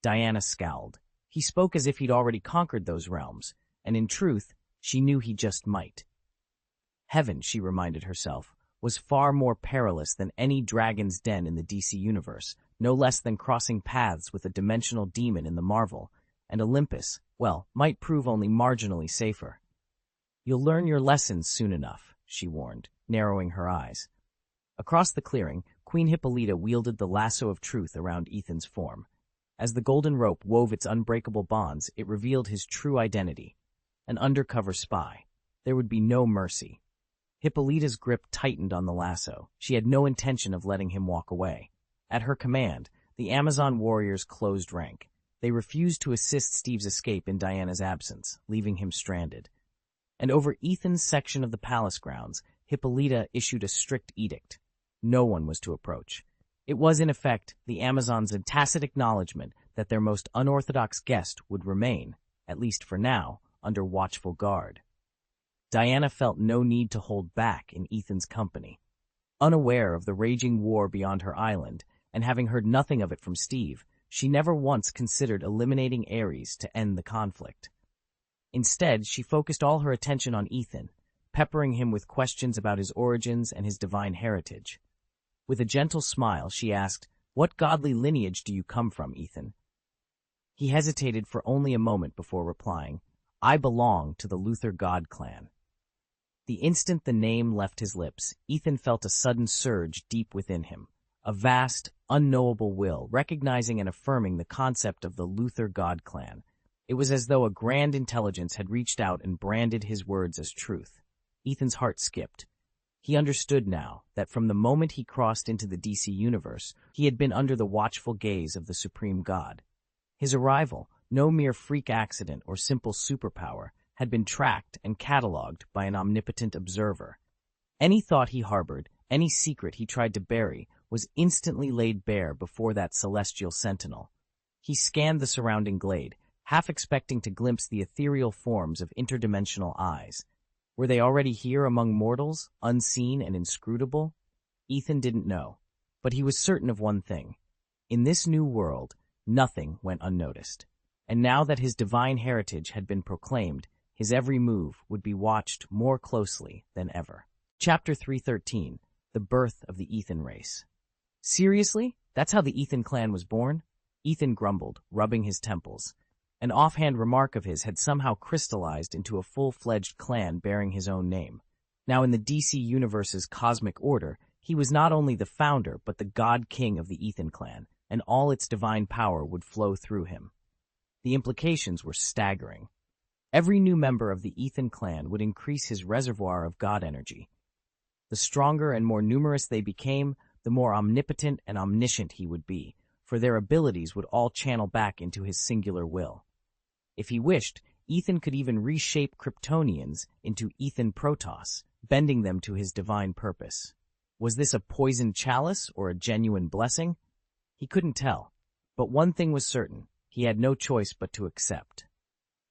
Speaker 1: Diana scowled. He spoke as if he'd already conquered those realms, and in truth, she knew he just might. Heaven, she reminded herself, was far more perilous than any dragon's den in the DC universe, no less than crossing paths with a dimensional demon in the Marvel, and Olympus, well, might prove only marginally safer. "You'll learn your lessons soon enough," she warned, narrowing her eyes. Across the clearing, Queen Hippolyta wielded the lasso of truth around Ethan's form. As the golden rope wove its unbreakable bonds, it revealed his true identity. An undercover spy. There would be no mercy. Hippolyta's grip tightened on the lasso. She had no intention of letting him walk away. At her command, the Amazon warriors closed rank. They refused to assist Steve's escape in Diana's absence, leaving him stranded. And over Ethan's section of the palace grounds, Hippolyta issued a strict edict. No one was to approach. It was, in effect, the Amazons' tacit acknowledgement that their most unorthodox guest would remain, at least for now, under watchful guard. Diana felt no need to hold back in Ethan's company. Unaware of the raging war beyond her island, and having heard nothing of it from Steve, she never once considered eliminating Ares to end the conflict. Instead, she focused all her attention on Ethan, peppering him with questions about his origins and his divine heritage. With a gentle smile, she asked, "What godly lineage do you come from, Ethan?" He hesitated for only a moment before replying, "I belong to the Luthor God clan." The instant the name left his lips, Ethan felt a sudden surge deep within him, a vast, unknowable will, recognizing and affirming the concept of the Luthor God clan. It was as though a grand intelligence had reached out and branded his words as truth. Ethan's heart skipped. He understood now that from the moment he crossed into the DC universe, he had been under the watchful gaze of the Supreme God. His arrival, no mere freak accident or simple superpower, had been tracked and catalogued by an omnipotent observer. Any thought he harbored, any secret he tried to bury, was instantly laid bare before that celestial sentinel. He scanned the surrounding glade, half expecting to glimpse the ethereal forms of interdimensional eyes. Were they already here among mortals, unseen and inscrutable? Ethan didn't know, but he was certain of one thing. In this new world, nothing went unnoticed. And now that his divine heritage had been proclaimed, his every move would be watched more closely than ever. Chapter 313, The Birth of the Ethan Race. "Seriously? That's how the Ethan clan was born?" Ethan grumbled, rubbing his temples. An offhand remark of his had somehow crystallized into a full-fledged clan bearing his own name. Now in the DC Universe's cosmic order, he was not only the founder but the god-king of the Ethan clan, and all its divine power would flow through him. The implications were staggering. Every new member of the Ethan clan would increase his reservoir of god energy. The stronger and more numerous they became, the more omnipotent and omniscient he would be, for their abilities would all channel back into his singular will. If he wished, Ethan could even reshape Kryptonians into Ethan Protoss, bending them to his divine purpose. Was this a poisoned chalice or a genuine blessing? He couldn't tell. But one thing was certain, he had no choice but to accept.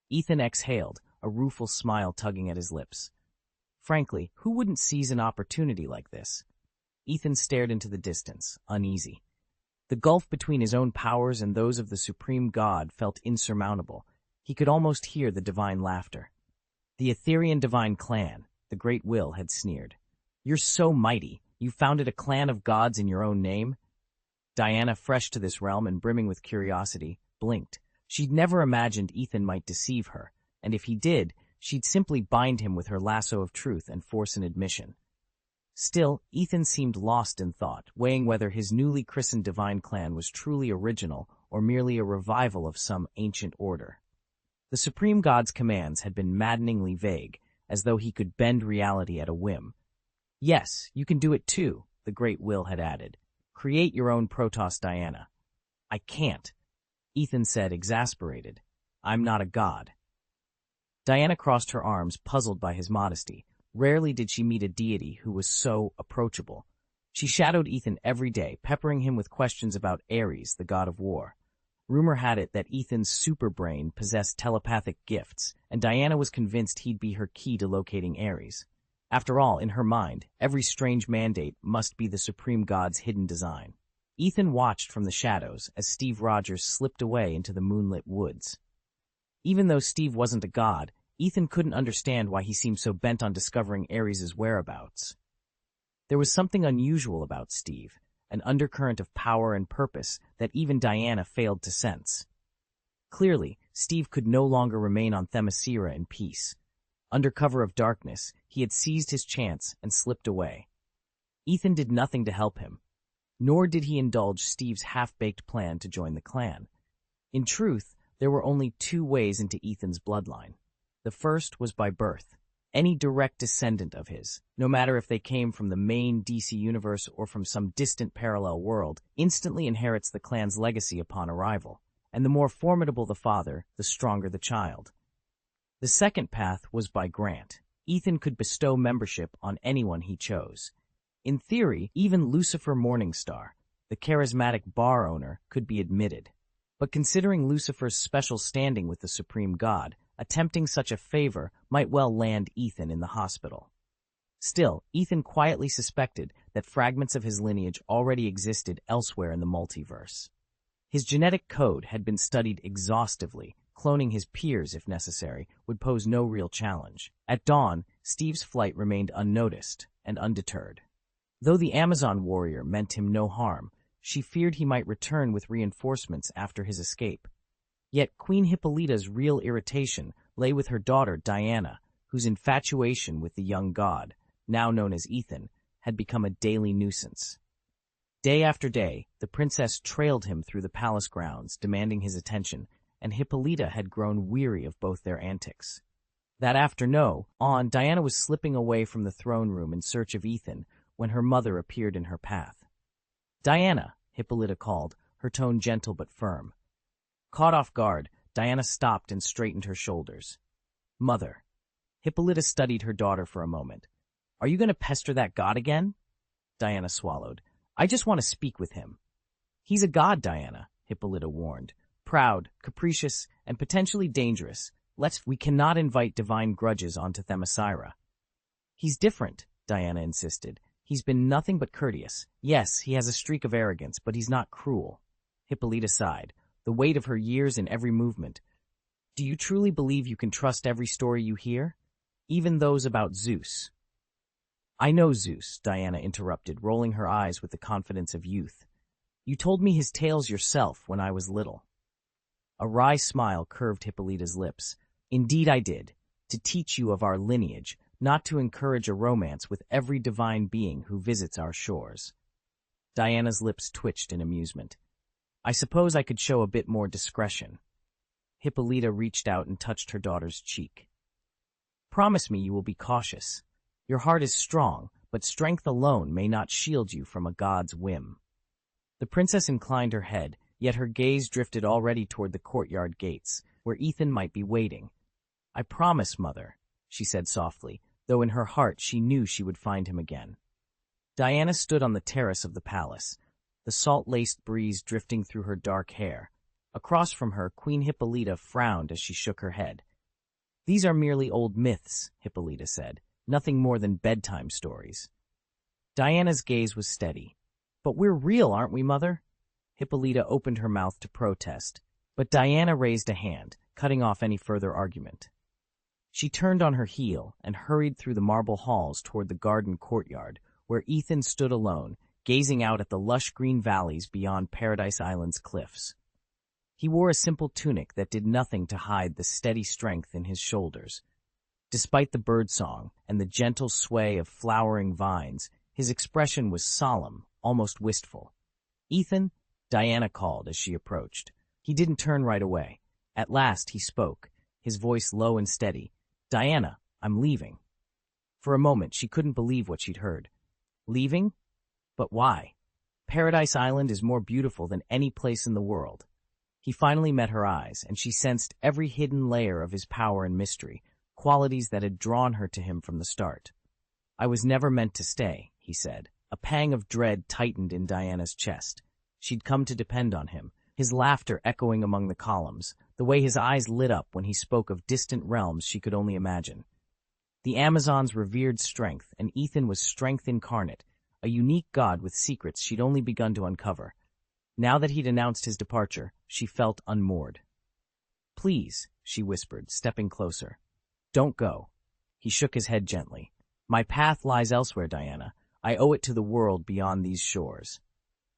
Speaker 1: Ethan exhaled, a rueful smile tugging at his lips. Frankly, who wouldn't seize an opportunity like this? Ethan stared into the distance, uneasy. The gulf between his own powers and those of the supreme god felt insurmountable. He could almost hear the divine laughter. The Etherian divine clan, the great will, had sneered. "You're so mighty. You founded a clan of gods in your own name?" Diana, fresh to this realm and brimming with curiosity, blinked. She'd never imagined Ethan might deceive her, and if he did, she'd simply bind him with her lasso of truth and force an admission. Still, Ethan seemed lost in thought, weighing whether his newly christened divine clan was truly original or merely a revival of some ancient order. The supreme god's commands had been maddeningly vague, as though he could bend reality at a whim. "Yes, you can do it too," the great will had added. "Create your own Protoss, Diana." "I can't," Ethan said, exasperated. "I'm not a god." Diana crossed her arms, puzzled by his modesty. Rarely did she meet a deity who was so approachable. She shadowed Ethan every day, peppering him with questions about Ares, the god of war. Rumor had it that Ethan's superbrain possessed telepathic gifts, and Diana was convinced he'd be her key to locating Ares. After all, in her mind, every strange mandate must be the supreme god's hidden design. Ethan watched from the shadows as Steve Rogers slipped away into the moonlit woods. Even though Steve wasn't a god, Ethan couldn't understand why he seemed so bent on discovering Ares' whereabouts. There was something unusual about Steve, an undercurrent of power and purpose that even Diana failed to sense. Clearly, Steve could no longer remain on Themyscira in peace. Under cover of darkness, he had seized his chance and slipped away. Ethan did nothing to help him, nor did he indulge Steve's half-baked plan to join the clan. In truth, there were only two ways into Ethan's bloodline. The first was by birth. Any direct descendant of his, no matter if they came from the main DC universe or from some distant parallel world, instantly inherits the clan's legacy upon arrival, and the more formidable the father, the stronger the child. The second path was by grant. Ethan could bestow membership on anyone he chose. In theory, even Lucifer Morningstar, the charismatic bar owner, could be admitted. But considering Lucifer's special standing with the supreme god, attempting such a favor might well land Ethan in the hospital. Still, Ethan quietly suspected that fragments of his lineage already existed elsewhere in the multiverse. His genetic code had been studied exhaustively. Cloning his peers, if necessary, would pose no real challenge. At dawn, Steve's flight remained unnoticed and undeterred. Though the Amazon warrior meant him no harm, she feared he might return with reinforcements after his escape. Yet Queen Hippolyta's real irritation lay with her daughter Diana, whose infatuation with the young god, now known as Ethan, had become a daily nuisance. Day after day, the princess trailed him through the palace grounds, demanding his attention, and Hippolyta had grown weary of both their antics. That afternoon, Diana was slipping away from the throne room in search of Ethan when her mother appeared in her path. "Diana," Hippolyta called, her tone gentle but firm. Caught off guard, Diana stopped and straightened her shoulders. "Mother." Hippolyta studied her daughter for a moment. "Are you going to pester that god again?" Diana swallowed. "I just want to speak with him." "He's a god, Diana," Hippolyta warned. "Proud, capricious, and potentially dangerous. We cannot invite divine grudges onto Themyscira." "He's different," Diana insisted. "He's been nothing but courteous. Yes, he has a streak of arrogance, but he's not cruel." Hippolyta sighed, the weight of her years in every movement. "Do you truly believe you can trust every story you hear? Even those about Zeus?" "I know Zeus," Diana interrupted, rolling her eyes with the confidence of youth. "You told me his tales yourself when I was little." A wry smile curved Hippolyta's lips. "Indeed I did, to teach you of our lineage, not to encourage a romance with every divine being who visits our shores." Diana's lips twitched in amusement. "I suppose I could show a bit more discretion." Hippolyta reached out and touched her daughter's cheek. Promise me you will be cautious. Your heart is strong, but strength alone may not shield you from a god's whim. The princess inclined her head, yet her gaze drifted already toward the courtyard gates, where Ethan might be waiting. I promise, mother, she said softly, though in her heart she knew she would find him again. Diana stood on the terrace of the palace, the salt-laced breeze drifting through her dark hair. Across from her, Queen Hippolyta frowned as she shook her head. These are merely old myths, Hippolyta said, nothing more than bedtime stories. Diana's gaze was steady. But we're real, aren't we, mother? Hippolyta opened her mouth to protest, but Diana raised a hand, cutting off any further argument. She turned on her heel and hurried through the marble halls toward the garden courtyard, where Ethan stood alone, gazing out at the lush green valleys beyond Paradise Island's cliffs. He wore a simple tunic that did nothing to hide the steady strength in his shoulders. Despite the birdsong and the gentle sway of flowering vines, his expression was solemn, almost wistful. Ethan, Diana called as she approached. He didn't turn right away. At last he spoke, his voice low and steady. Diana, I'm leaving. For a moment she couldn't believe what she'd heard. Leaving? But why? Paradise Island is more beautiful than any place in the world. He finally met her eyes, and she sensed every hidden layer of his power and mystery, qualities that had drawn her to him from the start. I was never meant to stay, he said. A pang of dread tightened in Diana's chest. She'd come to depend on him, his laughter echoing among the columns, the way his eyes lit up when he spoke of distant realms she could only imagine. The Amazons revered strength, and Ethan was strength incarnate, a unique god with secrets she'd only begun to uncover. Now that he'd announced his departure, she felt unmoored. Please, she whispered, stepping closer. Don't go. He shook his head gently. My path lies elsewhere, Diana. I owe it to the world beyond these shores.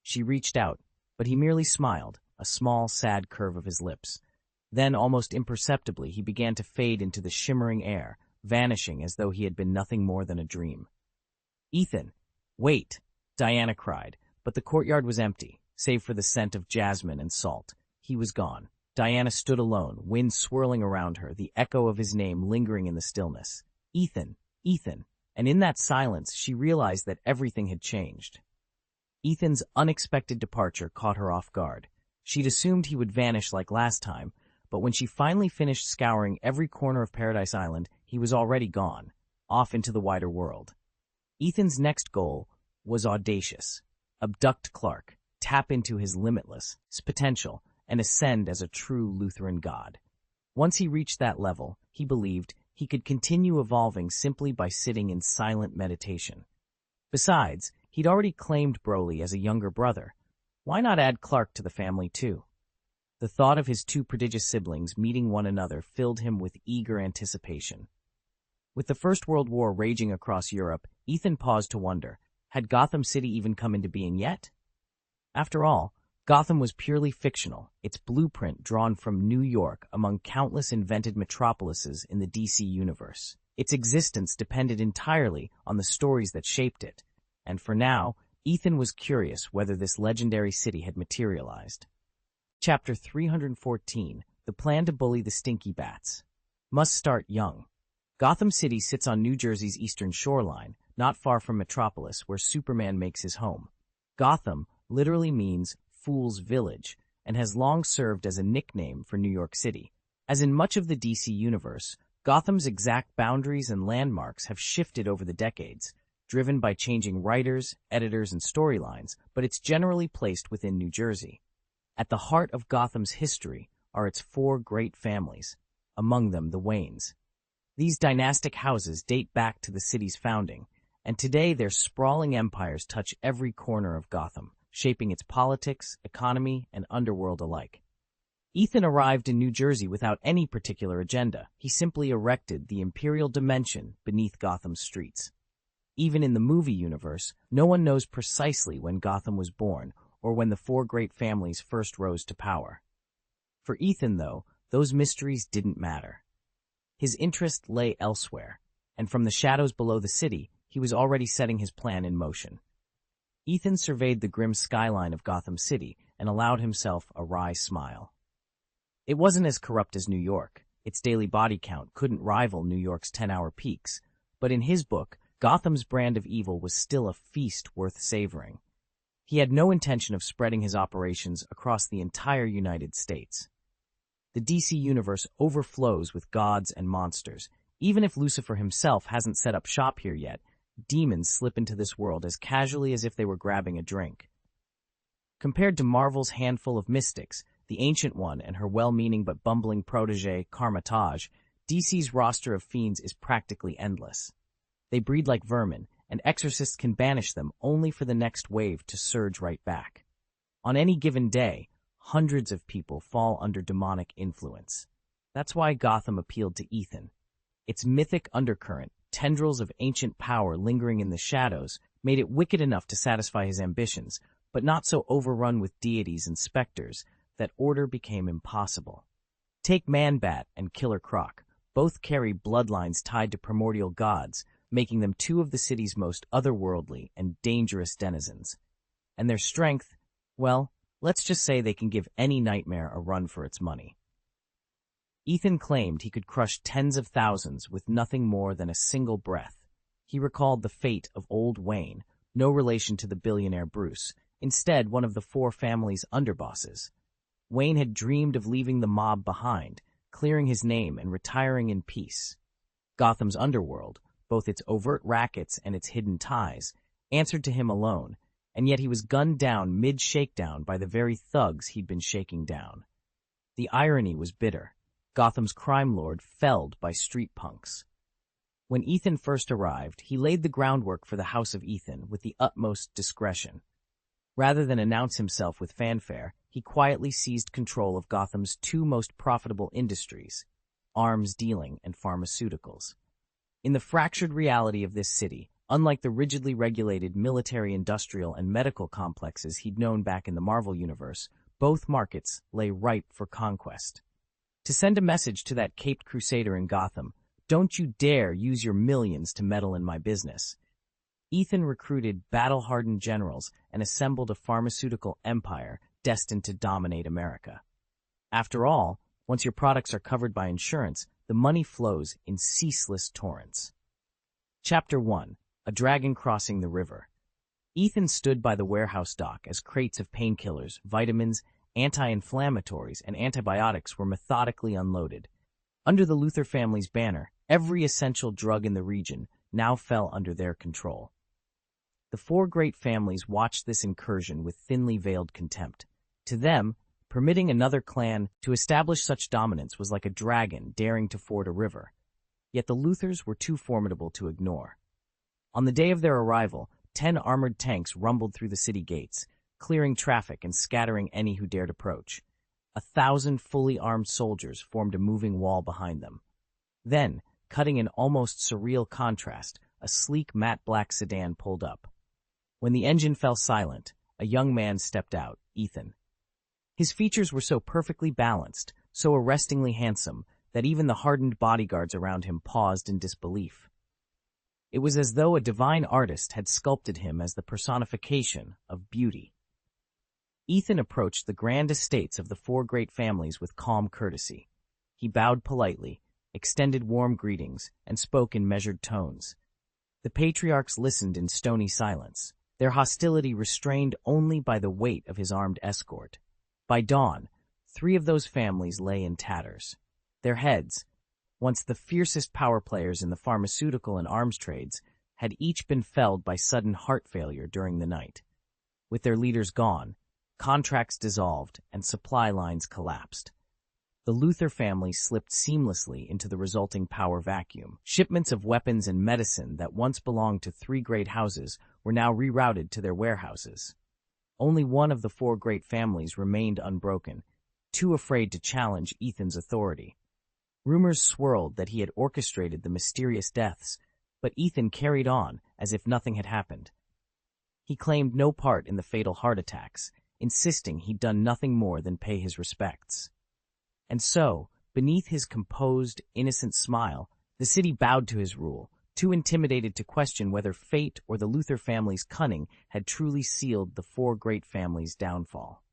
Speaker 1: She reached out, but he merely smiled, a small, sad curve of his lips. Then, almost imperceptibly, he began to fade into the shimmering air, vanishing as though he had been nothing more than a dream. Ethan! Wait! Diana cried, but the courtyard was empty, save for the scent of jasmine and salt. He was gone. Diana stood alone, wind swirling around her, the echo of his name lingering in the stillness. Ethan! Ethan! And in that silence, she realized that everything had changed. Ethan's unexpected departure caught her off guard. She'd assumed he would vanish like last time, but when she finally finished scouring every corner of Paradise Island, he was already gone, off into the wider world. Ethan's next goal was audacious. Abduct Clark, tap into his limitless potential, and ascend as a true Lutheran god. Once he reached that level, he believed he could continue evolving simply by sitting in silent meditation. Besides, he'd already claimed Broly as a younger brother. Why not add Clark to the family, too? The thought of his two prodigious siblings meeting one another filled him with eager anticipation. With the First World War raging across Europe, Ethan paused to wonder, had Gotham City even come into being yet? After all, Gotham was purely fictional, its blueprint drawn from New York among countless invented metropolises in the DC universe. Its existence depended entirely on the stories that shaped it, and for now, Ethan was curious whether this legendary city had materialized. Chapter 314, The Plan to Bully the Stinky Bats. Must start young. Gotham City sits on New Jersey's eastern shoreline, not far from Metropolis, where Superman makes his home. Gotham literally means Fool's Village, and has long served as a nickname for New York City. As in much of the DC universe, Gotham's exact boundaries and landmarks have shifted over the decades, driven by changing writers, editors, and storylines, but it's generally placed within New Jersey. At the heart of Gotham's history are its four great families, among them the Waynes. These dynastic houses date back to the city's founding, and today their sprawling empires touch every corner of Gotham, shaping its politics, economy, and underworld alike. Ethan arrived in New Jersey without any particular agenda. He simply erected the imperial dimension beneath Gotham's streets. Even in the movie universe, no one knows precisely when Gotham was born or when the four great families first rose to power. For Ethan, though, those mysteries didn't matter. His interest lay elsewhere, and from the shadows below the city, he was already setting his plan in motion. Ethan surveyed the grim skyline of Gotham City and allowed himself a wry smile. It wasn't as corrupt as New York. Its daily body count couldn't rival New York's 10-hour peaks. But in his book, Gotham's brand of evil was still a feast worth savoring. He had no intention of spreading his operations across the entire United States. The DC universe overflows with gods and monsters. Even if Lucifer himself hasn't set up shop here yet, demons slip into this world as casually as if they were grabbing a drink. Compared to Marvel's handful of mystics, the Ancient One and her well-meaning but bumbling protege, Karmatage, DC's roster of fiends is practically endless. They breed like vermin, and exorcists can banish them only for the next wave to surge right back. On any given day, hundreds of people fall under demonic influence. That's why Gotham appealed to Ethan. Its mythic undercurrent, tendrils of ancient power lingering in the shadows, made it wicked enough to satisfy his ambitions, but not so overrun with deities and specters that order became impossible. Take Man-Bat and Killer Croc. Both carry bloodlines tied to primordial gods, making them two of the city's most otherworldly and dangerous denizens. And their strength, well, let's just say they can give any nightmare a run for its money. Ethan claimed he could crush tens of thousands with nothing more than a single breath. He recalled the fate of old Wayne, no relation to the billionaire Bruce, instead one of the four family's underbosses. Wayne had dreamed of leaving the mob behind, clearing his name and retiring in peace. Gotham's underworld, both its overt rackets and its hidden ties, answered to him alone, and yet he was gunned down mid-shakedown by the very thugs he'd been shaking down. The irony was bitter. Gotham's crime lord felled by street punks. When Ethan first arrived, he laid the groundwork for the House of Ethan with the utmost discretion. Rather than announce himself with fanfare, he quietly seized control of Gotham's two most profitable industries, arms dealing and pharmaceuticals. In the fractured reality of this city, unlike the rigidly regulated military, industrial, and medical complexes he'd known back in the Marvel Universe, both markets lay ripe for conquest. To send a message to that caped crusader in Gotham, don't you dare use your millions to meddle in my business. Ethan recruited battle-hardened generals and assembled a pharmaceutical empire destined to dominate America. After all, once your products are covered by insurance, the money flows in ceaseless torrents. Chapter 1. A Dragon Crossing the River. Ethan stood by the warehouse dock as crates of painkillers, vitamins, anti-inflammatories, and antibiotics were methodically unloaded. Under the Luthor family's banner, every essential drug in the region now fell under their control. The four great families watched this incursion with thinly veiled contempt. To them, permitting another clan to establish such dominance was like a dragon daring to ford a river. Yet the Luthors were too formidable to ignore. On the day of their arrival, 10 armored tanks rumbled through the city gates, clearing traffic and scattering any who dared approach. 1,000 fully armed soldiers formed a moving wall behind them. Then, cutting an almost surreal contrast, a sleek matte black sedan pulled up. When the engine fell silent, a young man stepped out, Ethan. His features were so perfectly balanced, so arrestingly handsome, that even the hardened bodyguards around him paused in disbelief. It was as though a divine artist had sculpted him as the personification of beauty. Ethan approached the grand estates of the four great families with calm courtesy. He bowed politely, extended warm greetings, and spoke in measured tones. The patriarchs listened in stony silence, their hostility restrained only by the weight of his armed escort. By dawn, 3 of those families lay in tatters. Their heads, once the fiercest power players in the pharmaceutical and arms trades, had each been felled by sudden heart failure during the night. With their leaders gone, contracts dissolved and supply lines collapsed. The Luthor family slipped seamlessly into the resulting power vacuum. Shipments of weapons and medicine that once belonged to 3 great houses were now rerouted to their warehouses. Only one of the 4 great families remained unbroken, too afraid to challenge Ethan's authority. Rumors swirled that he had orchestrated the mysterious deaths, but Ethan carried on as if nothing had happened. He claimed no part in the fatal heart attacks, insisting he'd done nothing more than pay his respects. And so, beneath his composed, innocent smile, the city bowed to his rule, too intimidated to question whether fate or the Luthor family's cunning had truly sealed the 4 great families' downfall.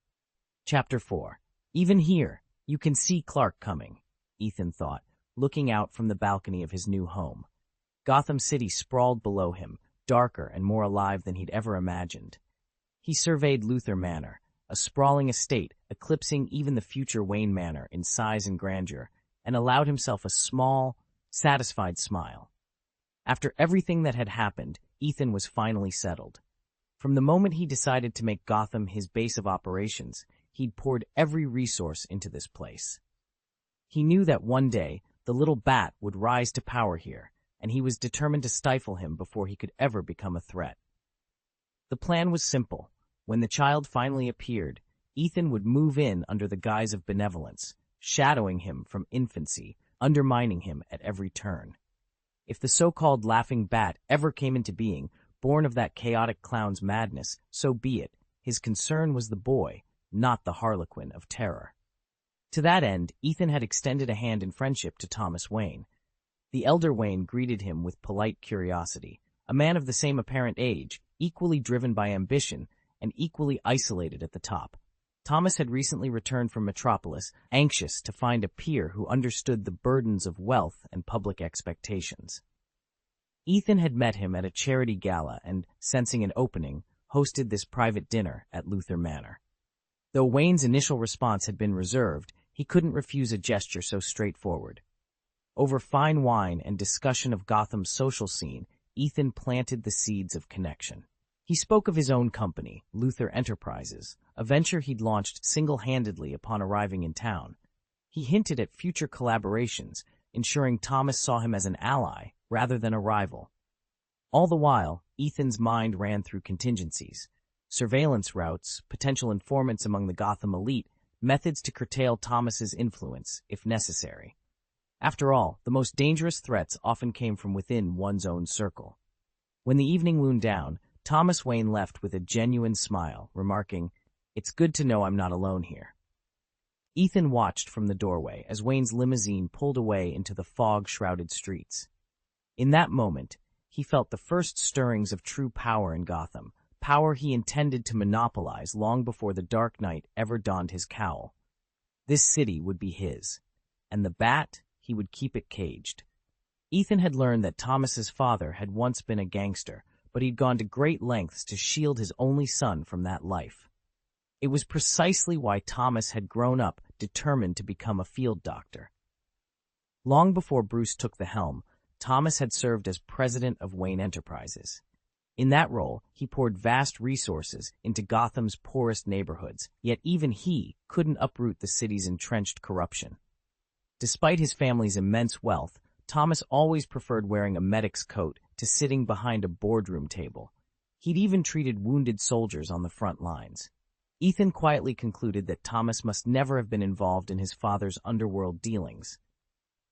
Speaker 1: Chapter 4. Even here, You can see Clark coming, Ethan thought, looking out from the balcony of his new home. Gotham City sprawled below him, darker and more alive than he'd ever imagined. He surveyed Luther Manor, a sprawling estate eclipsing even the future Wayne Manor in size and grandeur, and allowed himself a small, satisfied smile. After everything that had happened, Ethan was finally settled. From the moment he decided to make Gotham his base of operations, he'd poured every resource into this place. He knew that one day, the little bat would rise to power here, and he was determined to stifle him before he could ever become a threat. The plan was simple. When the child finally appeared, Ethan would move in under the guise of benevolence, shadowing him from infancy, undermining him at every turn. If the so-called laughing bat ever came into being, born of that chaotic clown's madness, so be it. His concern was the boy, not the harlequin of terror. To that end, Ethan had extended a hand in friendship to Thomas Wayne. The elder Wayne greeted him with polite curiosity, a man of the same apparent age, equally driven by ambition, and equally isolated at the top. Thomas had recently returned from Metropolis, anxious to find a peer who understood the burdens of wealth and public expectations. Ethan had met him at a charity gala and, sensing an opening, hosted this private dinner at Luther Manor. Though Wayne's initial response had been reserved, he couldn't refuse a gesture so straightforward. Over fine wine and discussion of Gotham's social scene, Ethan planted the seeds of connection. He spoke of his own company, Luther Enterprises, a venture he'd launched single-handedly upon arriving in town. He hinted at future collaborations, ensuring Thomas saw him as an ally rather than a rival. All the while, Ethan's mind ran through contingencies, surveillance routes, potential informants among the Gotham elite, methods to curtail Thomas's influence, if necessary. After all, the most dangerous threats often came from within one's own circle. When the evening wound down, Thomas Wayne left with a genuine smile, remarking, "It's good to know I'm not alone here." Ethan watched from the doorway as Wayne's limousine pulled away into the fog-shrouded streets. In that moment, he felt the first stirrings of true power in Gotham, power he intended to monopolize long before the Dark Knight ever donned his cowl. This city would be his, and the bat, he would keep it caged. Ethan had learned that Thomas's father had once been a gangster, but he'd gone to great lengths to shield his only son from that life. It was precisely why Thomas had grown up determined to become a field doctor. Long before Bruce took the helm, Thomas had served as president of Wayne Enterprises. In that role, he poured vast resources into Gotham's poorest neighborhoods, yet even he couldn't uproot the city's entrenched corruption. Despite his family's immense wealth, Thomas always preferred wearing a medic's coat to sitting behind a boardroom table. He'd even treated wounded soldiers on the front lines. Ethan quietly concluded that Thomas must never have been involved in his father's underworld dealings.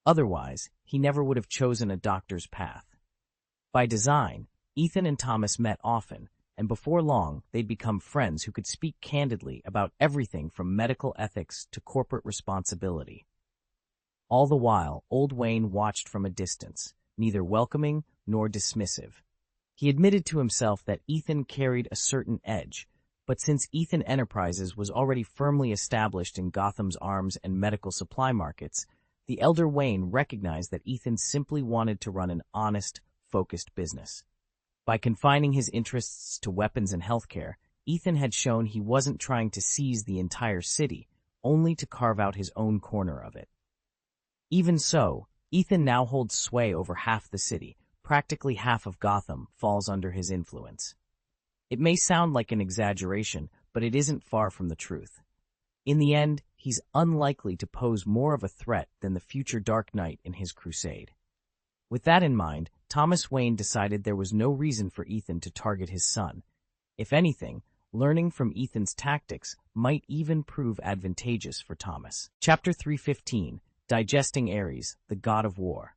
Speaker 1: Otherwise, he never would have chosen a doctor's path. By design, Ethan and Thomas met often, and before long, they'd become friends who could speak candidly about everything from medical ethics to corporate responsibility. All the while, old Wayne watched from a distance, neither welcoming nor dismissive. He admitted to himself that Ethan carried a certain edge, but since Ethan Enterprises was already firmly established in Gotham's arms and medical supply markets, the elder Wayne recognized that Ethan simply wanted to run an honest, focused business. By confining his interests to weapons and healthcare, Ethan had shown he wasn't trying to seize the entire city, only to carve out his own corner of it. Even so, Ethan now holds sway over half the city. Practically half of Gotham falls under his influence. It may sound like an exaggeration, but it isn't far from the truth. In the end, he's unlikely to pose more of a threat than the future Dark Knight in his crusade. With that in mind, Thomas Wayne decided there was no reason for Ethan to target his son. If anything, learning from Ethan's tactics might even prove advantageous for Thomas. Chapter 315, Digesting Ares, the God of War.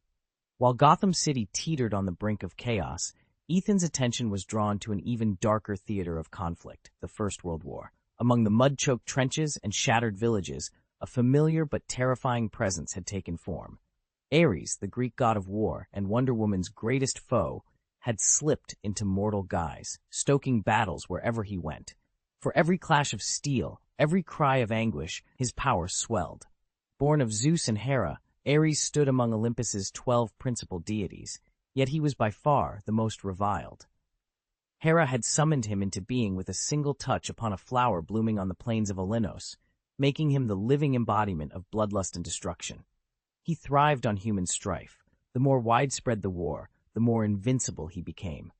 Speaker 1: While Gotham City teetered on the brink of chaos, Ethan's attention was drawn to an even darker theater of conflict, the First World War. Among the mud-choked trenches and shattered villages, a familiar but terrifying presence had taken form. Ares, the Greek god of war and Wonder Woman's greatest foe, had slipped into mortal guise, stoking battles wherever he went. For every clash of steel, every cry of anguish, his power swelled. Born of Zeus and Hera, Ares stood among Olympus's 12 principal deities, yet he was by far the most reviled. Hera had summoned him into being with a single touch upon a flower blooming on the plains of Olynos, making him the living embodiment of bloodlust and destruction. He thrived on human strife. The more widespread the war, the more invincible he became.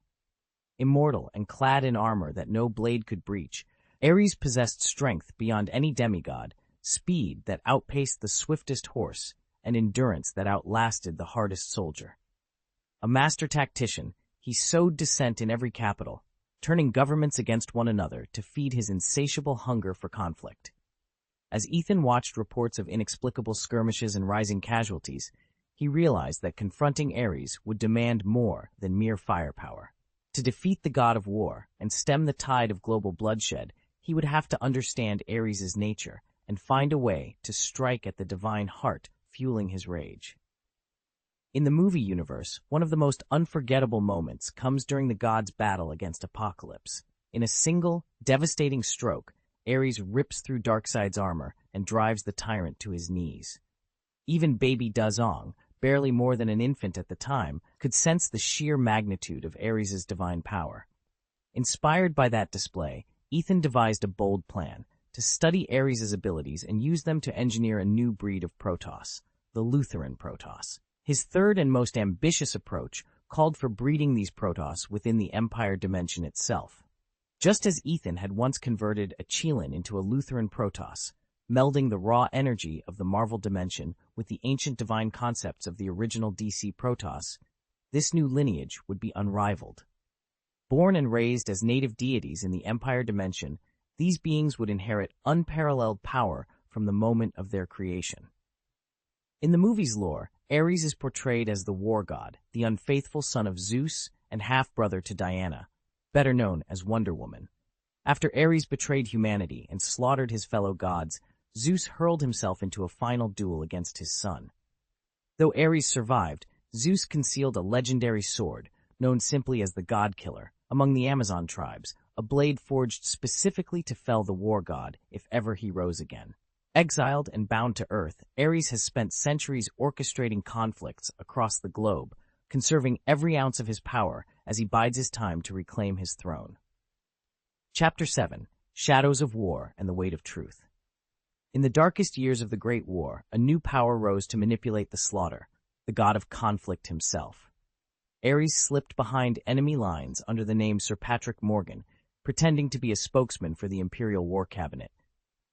Speaker 1: Immortal and clad in armor that no blade could breach, Ares possessed strength beyond any demigod, speed that outpaced the swiftest horse, and endurance that outlasted the hardest soldier. A master tactician, he sowed dissent in every capital, turning governments against one another to feed his insatiable hunger for conflict. As Ethan watched reports of inexplicable skirmishes and rising casualties, he realized that confronting Ares would demand more than mere firepower. To defeat the god of war and stem the tide of global bloodshed, he would have to understand Ares' nature and find a way to strike at the divine heart fueling his rage. In the movie universe, one of the most unforgettable moments comes during the god's battle against Apocalypse. In a single, devastating stroke, Ares rips through Darkseid's armor and drives the tyrant to his knees. Even baby Dazong, barely more than an infant at the time, could sense the sheer magnitude of Ares' divine power. Inspired by that display, Ethan devised a bold plan to study Ares' abilities and use them to engineer a new breed of Protoss, the Lutheran Protoss. His third and most ambitious approach called for breeding these Protoss within the Empire dimension itself. Just as Ethan had once converted a Chelan into a Lutheran Protoss, melding the raw energy of the Marvel dimension with the ancient divine concepts of the original DC Protoss, this new lineage would be unrivaled. Born and raised as native deities in the Empire dimension, these beings would inherit unparalleled power from the moment of their creation. In the movie's lore, Ares is portrayed as the war god, the unfaithful son of Zeus and half-brother to Diana, better known as Wonder Woman. After Ares betrayed humanity and slaughtered his fellow gods, Zeus hurled himself into a final duel against his son. Though Ares survived, Zeus concealed a legendary sword, known simply as the God Killer, among the Amazon tribes, a blade forged specifically to fell the war god if ever he rose again. Exiled and bound to Earth, Ares has spent centuries orchestrating conflicts across the globe, conserving every ounce of his power as he bides his time to reclaim his throne. Chapter 7: Shadows of War and the Weight of Truth. In the darkest years of the Great War, a new power rose to manipulate the slaughter, the god of conflict himself. Ares slipped behind enemy lines under the name Sir Patrick Morgan, pretending to be a spokesman for the Imperial War Cabinet.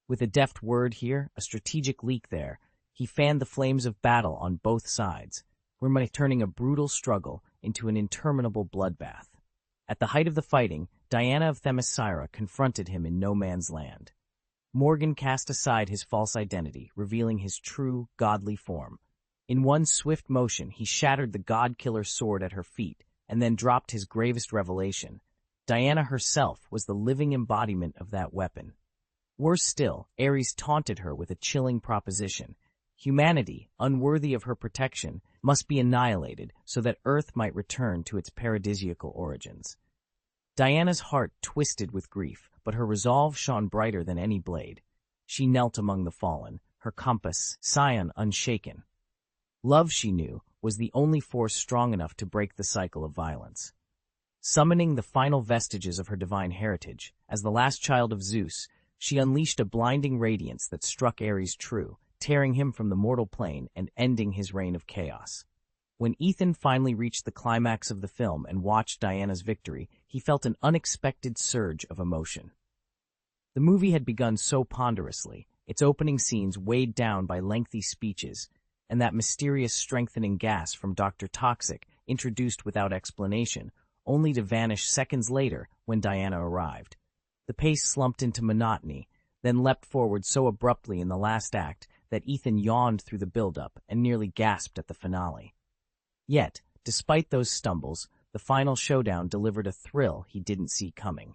Speaker 1: With a deft word here, a strategic leak there, he fanned the flames of battle on both sides, turning a brutal struggle into an interminable bloodbath. At the height of the fighting, Diana of Themyscira confronted him in no man's land. Morgan cast aside his false identity, revealing his true, godly form. In one swift motion, he shattered the god-killer's sword at her feet, and then dropped his gravest revelation. Diana herself was the living embodiment of that weapon. Worse still, Ares taunted her with a chilling proposition. Humanity, unworthy of her protection, must be annihilated so that Earth might return to its paradisiacal origins. Diana's heart twisted with grief, but her resolve shone brighter than any blade. She knelt among the fallen, her compass, scion unshaken. Love, she knew, was the only force strong enough to break the cycle of violence. Summoning the final vestiges of her divine heritage, as the last child of Zeus, she unleashed a blinding radiance that struck Ares true, tearing him from the mortal plane and ending his reign of chaos. When Ethan finally reached the climax of the film and watched Diana's victory, he felt an unexpected surge of emotion. The movie had begun so ponderously, its opening scenes weighed down by lengthy speeches, and that mysterious strengthening gas from Dr. Toxic introduced without explanation, only to vanish seconds later when Diana arrived. The pace slumped into monotony, then leapt forward so abruptly in the last act that Ethan yawned through the build-up and nearly gasped at the finale. Yet, despite those stumbles, the final showdown delivered a thrill he didn't see coming.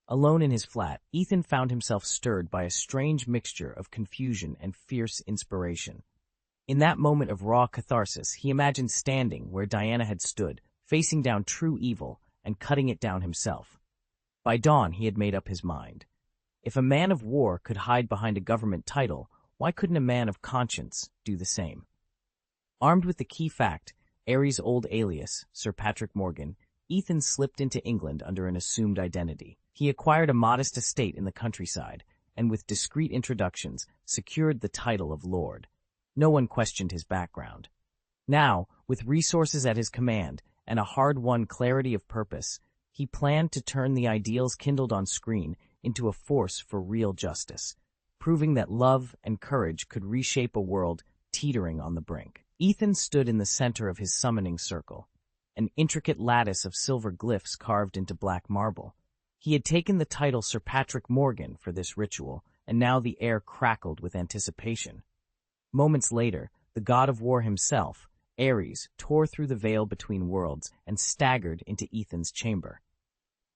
Speaker 1: Alone in his flat, Ethan found himself stirred by a strange mixture of confusion and fierce inspiration. In that moment of raw catharsis, he imagined standing where Diana had stood, facing down true evil and cutting it down himself. By dawn, he had made up his mind. If a man of war could hide behind a government title, Why couldn't a man of conscience do the same? Armed with the key fact, Ares' old alias, Sir Patrick Morgan, Ethan slipped into England under an assumed identity. He acquired a modest estate in the countryside, and with discreet introductions, secured the title of Lord. No one questioned his background. Now, with resources at his command and a hard-won clarity of purpose, he planned to turn the ideals kindled on screen into a force for real justice, proving that love and courage could reshape a world teetering on the brink. Ethan stood in the center of his summoning circle, an intricate lattice of silver glyphs carved into black marble. He had taken the title Sir Patrick Morgan for this ritual, and now the air crackled with anticipation. Moments later, the god of war himself, Ares, tore through the veil between worlds and staggered into Ethan's chamber.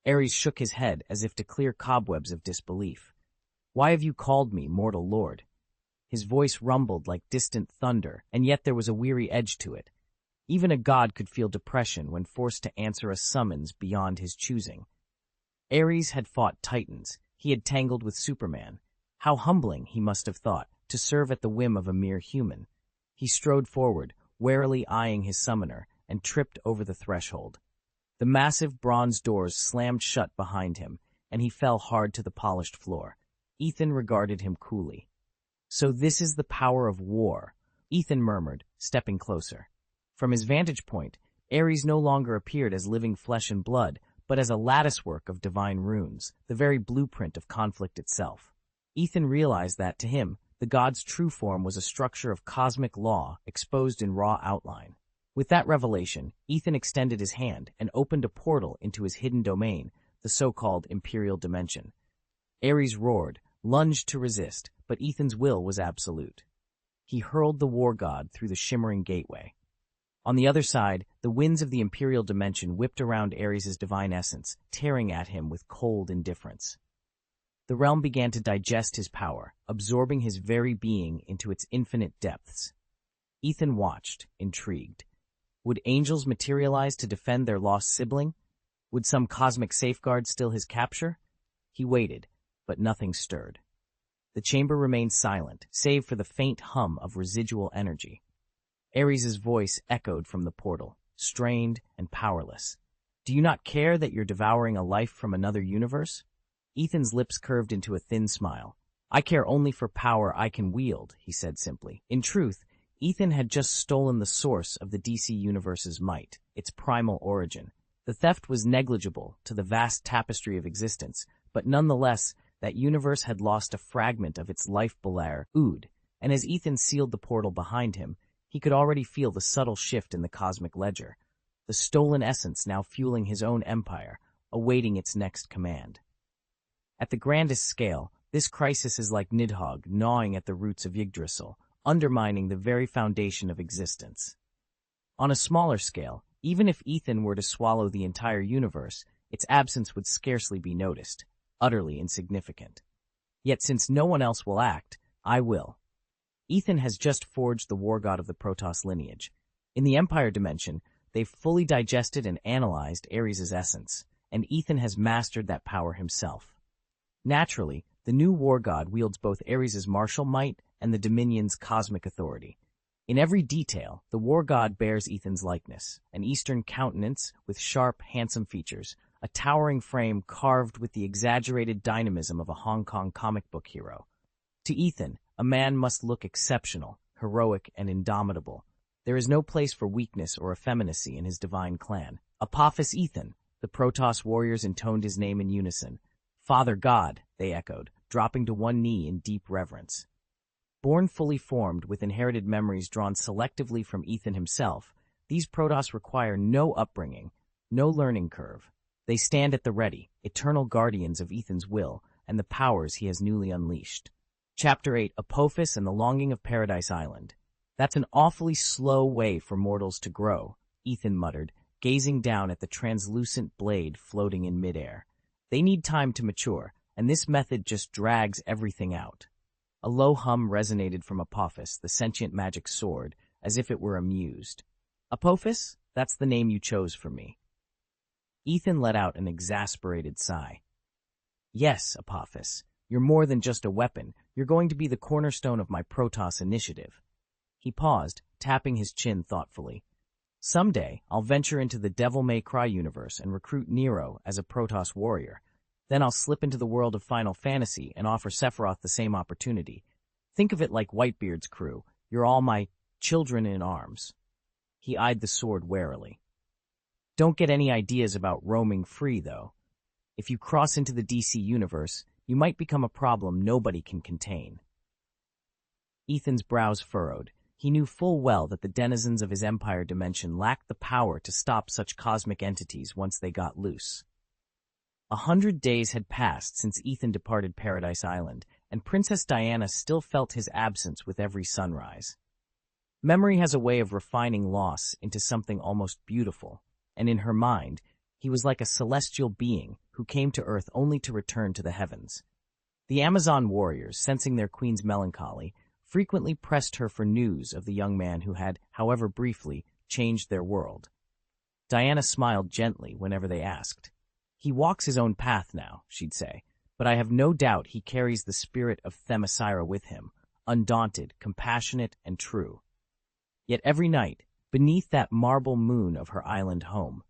Speaker 1: Ares shook his head as if to clear cobwebs of disbelief. "Why have you called me mortal lord?" His voice rumbled like distant thunder, and yet there was a weary edge to it. Even a god could feel depression when forced to answer a summons beyond his choosing. Ares had fought titans. He had tangled with Superman. How humbling, he must have thought, to serve at the whim of a mere human. He strode forward, warily eyeing his summoner, and tripped over the threshold. The massive bronze doors slammed shut behind him, and he fell hard to the polished floor. Ethan regarded him coolly. "So this is the power of war," Ethan murmured, stepping closer. From his vantage point, Ares no longer appeared as living flesh and blood, but as a latticework of divine runes, the very blueprint of conflict itself. Ethan realized that, to him, the god's true form was a structure of cosmic law exposed in raw outline. With that revelation, Ethan extended his hand and opened a portal into his hidden domain, the so-called Imperial Dimension. Ares roared, lunged to resist, but Ethan's will was absolute. He hurled the war god through the shimmering gateway. On the other side, the winds of the Imperial Dimension whipped around Ares' divine essence, tearing at him with cold indifference. The realm began to digest his power, absorbing his very being into its infinite depths. Ethan watched, intrigued. Would angels materialize to defend their lost sibling? Would some cosmic safeguard still his capture? He waited, but nothing stirred. The chamber remained silent, save for the faint hum of residual energy. Ares' voice echoed from the portal, strained and powerless. "Do you not care that you're devouring a life from another universe?" Ethan's lips curved into a thin smile. "I care only for power I can wield," he said simply. In truth, Ethan had just stolen the source of the DC Universe's might, its primal origin. The theft was negligible to the vast tapestry of existence, but nonetheless, that universe had lost a fragment of its life-belair, Ood, and as Ethan sealed the portal behind him, he could already feel the subtle shift in the cosmic ledger, the stolen essence now fueling his own empire, awaiting its next command. At the grandest scale, this crisis is like Nidhogg gnawing at the roots of Yggdrasil, undermining the very foundation of existence. On a smaller scale, even if Ethan were to swallow the entire universe, its absence would scarcely be noticed, utterly insignificant. Yet since no one else will act, I will. Ethan has just forged the war god of the Protoss lineage. In the Empire dimension, they've fully digested and analyzed Ares' essence, and Ethan has mastered that power himself. Naturally, the new war god wields both Ares' martial might and the Dominion's cosmic authority. In every detail, the war god bears Ethan's likeness, an Eastern countenance with sharp, handsome features, a towering frame carved with the exaggerated dynamism of a Hong Kong comic book hero. To Ethan, a man must look exceptional, heroic, and indomitable. There is no place for weakness or effeminacy in his divine clan. Apophis Ethan, the Protoss warriors intoned his name in unison. "Father God," they echoed, dropping to one knee in deep reverence. Born fully formed with inherited memories drawn selectively from Ethan himself, these Protoss require no upbringing, no learning curve. They stand at the ready, eternal guardians of Ethan's will and the powers he has newly unleashed. Chapter 8, Apophis and the Longing of Paradise Island. "That's an awfully slow way for mortals to grow," Ethan muttered, gazing down at the translucent blade floating in midair. "They need time to mature, and this method just drags everything out." A low hum resonated from Apophis, the sentient magic sword, as if it were amused. "Apophis? That's the name you chose for me." Ethan let out an exasperated sigh. "Yes, Apophis, you're more than just a weapon, You're going to be the cornerstone of my Protoss initiative." He paused, tapping his chin thoughtfully. "Someday, I'll venture into the Devil May Cry universe and recruit Nero as a Protoss warrior. Then I'll slip into the world of Final Fantasy and offer Sephiroth the same opportunity. Think of it like Whitebeard's crew. You're all my children in arms." He eyed the sword warily. "Don't get any ideas about roaming free, though. If you cross into the DC universe, you might become a problem nobody can contain." Ethan's brows furrowed. He knew full well that the denizens of his Empire dimension lacked the power to stop such cosmic entities once they got loose. 100 days had passed since Ethan departed Paradise Island, and Princess Diana still felt his absence with every sunrise. Memory has a way of refining loss into something almost beautiful, and in her mind, he was like a celestial being who came to Earth only to return to the heavens. The Amazon warriors, sensing their queen's melancholy, frequently pressed her for news of the young man who had, however briefly, changed their world. Diana smiled gently whenever they asked. "He walks his own path now," she'd say, "but I have no doubt he carries the spirit of Themyscira with him, undaunted, compassionate, and true." Yet every night, beneath that marble moon of her island home,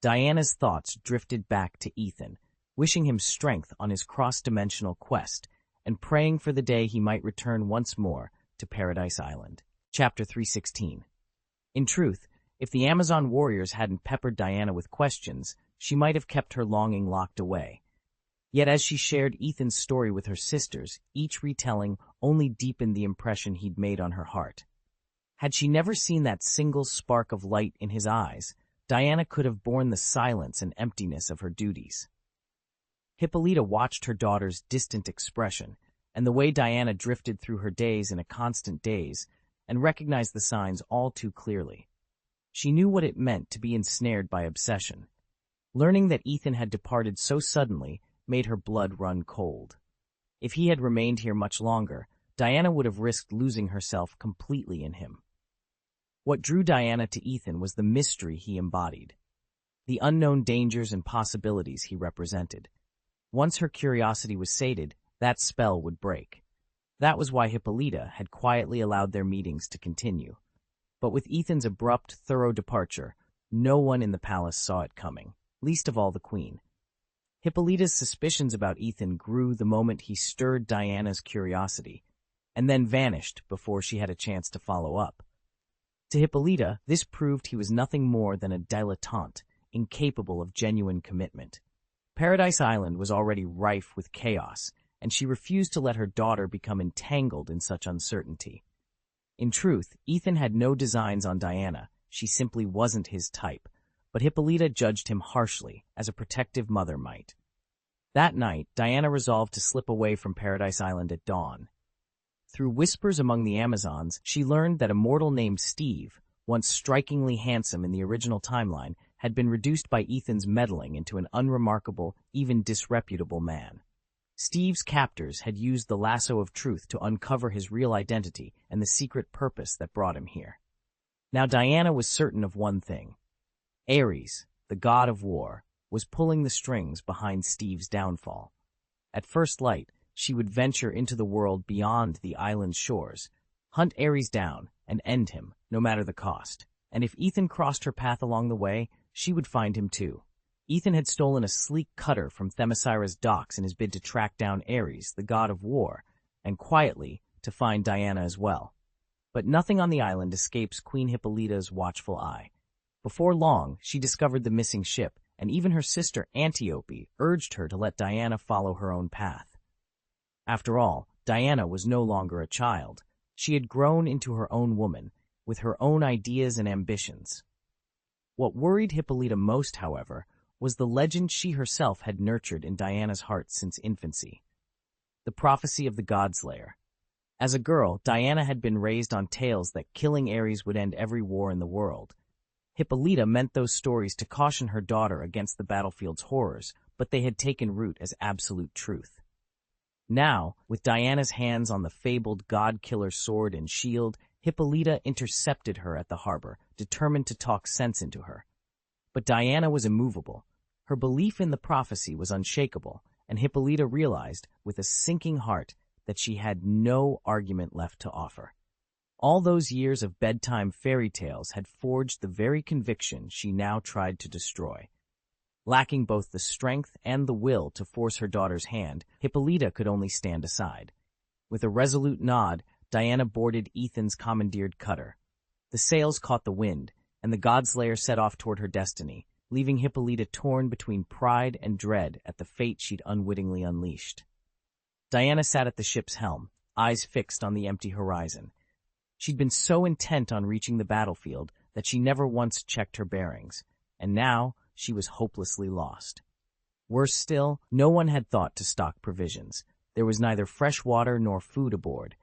Speaker 1: Diana's thoughts drifted back to Ethan, wishing him strength on his cross-dimensional quest, and praying for the day he might return once more to Paradise Island. Chapter 316. In truth, if the Amazon warriors hadn't peppered Diana with questions, she might have kept her longing locked away. Yet as she shared Ethan's story with her sisters, each retelling only deepened the impression he'd made on her heart. Had she never seen that single spark of light in his eyes, Diana could have borne the silence and emptiness of her duties. Hippolyta watched her daughter's distant expression, and the way Diana drifted through her days in a constant daze, and recognized the signs all too clearly. She knew what it meant to be ensnared by obsession. Learning that Ethan had departed so suddenly made her blood run cold. If he had remained here much longer, Diana would have risked losing herself completely in him. What drew Diana to Ethan was the mystery he embodied, the unknown dangers and possibilities he represented. Once her curiosity was sated, that spell would break. That was why Hippolyta had quietly allowed their meetings to continue. But with Ethan's abrupt, thorough departure, no one in the palace saw it coming, least of all the queen. Hippolyta's suspicions about Ethan grew the moment he stirred Diana's curiosity, and then vanished before she had a chance to follow up. To Hippolyta, this proved he was nothing more than a dilettante, incapable of genuine commitment. Paradise Island was already rife with chaos, and she refused to let her daughter become entangled in such uncertainty. In truth, Ethan had no designs on Diana, she simply wasn't his type, but Hippolyta judged him harshly, as a protective mother might. That night, Diana resolved to slip away from Paradise Island at dawn. Through whispers among the Amazons, she learned that a mortal named Steve, once strikingly handsome in the original timeline, had been reduced by Ethan's meddling into an unremarkable, even disreputable man. Steve's captors had used the lasso of truth to uncover his real identity and the secret purpose that brought him here. Now Diana was certain of one thing. Ares, the god of war, was pulling the strings behind Steve's downfall. At first light, she would venture into the world beyond the island's shores, hunt Ares down, and end him, no matter the cost. And if Ethan crossed her path along the way, she would find him too. Ethan had stolen a sleek cutter from Themyscira's docks in his bid to track down Ares, the god of war, and quietly to find Diana as well. But nothing on the island escapes Queen Hippolyta's watchful eye. Before long, she discovered the missing ship, and even her sister Antiope urged her to let Diana follow her own path. After all, Diana was no longer a child. She had grown into her own woman, with her own ideas and ambitions. What worried Hippolyta most, however, was the legend she herself had nurtured in Diana's heart since infancy. The prophecy of the Godslayer. As a girl, Diana had been raised on tales that killing Ares would end every war in the world. Hippolyta meant those stories to caution her daughter against the battlefield's horrors, but they had taken root as absolute truth. Now, with Diana's hands on the fabled god-killer sword and shield, Hippolyta intercepted her at the harbor, determined to talk sense into her. But Diana was immovable. Her belief in the prophecy was unshakable, and Hippolyta realized, with a sinking heart, that she had no argument left to offer. All those years of bedtime fairy tales had forged the very conviction she now tried to destroy. Lacking both the strength and the will to force her daughter's hand, Hippolyta could only stand aside. With a resolute nod, Diana boarded Ethan's commandeered cutter. The sails caught the wind, and the Godslayer set off toward her destiny, leaving Hippolyta torn between pride and dread at the fate she'd unwittingly unleashed. Diana sat at the ship's helm, eyes fixed on the empty horizon. She'd been so intent on reaching the battlefield that she never once checked her bearings, and now she was hopelessly lost. Worse still, no one had thought to stock provisions. There was neither fresh water nor food aboard.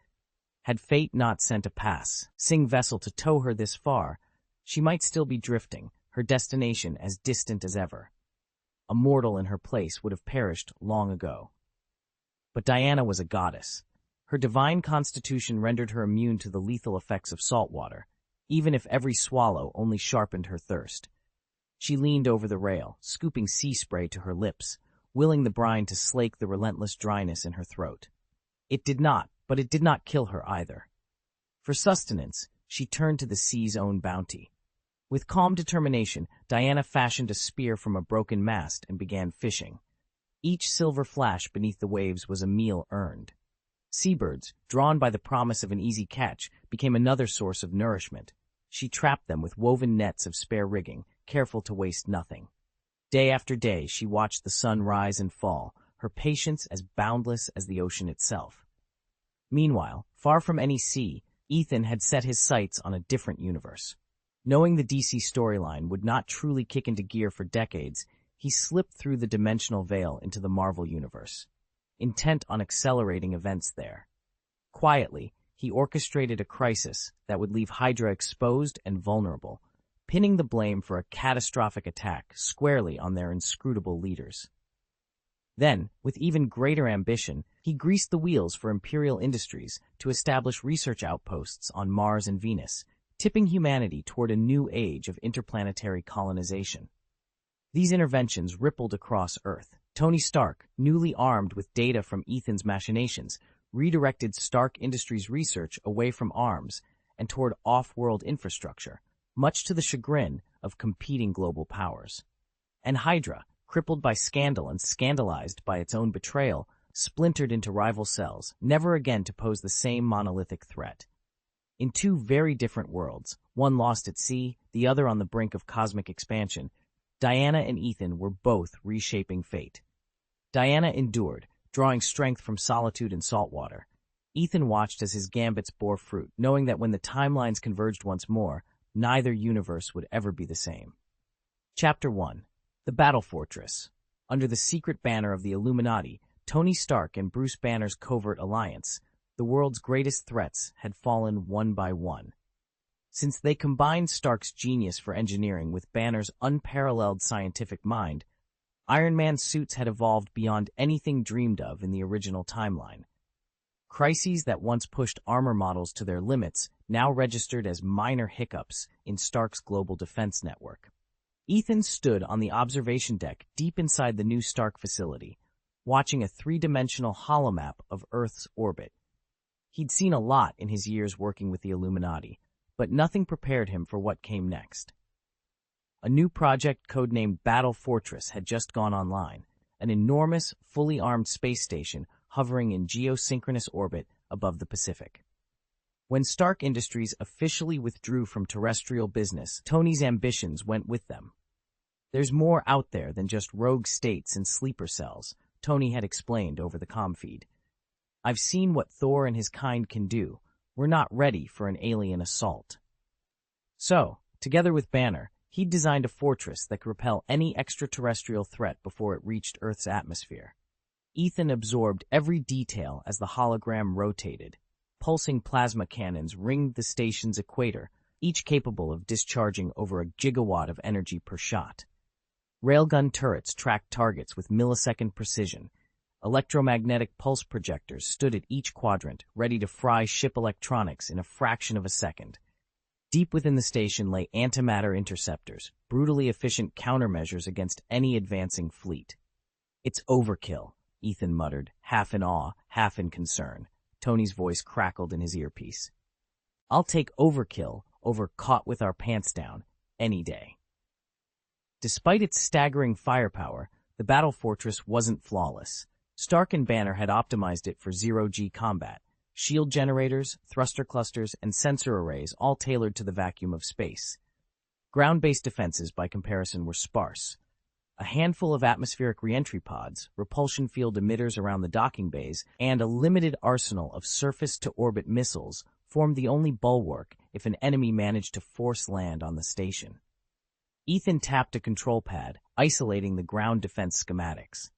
Speaker 1: Had fate not sent a passing vessel to tow her this far, she might still be drifting, her destination as distant as ever. A mortal in her place would have perished long ago. But Diana was a goddess. Her divine constitution rendered her immune to the lethal effects of salt water, even if every swallow only sharpened her thirst. She leaned over the rail, scooping sea spray to her lips, willing the brine to slake the relentless dryness in her throat. It did not kill her either. For sustenance, she turned to the sea's own bounty. With calm determination, Diana fashioned a spear from a broken mast and began fishing. Each silver flash beneath the waves was a meal earned. Seabirds, drawn by the promise of an easy catch, became another source of nourishment. She trapped them with woven nets of spare rigging, careful to waste nothing. Day after day, she watched the sun rise and fall, her patience as boundless as the ocean itself. Meanwhile, far from any sea, Ethan had set his sights on a different universe. Knowing the DC storyline would not truly kick into gear for decades, he slipped through the dimensional veil into the Marvel universe, intent on accelerating events there. Quietly, he orchestrated a crisis that would leave Hydra exposed and vulnerable, pinning the blame for a catastrophic attack squarely on their inscrutable leaders. Then, with even greater ambition, he greased the wheels for Imperial Industries to establish research outposts on Mars and Venus, tipping humanity toward a new age of interplanetary colonization. These interventions rippled across Earth. Tony Stark, newly armed with data from Ethan's machinations, redirected Stark Industries' research away from arms and toward off-world infrastructure, much to the chagrin of competing global powers. And Hydra, crippled by scandal and scandalized by its own betrayal, splintered into rival cells, never again to pose the same monolithic threat. In two very different worlds, one lost at sea, the other on the brink of cosmic expansion, Diana and Ethan were both reshaping fate. Diana endured, drawing strength from solitude and salt water. Ethan watched as his gambits bore fruit, knowing that when the timelines converged once more, neither universe would ever be the same. Chapter 1. The Battle Fortress. Under the secret banner of the Illuminati, Tony Stark and Bruce Banner's covert alliance, the world's greatest threats had fallen one by one. Since they combined Stark's genius for engineering with Banner's unparalleled scientific mind, Iron Man's suits had evolved beyond anything dreamed of in the original timeline. Crises that once pushed armor models to their limits now registered as minor hiccups in Stark's global defense network. Ethan stood on the observation deck deep inside the new Stark facility, watching a three-dimensional holomap of Earth's orbit. He'd seen a lot in his years working with the Illuminati, but nothing prepared him for what came next. A new project codenamed Battle Fortress had just gone online, an enormous, fully armed space station hovering in geosynchronous orbit above the Pacific. When Stark Industries officially withdrew from terrestrial business, Tony's ambitions went with them. There's more out there than just rogue states and sleeper cells, Tony had explained over the comm feed. I've seen what Thor and his kind can do. We're not ready for an alien assault. So, together with Banner, he'd designed a fortress that could repel any extraterrestrial threat before it reached Earth's atmosphere. Ethan absorbed every detail as the hologram rotated. Pulsing plasma cannons ringed the station's equator, each capable of discharging over a gigawatt of energy per shot. Railgun turrets tracked targets with millisecond precision. Electromagnetic pulse projectors stood at each quadrant, ready to fry ship electronics in a fraction of a second. Deep within the station lay antimatter interceptors, brutally efficient countermeasures against any advancing fleet. It's overkill, Ethan muttered, half in awe, half in concern. Tony's voice crackled in his earpiece. I'll take overkill over caught with our pants down any day. Despite its staggering firepower, the battle fortress wasn't flawless. Stark and Banner had optimized it for zero-G combat. Shield generators, thruster clusters, and sensor arrays all tailored to the vacuum of space. Ground-based defenses, by comparison, were sparse. A handful of atmospheric reentry pods, repulsion field emitters around the docking bays, and a limited arsenal of surface-to-orbit missiles formed the only bulwark if an enemy managed to force land on the station. Ethan tapped a control pad, isolating the ground defense schematics.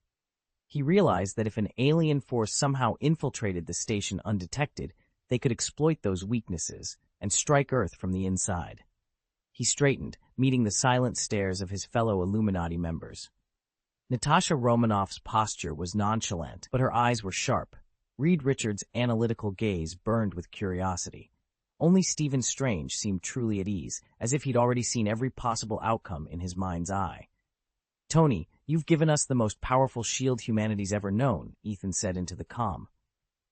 Speaker 1: He realized that if an alien force somehow infiltrated the station undetected, they could exploit those weaknesses and strike Earth from the inside. He straightened, meeting the silent stares of his fellow Illuminati members. Natasha Romanoff's posture was nonchalant, but her eyes were sharp. Reed Richards' analytical gaze burned with curiosity. Only Stephen Strange seemed truly at ease, as if he'd already seen every possible outcome in his mind's eye. Tony, you've given us the most powerful shield humanity's ever known, Ethan said into the comm.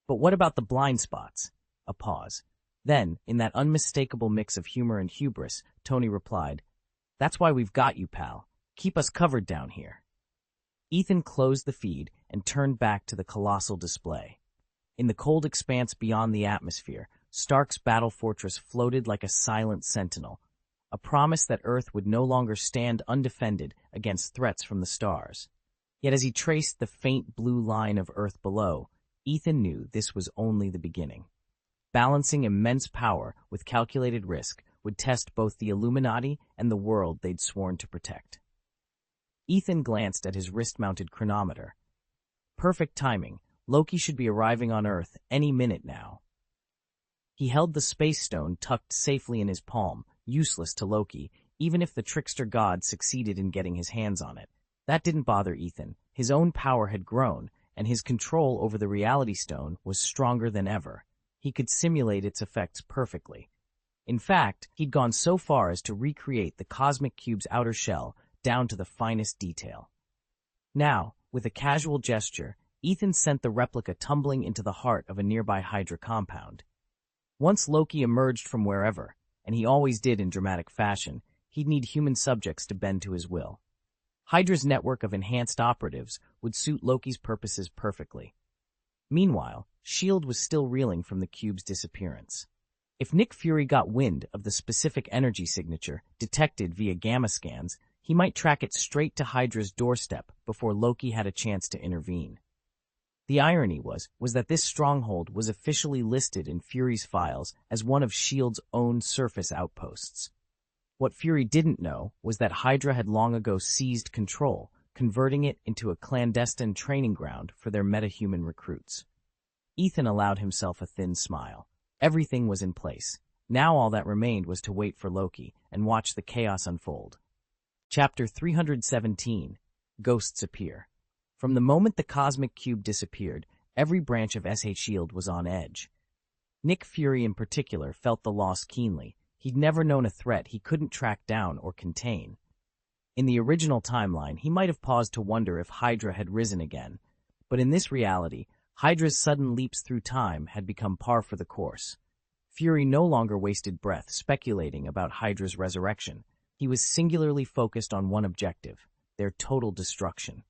Speaker 1: But what about the blind spots? A pause. Then, in that unmistakable mix of humor and hubris, Tony replied, That's why we've got you, pal. Keep us covered down here. Ethan closed the feed and turned back to the colossal display. In the cold expanse beyond the atmosphere, Stark's battle fortress floated like a silent sentinel, a promise that Earth would no longer stand undefended against threats from the stars. Yet as he traced the faint blue line of Earth below, Ethan knew this was only the beginning. Balancing immense power with calculated risk would test both the Illuminati and the world they'd sworn to protect. Ethan glanced at his wrist-mounted chronometer. Perfect timing. Loki should be arriving on Earth any minute now. He held the space stone tucked safely in his palm, useless to Loki, even if the trickster god succeeded in getting his hands on it. That didn't bother Ethan. His own power had grown, and his control over the reality stone was stronger than ever. He could simulate its effects perfectly. In fact, he'd gone so far as to recreate the cosmic cube's outer shell down to the finest detail. Now, with a casual gesture, Ethan sent the replica tumbling into the heart of a nearby Hydra compound. Once Loki emerged from wherever, and he always did in dramatic fashion, he'd need human subjects to bend to his will. Hydra's network of enhanced operatives would suit Loki's purposes perfectly. Meanwhile, S.H.I.E.L.D. was still reeling from the cube's disappearance. If Nick Fury got wind of the specific energy signature detected via gamma scans, he might track it straight to Hydra's doorstep before Loki had a chance to intervene. The irony was that this stronghold was officially listed in Fury's files as one of S.H.I.E.L.D.'s own surface outposts. What Fury didn't know was that Hydra had long ago seized control, converting it into a clandestine training ground for their metahuman recruits. Ethan allowed himself a thin smile. Everything was in place. Now all that remained was to wait for Loki and watch the chaos unfold. Chapter 317, Ghosts Appear. From the moment the cosmic cube disappeared, every branch of S.H.I.E.L.D. was on edge. Nick Fury in particular felt the loss keenly. He'd never known a threat he couldn't track down or contain. In the original timeline, he might have paused to wonder if Hydra had risen again, but in this reality, Hydra's sudden leaps through time had become par for the course. Fury no longer wasted breath speculating about Hydra's resurrection. He was singularly focused on one objective, their total destruction.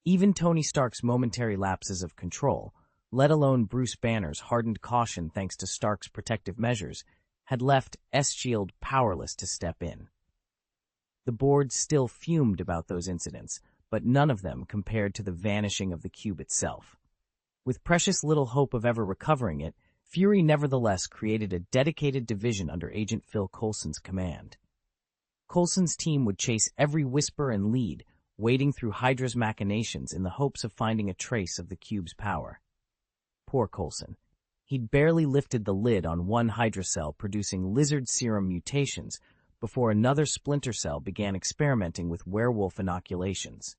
Speaker 1: Even Tony Stark's momentary lapses of control, let alone Bruce Banner's hardened caution thanks to Stark's protective measures, had left S.H.I.E.L.D. powerless to step in. The board still fumed about those incidents, but none of them compared to the vanishing of the cube itself. With precious little hope of ever recovering it, Fury nevertheless created a dedicated division under Agent Phil Coulson's command. Coulson's team would chase every whisper and lead, wading through Hydra's machinations in the hopes of finding a trace of the cube's power. Poor Coulson. He'd barely lifted the lid on one Hydra cell producing lizard serum mutations before another splinter cell began experimenting with werewolf inoculations.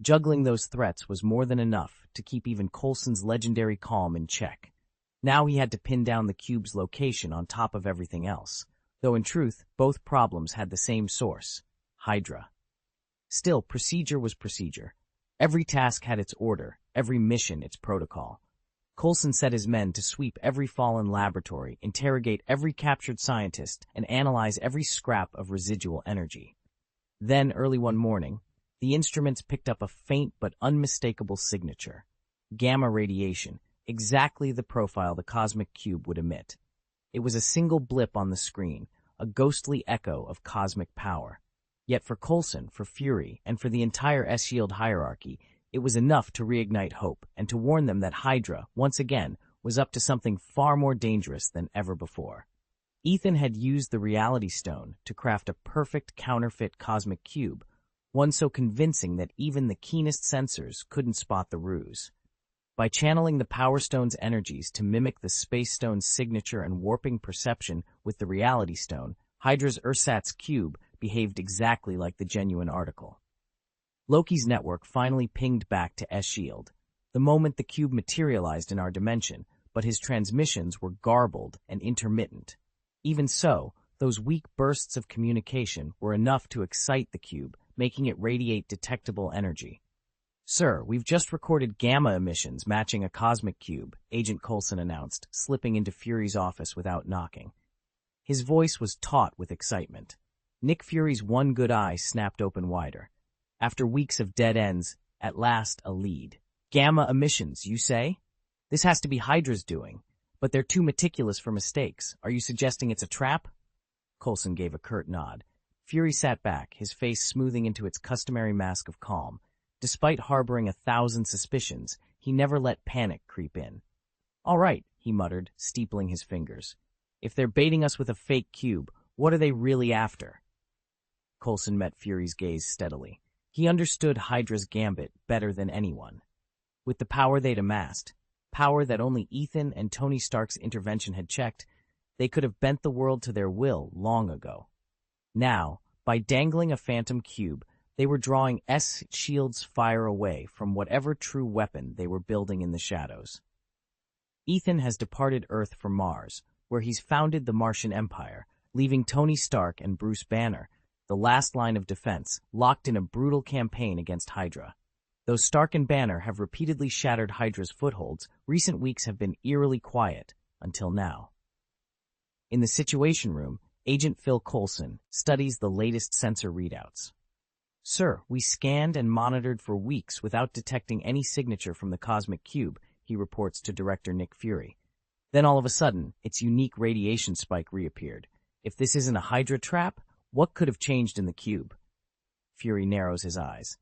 Speaker 1: Juggling those threats was more than enough to keep even Coulson's legendary calm in check. Now he had to pin down the cube's location on top of everything else, though in truth, both problems had the same source, Hydra. Still, procedure was procedure. Every task had its order, every mission its protocol. Coulson set his men to sweep every fallen laboratory, interrogate every captured scientist, and analyze every scrap of residual energy. Then, early one morning, the instruments picked up a faint but unmistakable signature. Gamma radiation, exactly the profile the cosmic cube would emit. It was a single blip on the screen, a ghostly echo of cosmic power. Yet for Coulson, for Fury, and for the entire S-Shield hierarchy, it was enough to reignite hope and to warn them that Hydra, once again, was up to something far more dangerous than ever before. Ethan had used the Reality Stone to craft a perfect counterfeit cosmic cube, one so convincing that even the keenest sensors couldn't spot the ruse. By channeling the Power Stone's energies to mimic the Space Stone's signature and warping perception with the Reality Stone, Hydra's ersatz cube behaved exactly like the genuine article. Loki's network finally pinged back to S-Shield, the moment the cube materialized in our dimension, but his transmissions were garbled and intermittent. Even so, those weak bursts of communication were enough to excite the cube, making it radiate detectable energy. "Sir, we've just recorded gamma emissions matching a cosmic cube," Agent Coulson announced, slipping into Fury's office without knocking. His voice was taut with excitement. Nick Fury's one good eye snapped open wider. After weeks of dead ends, at last a lead. "Gamma emissions, you say? This has to be Hydra's doing, but they're too meticulous for mistakes. Are you suggesting it's a trap?" Coulson gave a curt nod. Fury sat back, his face smoothing into its customary mask of calm. Despite harboring 1,000 suspicions, he never let panic creep in. "All right," he muttered, steepling his fingers. "If they're baiting us with a fake cube, what are they really after?" Coulson met Fury's gaze steadily. He understood Hydra's gambit better than anyone. With the power they'd amassed, power that only Ethan and Tony Stark's intervention had checked, they could have bent the world to their will long ago. Now, by dangling a phantom cube, they were drawing S-Shield's fire away from whatever true weapon they were building in the shadows. Ethan has departed Earth for Mars, where he's founded the Martian Empire, leaving Tony Stark and Bruce Banner, the last line of defense, locked in a brutal campaign against Hydra. Though Stark and Banner have repeatedly shattered Hydra's footholds, recent weeks have been eerily quiet, until now. In the Situation Room, Agent Phil Coulson studies the latest sensor readouts. "Sir, we scanned and monitored for weeks without detecting any signature from the cosmic cube," he reports to Director Nick Fury. "Then all of a sudden, its unique radiation spike reappeared. If this isn't a Hydra trap, what could have changed in the cube?" Fury narrows his eyes.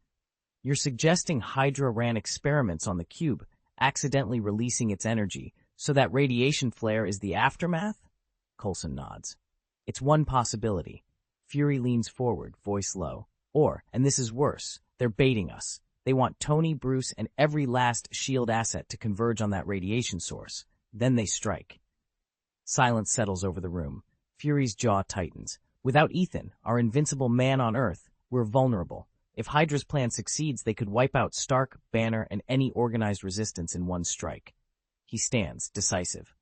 Speaker 1: "You're suggesting Hydra ran experiments on the cube, accidentally releasing its energy, so that radiation flare is the aftermath?" Coulson nods. "It's one possibility." Fury leans forward, voice low. "Or, and this is worse, they're baiting us. They want Tony, Bruce, and every last S.H.I.E.L.D. asset to converge on that radiation source. Then they strike." Silence settles over the room. Fury's jaw tightens. "Without Ethan, our invincible man on Earth, we're vulnerable. If Hydra's plan succeeds, they could wipe out Stark, Banner, and any organized resistance in one strike." He stands, decisive.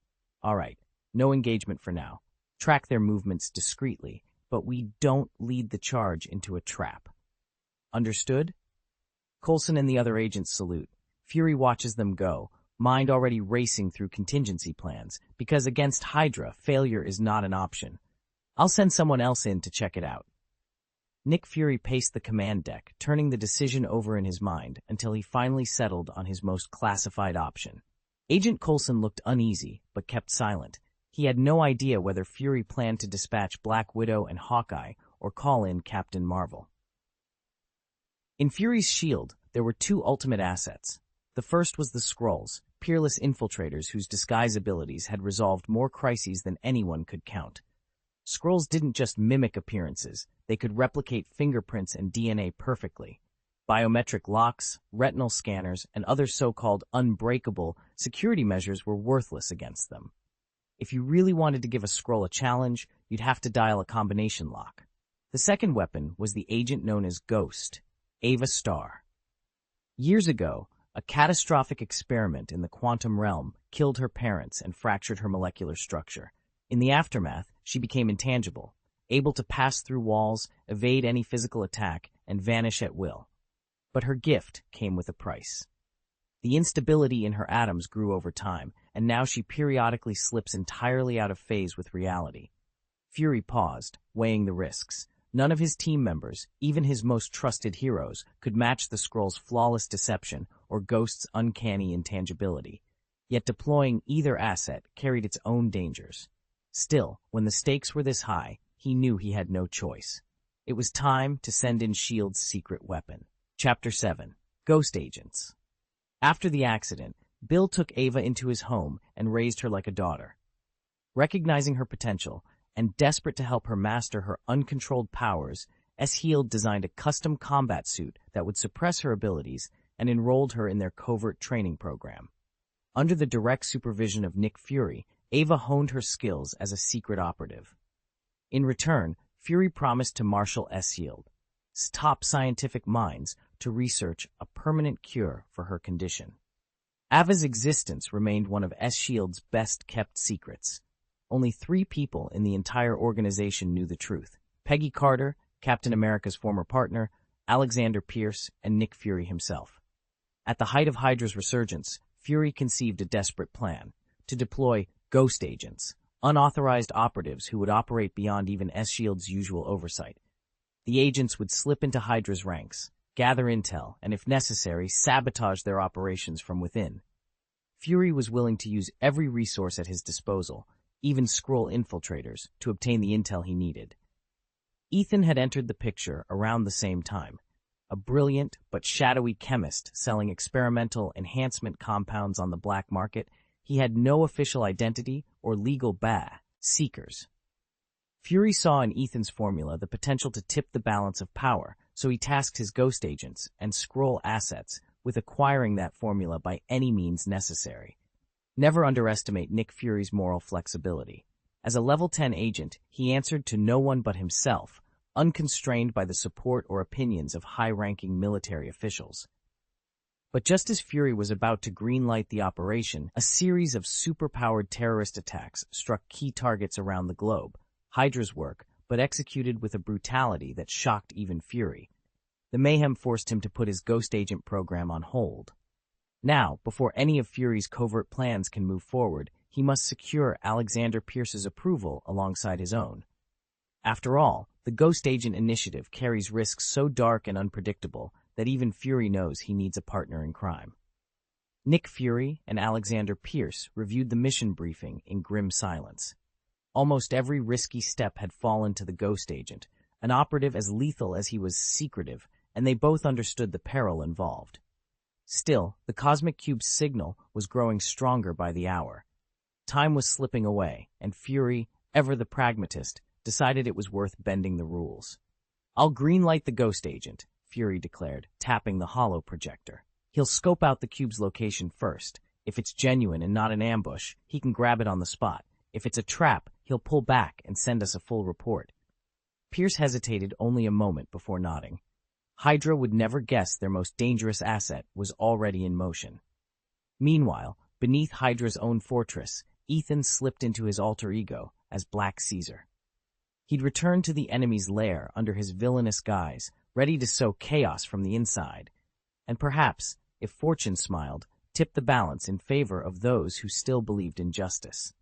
Speaker 1: "All right, no engagement for now. Track their movements discreetly, but we don't lead the charge into a trap." "Understood?" Coulson and the other agents salute. Fury watches them go, mind already racing through contingency plans, because against Hydra, failure is not an option. "I'll send someone else in to check it out." Nick Fury paced the command deck, turning the decision over in his mind until he finally settled on his most classified option. Agent Coulson looked uneasy, but kept silent. He had no idea whether Fury planned to dispatch Black Widow and Hawkeye or call in Captain Marvel. In Fury's S.H.I.E.L.D., there were two ultimate assets. The first was the Skrulls, peerless infiltrators whose disguise abilities had resolved more crises than anyone could count. Skrulls didn't just mimic appearances, they could replicate fingerprints and DNA perfectly. Biometric locks, retinal scanners, and other so-called unbreakable security measures were worthless against them. If you really wanted to give a Skrull a challenge, you'd have to dial a combination lock. The second weapon was the agent known as Ghost, Ava Starr. Years ago, a catastrophic experiment in the quantum realm killed her parents and fractured her molecular structure. In the aftermath, she became intangible, able to pass through walls, evade any physical attack, and vanish at will. But her gift came with a price. The instability in her atoms grew over time, and now she periodically slips entirely out of phase with reality. Fury paused, weighing the risks. None of his team members, even his most trusted heroes, could match the Skrull's flawless deception or Ghost's uncanny intangibility. Yet deploying either asset carried its own dangers. Still, when the stakes were this high, he knew he had no choice. It was time to send in S.H.I.E.L.D.'s secret weapon. Chapter 7. Ghost Agents. After the accident, Bill took Ava into his home and raised her like a daughter. Recognizing her potential, and desperate to help her master her uncontrolled powers, S.H.I.E.L.D. designed a custom combat suit that would suppress her abilities and enrolled her in their covert training program. Under the direct supervision of Nick Fury, Ava honed her skills as a secret operative. In return, Fury promised to marshal S.H.I.E.L.D.'s top scientific minds to research a permanent cure for her condition. Ava's existence remained one of S.H.I.E.L.D.'s best-kept secrets. Only 3 people in the entire organization knew the truth: Peggy Carter, Captain America's former partner, Alexander Pierce, and Nick Fury himself. At the height of Hydra's resurgence, Fury conceived a desperate plan to deploy ghost agents, unauthorized operatives who would operate beyond even S.H.I.E.L.D.'s usual oversight. The agents would slip into Hydra's ranks, gather intel, and if necessary, sabotage their operations from within. Fury was willing to use every resource at his disposal, even Skrull infiltrators, to obtain the intel he needed. Ethan had entered the picture around the same time, a brilliant but shadowy chemist selling experimental enhancement compounds on the black market. He had no official identity or legal seekers. Fury saw in Ethan's formula the potential to tip the balance of power, so he tasked his ghost agents and Skrull assets with acquiring that formula by any means necessary. Never underestimate Nick Fury's moral flexibility. As a level 10 agent, he answered to no one but himself, unconstrained by the support or opinions of high-ranking military officials. But just as Fury was about to greenlight the operation, a series of superpowered terrorist attacks struck key targets around the globe. Hydra's work, but executed with a brutality that shocked even Fury. The mayhem forced him to put his ghost agent program on hold. Now, before any of Fury's covert plans can move forward, he must secure Alexander Pierce's approval alongside his own. After all, the Ghost Agent initiative carries risks so dark and unpredictable that even Fury knows he needs a partner in crime. Nick Fury and Alexander Pierce reviewed the mission briefing in grim silence. Almost every risky step had fallen to the Ghost Agent, an operative as lethal as he was secretive, and they both understood the peril involved. Still, the Cosmic Cube's signal was growing stronger by the hour. Time was slipping away, and Fury, ever the pragmatist, decided it was worth bending the rules. "I'll greenlight the Ghost Agent," Fury declared, tapping the holo projector. "He'll scope out the cube's location first. If it's genuine and not an ambush, he can grab it on the spot. If it's a trap, he'll pull back and send us a full report." Pierce hesitated only a moment before nodding. Hydra would never guess their most dangerous asset was already in motion. Meanwhile, beneath Hydra's own fortress, Ethan slipped into his alter ego as Black Caesar. He'd returned to the enemy's lair under his villainous guise, ready to sow chaos from the inside, and perhaps, if fortune smiled, tip the balance in favor of those who still believed in justice.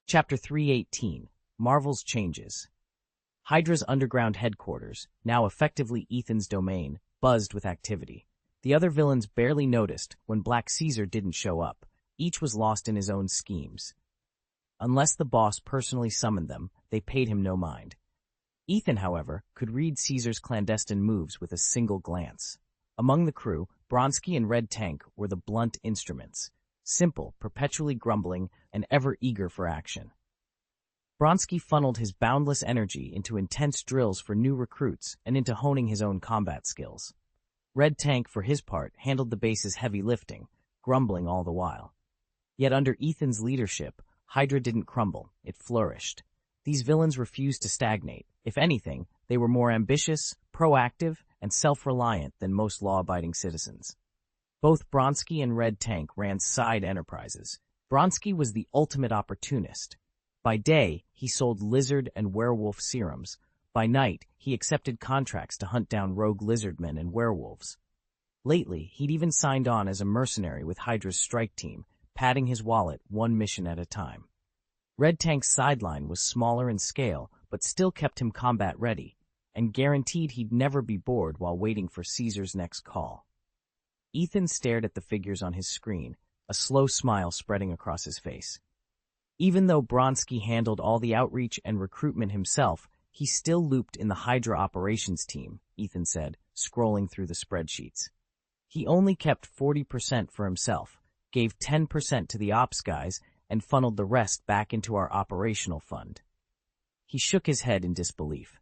Speaker 1: Chapter 318. Marvel's Changes. Hydra's underground headquarters, now effectively Ethan's domain, buzzed with activity. The other villains barely noticed when Black Caesar didn't show up. Each was lost in his own schemes. Unless the boss personally summoned them, they paid him no mind. Ethan, however, could read Caesar's clandestine moves with a single glance. Among the crew, Bronsky and Red Tank were the blunt instruments, simple, perpetually grumbling, and ever eager for action. Bronsky funneled his boundless energy into intense drills for new recruits and into honing his own combat skills. Red Tank, for his part, handled the base's heavy lifting, grumbling all the while. Yet under Ethan's leadership, Hydra didn't crumble, it flourished. These villains refused to stagnate. If anything, they were more ambitious, proactive, and self-reliant than most law-abiding citizens. Both Bronsky and Red Tank ran side enterprises. Bronsky was the ultimate opportunist. By day, he sold lizard and werewolf serums. By night, he accepted contracts to hunt down rogue lizardmen and werewolves. Lately, he'd even signed on as a mercenary with Hydra's strike team, padding his wallet one mission at a time. Red Tank's sideline was smaller in scale, but still kept him combat-ready, and guaranteed he'd never be bored while waiting for Caesar's next call. Ethan stared at the figures on his screen, a slow smile spreading across his face. Even though Bronsky handled all the outreach and recruitment himself, he still looped in the Hydra operations team, Ethan said, scrolling through the spreadsheets. He only kept 40% for himself, gave 10% to the ops guys, and funneled the rest back into our operational fund. He shook his head in disbelief.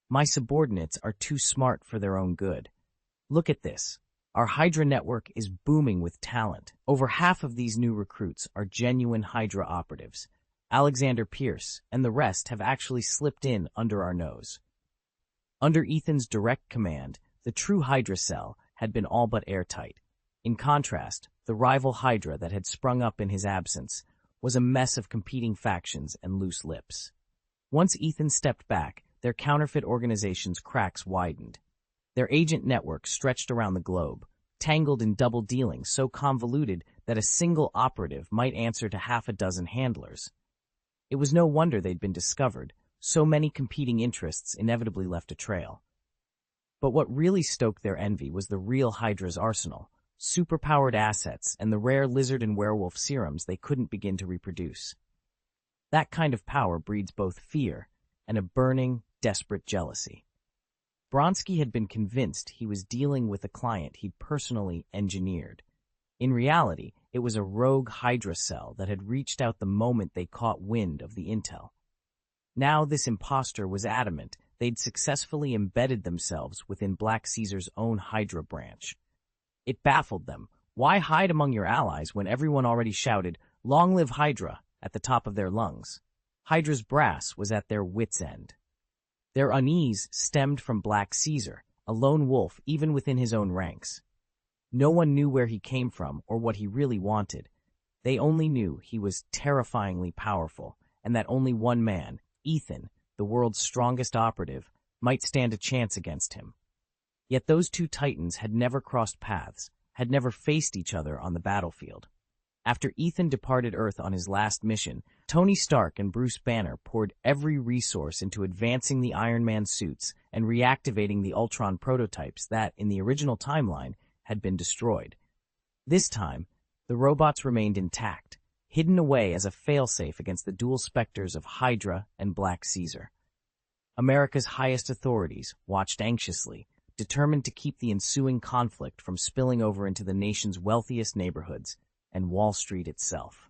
Speaker 1: My subordinates are too smart for their own good. Look at this. Our Hydra network is booming with talent. Over half of these new recruits are genuine Hydra operatives. Alexander Pierce and the rest have actually slipped in under our nose. Under Ethan's direct command, the true Hydra cell had been all but airtight. In contrast, the rival Hydra that had sprung up in his absence was a mess of competing factions and loose lips. Once Ethan stepped back, their counterfeit organization's cracks widened. Their agent network stretched around the globe, tangled in double dealing so convoluted that a single operative might answer to half a dozen handlers. It was no wonder they'd been discovered. So many competing interests inevitably left a trail. But what really stoked their envy was the real Hydra's arsenal, superpowered assets, and the rare lizard and werewolf serums they couldn't begin to reproduce. That kind of power breeds both fear and a burning, desperate jealousy. Bronsky had been convinced he was dealing with a client he'd personally engineered. In reality, it was a rogue Hydra cell that had reached out the moment they caught wind of the intel. Now this imposter was adamant they'd successfully embedded themselves within Black Caesar's own Hydra branch. It baffled them. Why hide among your allies when everyone already shouted, "Long live Hydra," at the top of their lungs? Hydra's brass was at their wits' end. Their unease stemmed from Black Caesar, a lone wolf even within his own ranks. No one knew where he came from or what he really wanted. They only knew he was terrifyingly powerful, and that only one man, Ethan, the world's strongest operative, might stand a chance against him. Yet those two titans had never crossed paths, had never faced each other on the battlefield. After Ethan departed Earth on his last mission, Tony Stark and Bruce Banner poured every resource into advancing the Iron Man suits and reactivating the Ultron prototypes that, in the original timeline, had been destroyed. This time, the robots remained intact, hidden away as a failsafe against the dual specters of Hydra and Black Caesar. America's highest authorities watched anxiously, determined to keep the ensuing conflict from spilling over into the nation's wealthiest neighborhoods and Wall Street itself.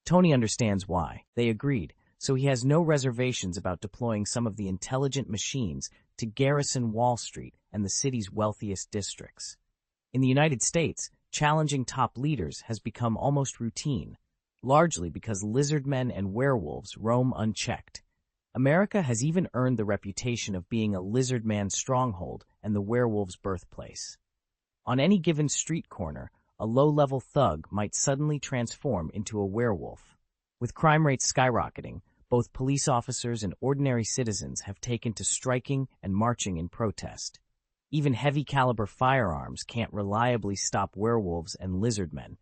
Speaker 1: Tony understands why. They agreed, so he has no reservations about deploying some of the intelligent machines to garrison Wall Street and the city's wealthiest districts. In the United States, challenging top leaders has become almost routine, largely because lizardmen and werewolves roam unchecked. America has even earned the reputation of being a lizardman stronghold and the werewolf's birthplace. On any given street corner, a low-level thug might suddenly transform into a werewolf. With crime rates skyrocketing, both police officers and ordinary citizens have taken to striking and marching in protest. Even heavy-caliber firearms can't reliably stop werewolves and lizardmen.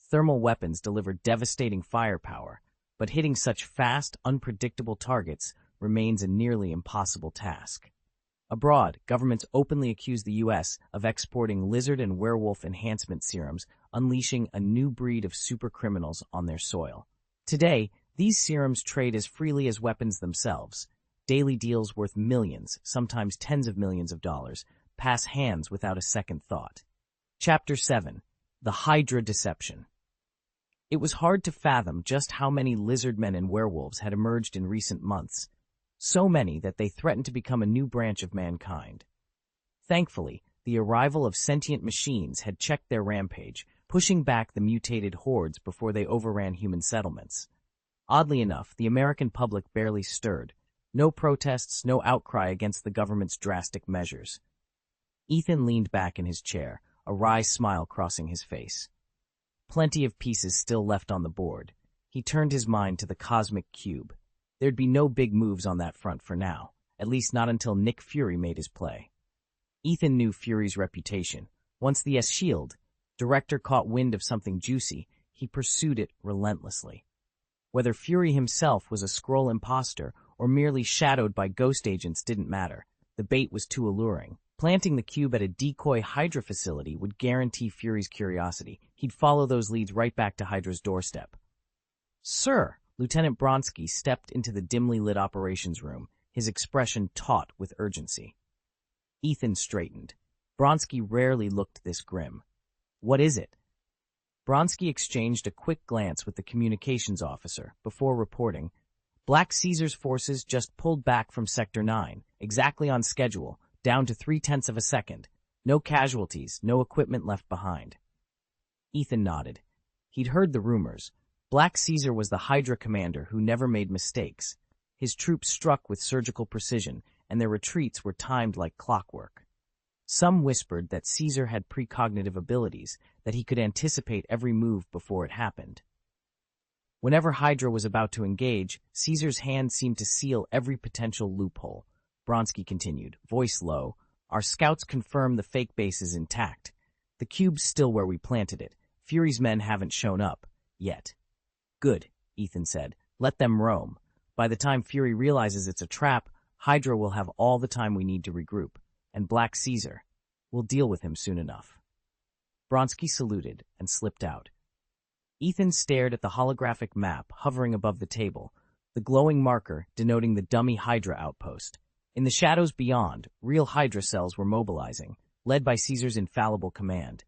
Speaker 1: Thermal weapons deliver devastating firepower, but hitting such fast, unpredictable targets remains a nearly impossible task. Abroad, governments openly accuse the U.S. of exporting lizard and werewolf enhancement serums, unleashing a new breed of supercriminals on their soil. Today, these serums trade as freely as weapons themselves. Daily deals worth millions, sometimes tens of millions of dollars, pass hands without a second thought. Chapter 7. The Hydra Deception. It was hard to fathom just how many lizardmen and werewolves had emerged in recent months. So many that they threatened to become a new branch of mankind. Thankfully, the arrival of sentient machines had checked their rampage, pushing back the mutated hordes before they overran human settlements. Oddly enough, the American public barely stirred. No protests, no outcry against the government's drastic measures. Ethan leaned back in his chair, a wry smile crossing his face. Plenty of pieces still left on the board. He turned his mind to the cosmic cube. There'd be no big moves on that front for now, at least not until Nick Fury made his play. Ethan knew Fury's reputation, Once the S-Shield director caught wind of something juicy, he pursued it relentlessly. Whether Fury himself was a Skrull imposter or merely shadowed by ghost agents didn't matter. The bait was too alluring. Planting the cube at a decoy Hydra facility would guarantee Fury's curiosity. He'd follow those leads right back to Hydra's doorstep. "Sir!" Lieutenant Bronsky stepped into the dimly lit operations room, his expression taut with urgency. Ethan straightened. Bronsky rarely looked this grim. "What is it?" Bronsky exchanged a quick glance with the communications officer before reporting, "Black Caesar's forces just pulled back from Sector 9, exactly on schedule, down to 0.3 of a second. No casualties, no equipment left behind." Ethan nodded. He'd heard the rumors. Black Caesar was the Hydra commander who never made mistakes. His troops struck with surgical precision, and their retreats were timed like clockwork. Some whispered that Caesar had precognitive abilities, that he could anticipate every move before it happened. Whenever Hydra was about to engage, Caesar's hand seemed to seal every potential loophole. Bronsky continued, voice low, "Our scouts confirm the fake base is intact. The cube's still where we planted it. Fury's men haven't shown up. Yet." "Good," Ethan said. "Let them roam. By the time Fury realizes it's a trap, Hydra will have all the time we need to regroup. And Black Caesar, we'll deal with him soon enough." Bronsky saluted and slipped out. Ethan stared at the holographic map hovering above the table, the glowing marker denoting the dummy Hydra outpost. In the shadows beyond, real Hydra cells were mobilizing, led by Caesar's infallible command.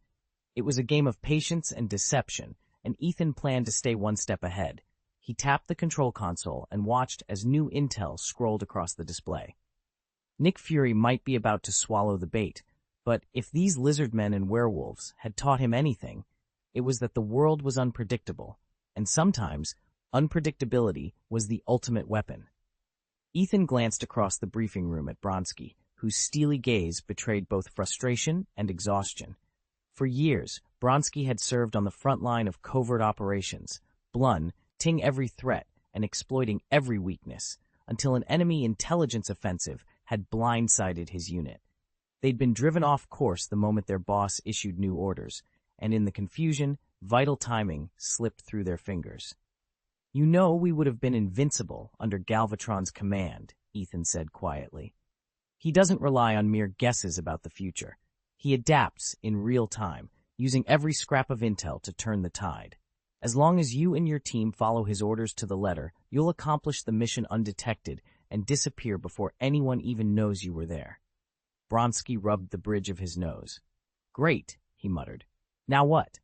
Speaker 1: It was a game of patience and deception, and Ethan planned to stay one step ahead. He tapped the control console and watched as new intel scrolled across the display. Nick Fury might be about to swallow the bait, but if these lizard men and werewolves had taught him anything, it was that the world was unpredictable, and sometimes unpredictability was the ultimate weapon. Ethan glanced across the briefing room at Bronsky, whose steely gaze betrayed both frustration and exhaustion. For years, Bronsky had served on the front line of covert operations, blunting every threat and exploiting every weakness, until an enemy intelligence offensive had blindsided his unit. They'd been driven off course the moment their boss issued new orders, and in the confusion, vital timing slipped through their fingers. "You know we would have been invincible under Galvatron's command," Ethan said quietly. "He doesn't rely on mere guesses about the future. He adapts in real time, using every scrap of intel to turn the tide. As long as you and your team follow his orders to the letter, you'll accomplish the mission undetected and disappear before anyone even knows you were there." Bronsky rubbed the bridge of his nose. "Great," he muttered. "Now what?"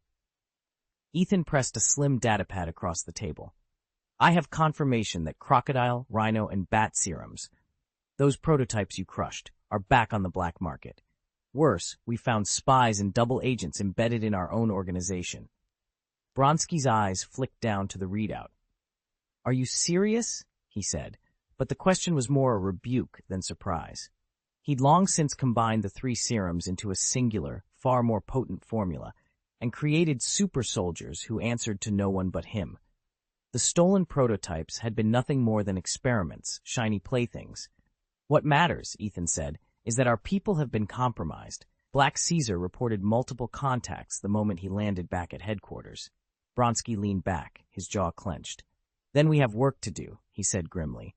Speaker 1: Ethan pressed a slim datapad across the table. "I have confirmation that crocodile, rhino, and bat serums, those prototypes you crushed, are back on the black market. Worse, we found spies and double agents embedded in our own organization." Bronsky's eyes flicked down to the readout. "Are you serious?" he said, but the question was more a rebuke than surprise. He'd long since combined the 3 serums into a singular, far more potent formula, and created super soldiers who answered to no one but him. The stolen prototypes had been nothing more than experiments, shiny playthings. "What matters," Ethan said, "is that our people have been compromised." Black Caesar reported multiple contacts the moment he landed back at headquarters. Bronsky leaned back, his jaw clenched. "Then we have work to do," he said grimly.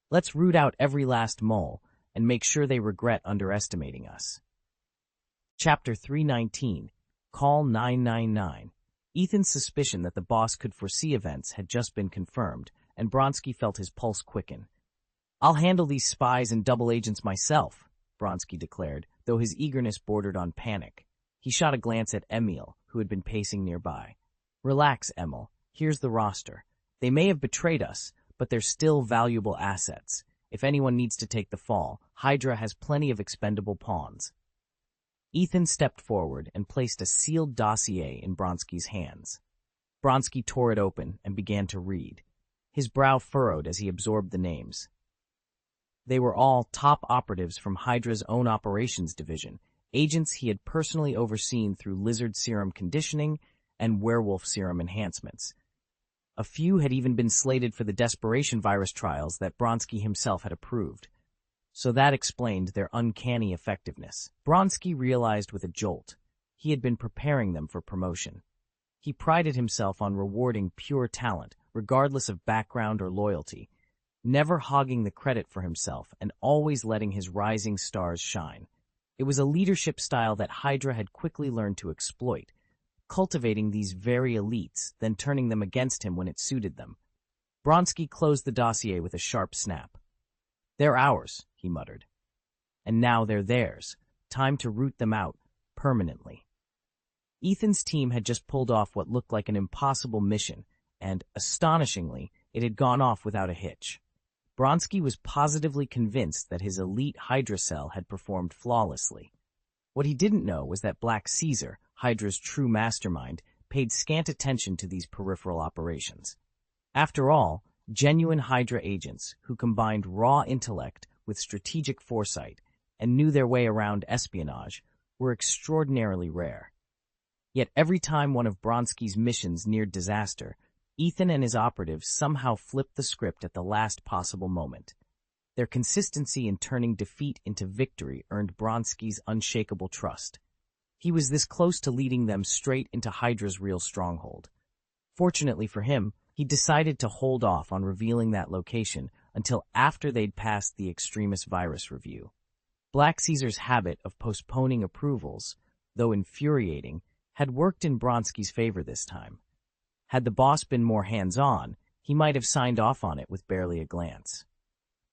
Speaker 1: "Let's root out every last mole and make sure they regret underestimating us." Chapter 319, Call 999. Ethan's suspicion that the boss could foresee events had just been confirmed, and Bronsky felt his pulse quicken. "I'll handle these spies and double agents myself," Bronsky declared, though his eagerness bordered on panic. He shot a glance at Emil, who had been pacing nearby. "Relax, Emil. Here's the roster. They may have betrayed us, but they're still valuable assets. If anyone needs to take the fall, Hydra has plenty of expendable pawns." Ethan stepped forward and placed a sealed dossier in Bronsky's hands. Bronsky tore it open and began to read. His brow furrowed as he absorbed the names. They were all top operatives from Hydra's own operations division, agents he had personally overseen through lizard serum conditioning and werewolf serum enhancements. A few had even been slated for the desperation virus trials that Bronsky himself had approved. So that explained their uncanny effectiveness. Bronsky realized with a jolt. he had been preparing them for promotion. He prided himself on rewarding pure talent, regardless of background or loyalty, never hogging the credit for himself and always letting his rising stars shine. It was a leadership style that Hydra had quickly learned to exploit, cultivating these very elites, then turning them against him when it suited them. Bronsky closed the dossier with a sharp snap. "They're ours," he muttered. "And now they're theirs. Time to root them out, permanently." Ethan's team had just pulled off what looked like an impossible mission, and, astonishingly, it had gone off without a hitch. Bronsky was positively convinced that his elite Hydra cell had performed flawlessly. What he didn't know was that Black Caesar, Hydra's true mastermind, paid scant attention to these peripheral operations. After all, genuine Hydra agents who combined raw intellect with strategic foresight and knew their way around espionage were extraordinarily rare. Yet every time one of Bronsky's missions neared disaster, Ethan and his operatives somehow flipped the script at the last possible moment. Their consistency in turning defeat into victory earned Bronsky's unshakable trust. He was this close to leading them straight into Hydra's real stronghold. Fortunately for him, he decided to hold off on revealing that location until after they'd passed the Extremis virus review. Black Caesar's habit of postponing approvals, though infuriating, had worked in Bronsky's favor this time. Had the boss been more hands-on, he might have signed off on it with barely a glance.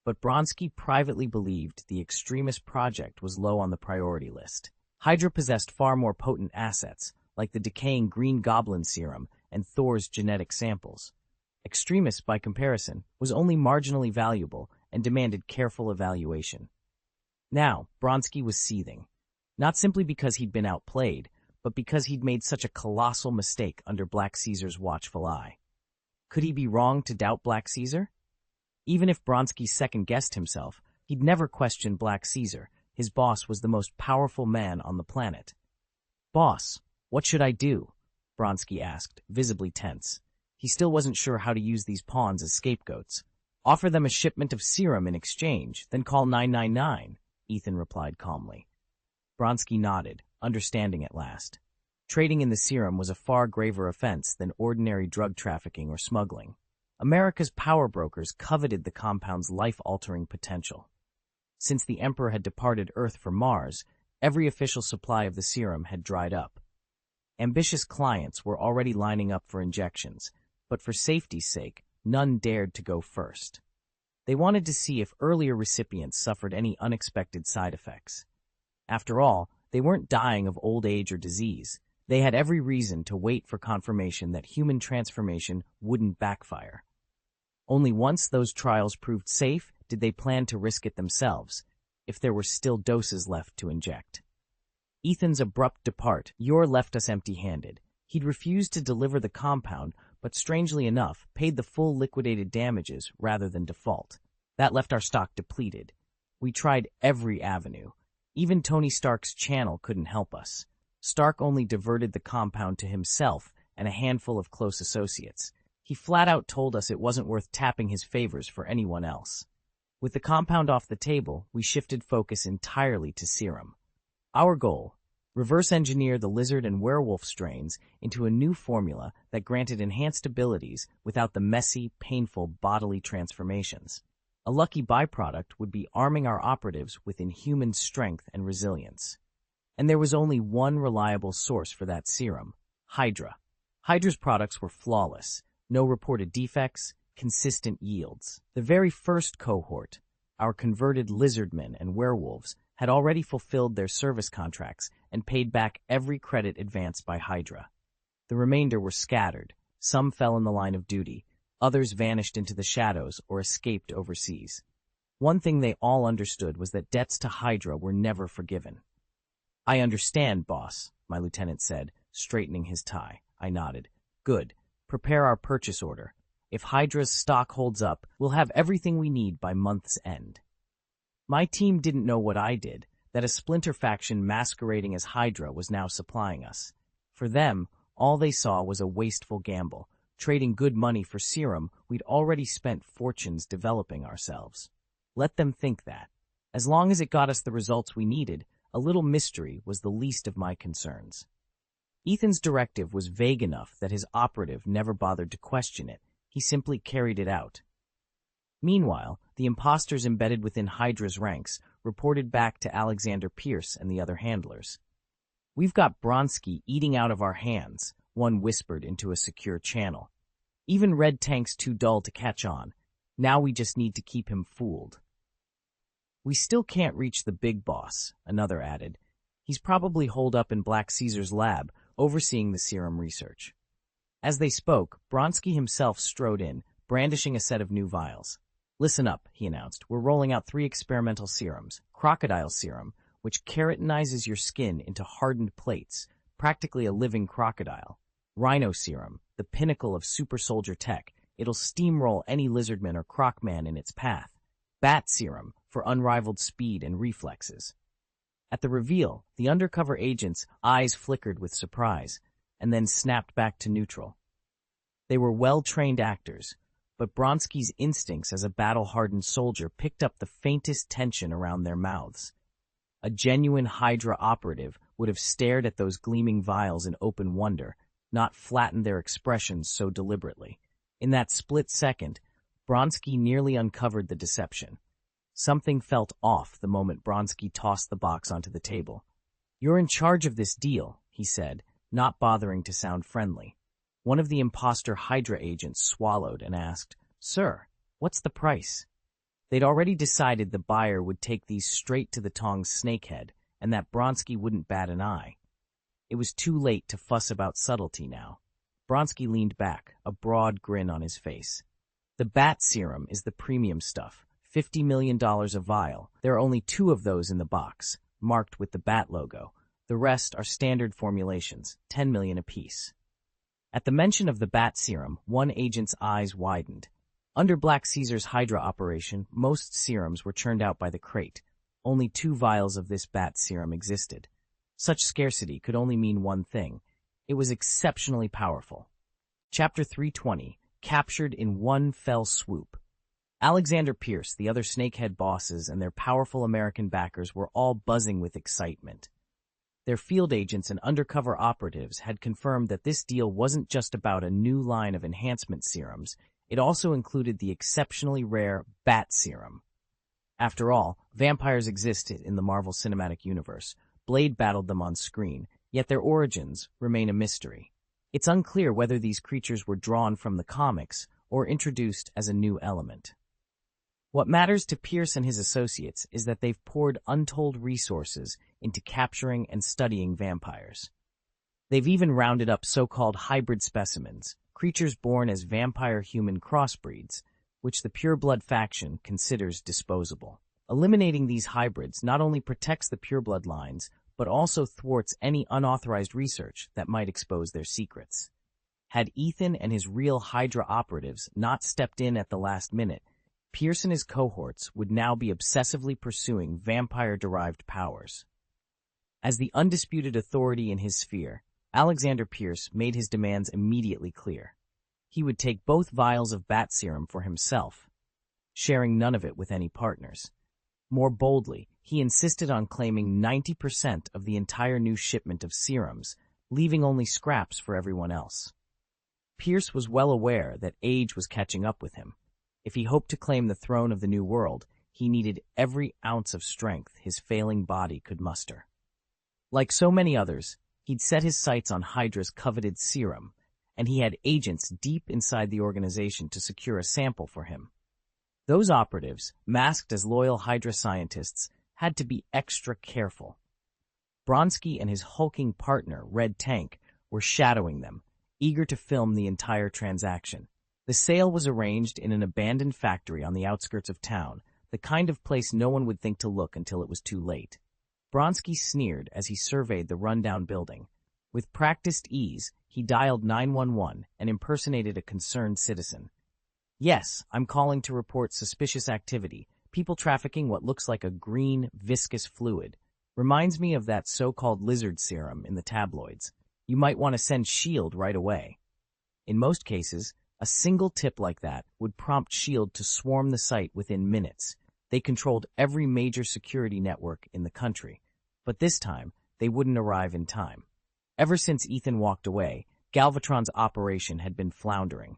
Speaker 1: But Bronsky privately believed the Extremis project was low on the priority list. Hydra possessed far more potent assets, like the decaying Green Goblin serum and Thor's genetic samples. Extremis, by comparison, was only marginally valuable and demanded careful evaluation. Now, Bronsky was seething, not simply because he'd been outplayed, but because he'd made such a colossal mistake under Black Caesar's watchful eye. Could he be wrong to doubt Black Caesar? Even if Bronsky second-guessed himself, he'd never question Black Caesar. His boss was the most powerful man on the planet. "Boss, what should I do?" Bronsky asked, visibly tense. He still wasn't sure how to use these pawns as scapegoats. "Offer them a shipment of serum in exchange, then call 999, Ethan replied calmly. Bronsky nodded, understanding at last. Trading in the serum was a far graver offense than ordinary drug trafficking or smuggling. America's power brokers coveted the compound's life-altering potential. Since the Emperor had departed Earth for Mars, every official supply of the serum had dried up. Ambitious clients were already lining up for injections, but for safety's sake, none dared to go first. They wanted to see if earlier recipients suffered any unexpected side effects. After all, they weren't dying of old age or disease. They had every reason to wait for confirmation that human transformation wouldn't backfire. Only once those trials proved safe did they plan to risk it themselves, if there were still doses left to inject. Ethan's abrupt depart left us empty-handed. He'd refused to deliver the compound, but strangely enough, paid the full liquidated damages rather than default. That left our stock depleted. We tried every avenue. Even Tony Stark's channel couldn't help us. Stark only diverted the compound to himself and a handful of close associates. He flat out told us it wasn't worth tapping his favors for anyone else. With the compound off the table, we shifted focus entirely to serum. Our goal: reverse engineer the lizard and werewolf strains into a new formula that granted enhanced abilities without the messy, painful bodily transformations. A lucky byproduct would be arming our operatives with inhuman strength and resilience. And there was only one reliable source for that serum: Hydra. Hydra's products were flawless. No reported defects, consistent yields. The very first cohort, our converted lizardmen and werewolves, had already fulfilled their service contracts and paid back every credit advanced by Hydra. The remainder were scattered. Some fell in the line of duty. Others vanished into the shadows or escaped overseas. One thing they all understood was that debts to Hydra were never forgiven. "I understand, boss," my lieutenant said, straightening his tie. I nodded. "Good. Prepare our purchase order. If Hydra's stock holds up, we'll have everything we need by month's end." My team didn't know what I did, that a splinter faction masquerading as Hydra was now supplying us. For them, all they saw was a wasteful gamble, trading good money for serum we'd already spent fortunes developing ourselves. Let them think that. As long as it got us the results we needed, a little mystery was the least of my concerns. Ethan's directive was vague enough that his operative never bothered to question it. He simply carried it out. Meanwhile, the imposters embedded within Hydra's ranks reported back to Alexander Pierce and the other handlers. "We've got Bronsky eating out of our hands," one whispered into a secure channel. "Even Red Tank's too dull to catch on. Now we just need to keep him fooled." "We still can't reach the big boss," another added. "He's probably holed up in Black Caesar's lab, overseeing the serum research." As they spoke, Bronsky himself strode in, brandishing a set of new vials. "Listen up," he announced. "We're rolling out 3 experimental serums. Crocodile serum, which keratinizes your skin into hardened plates, practically a living crocodile. Rhino serum, the pinnacle of super soldier tech. It'll steamroll any lizardman or crocman in its path. Bat serum, for unrivaled speed and reflexes." At the reveal, the undercover agent's eyes flickered with surprise, and then snapped back to neutral. They were well-trained actors, but Bronsky's instincts as a battle-hardened soldier picked up the faintest tension around their mouths. A genuine Hydra operative would have stared at those gleaming vials in open wonder, not flattened their expressions so deliberately. In that split second, Bronsky nearly uncovered the deception. Something felt off the moment Bronsky tossed the box onto the table. "You're in charge of this deal," he said, not bothering to sound friendly. One of the imposter Hydra agents swallowed and asked, "Sir, what's the price?" They'd already decided the buyer would take these straight to the Tong's snakehead, and that Bronsky wouldn't bat an eye. It was too late to fuss about subtlety now. Bronsky leaned back, a broad grin on his face. "The bat serum is the premium stuff, $50 million a vial. There are only 2 of those in the box, marked with the bat logo. The rest are standard formulations, 10 million apiece." At the mention of the bat serum, one agent's eyes widened. Under Black Caesar's Hydra operation, most serums were churned out by the crate. Only 2 vials of this bat serum existed. Such scarcity could only mean one thing. It was exceptionally powerful. Chapter 320, Captured in One Fell Swoop. Alexander Pierce, the other snakehead bosses, and their powerful American backers were all buzzing with excitement. Their field agents and undercover operatives had confirmed that this deal wasn't just about a new line of enhancement serums, it also included the exceptionally rare Bat Serum. After all, vampires existed in the Marvel Cinematic Universe. Blade battled them on screen, yet their origins remain a mystery. It's unclear whether these creatures were drawn from the comics or introduced as a new element. What matters to Pierce and his associates is that they've poured untold resources into capturing and studying vampires. They've even rounded up so-called hybrid specimens, creatures born as vampire-human crossbreeds, which the pureblood faction considers disposable. Eliminating these hybrids not only protects the pureblood lines, but also thwarts any unauthorized research that might expose their secrets. Had Ethan and his real Hydra operatives not stepped in at the last minute, Pierce and his cohorts would now be obsessively pursuing vampire-derived powers. As the undisputed authority in his sphere, Alexander Pierce made his demands immediately clear. He would take both vials of bat serum for himself, sharing none of it with any partners. More boldly, he insisted on claiming 90% of the entire new shipment of serums, leaving only scraps for everyone else. Pierce was well aware that age was catching up with him. If he hoped to claim the throne of the New World, he needed every ounce of strength his failing body could muster. Like so many others, he'd set his sights on Hydra's coveted serum, and he had agents deep inside the organization to secure a sample for him. Those operatives, masked as loyal Hydra scientists, had to be extra careful. Bronsky and his hulking partner, Red Tank, were shadowing them, eager to film the entire transaction. The sale was arranged in an abandoned factory on the outskirts of town, the kind of place no one would think to look until it was too late. Bronsky sneered as he surveyed the rundown building. With practiced ease, he dialed 911 and impersonated a concerned citizen. "Yes, I'm calling to report suspicious activity. People trafficking what looks like a green, viscous fluid. Reminds me of that so-called lizard serum in the tabloids. You might want to send S.H.I.E.L.D. right away." In most cases, a single tip like that would prompt S.H.I.E.L.D. to swarm the site within minutes. They controlled every major security network in the country. But this time, they wouldn't arrive in time. Ever since Ethan walked away, Galvatron's operation had been floundering.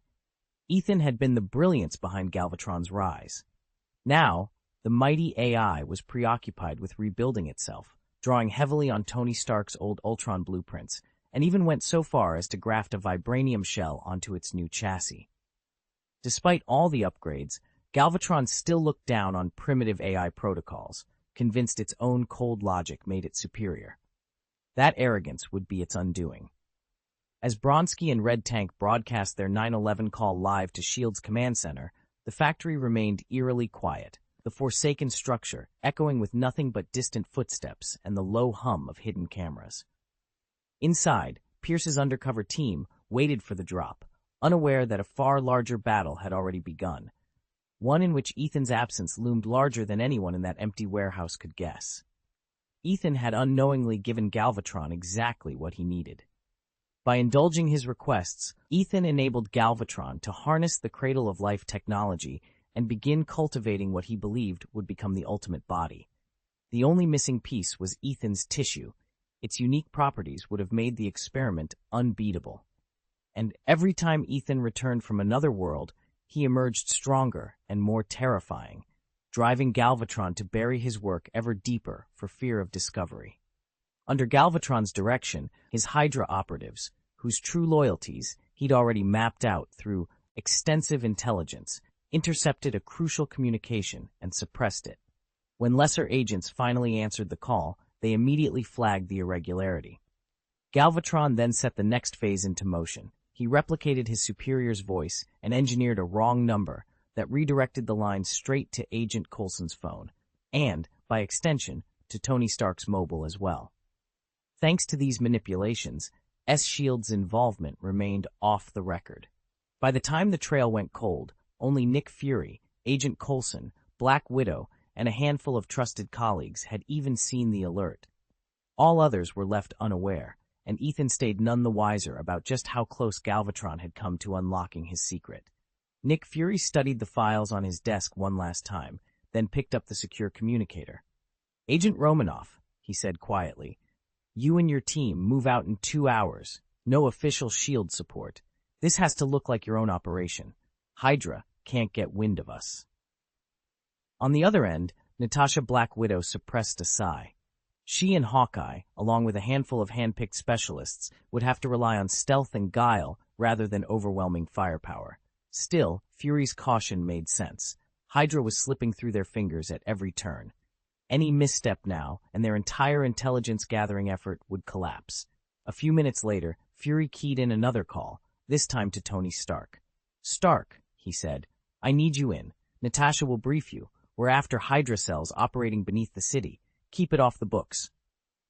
Speaker 1: Ethan had been the brilliance behind Galvatron's rise. Now, the mighty AI was preoccupied with rebuilding itself, drawing heavily on Tony Stark's old Ultron blueprints, and even went so far as to graft a vibranium shell onto its new chassis. Despite all the upgrades, Galvatron still looked down on primitive AI protocols, convinced its own cold logic made it superior. That arrogance would be its undoing. As Bronsky and Red Tank broadcast their 9/11 call live to S.H.I.E.L.D.'s command center, the factory remained eerily quiet, the forsaken structure echoing with nothing but distant footsteps and the low hum of hidden cameras. Inside, Pierce's undercover team waited for the drop, unaware that a far larger battle had already begun, one in which Ethan's absence loomed larger than anyone in that empty warehouse could guess. Ethan had unknowingly given Galvatron exactly what he needed. By indulging his requests, Ethan enabled Galvatron to harness the cradle-of-life technology and begin cultivating what he believed would become the ultimate body. The only missing piece was Ethan's tissue. Its unique properties would have made the experiment unbeatable. And every time Ethan returned from another world, he emerged stronger and more terrifying, driving Galvatron to bury his work ever deeper for fear of discovery. Under Galvatron's direction, his Hydra operatives, whose true loyalties he'd already mapped out through extensive intelligence, intercepted a crucial communication and suppressed it. When lesser agents finally answered the call, they immediately flagged the irregularity. Galvatron then set the next phase into motion. He replicated his superior's voice and engineered a wrong number that redirected the line straight to Agent Coulson's phone, and, by extension, to Tony Stark's mobile as well. Thanks to these manipulations, S.H.I.E.L.D.'s involvement remained off the record. By the time the trail went cold, only Nick Fury, Agent Coulson, Black Widow, and a handful of trusted colleagues had even seen the alert. All others were left unaware, and Ethan stayed none the wiser about just how close Galvatron had come to unlocking his secret. Nick Fury studied the files on his desk one last time, then picked up the secure communicator. "Agent Romanoff," he said quietly, "you and your team move out in 2 hours. No official S.H.I.E.L.D. support. This has to look like your own operation. Hydra can't get wind of us." On the other end, Natasha Black Widow suppressed a sigh. She and Hawkeye, along with a handful of hand-picked specialists, would have to rely on stealth and guile rather than overwhelming firepower. Still, Fury's caution made sense. Hydra was slipping through their fingers at every turn. Any misstep now, and their entire intelligence-gathering effort would collapse. A few minutes later, Fury keyed in another call, this time to Tony Stark. "Stark," he said, "I need you in. Natasha will brief you. We're after Hydra cells operating beneath the city. Keep it off the books."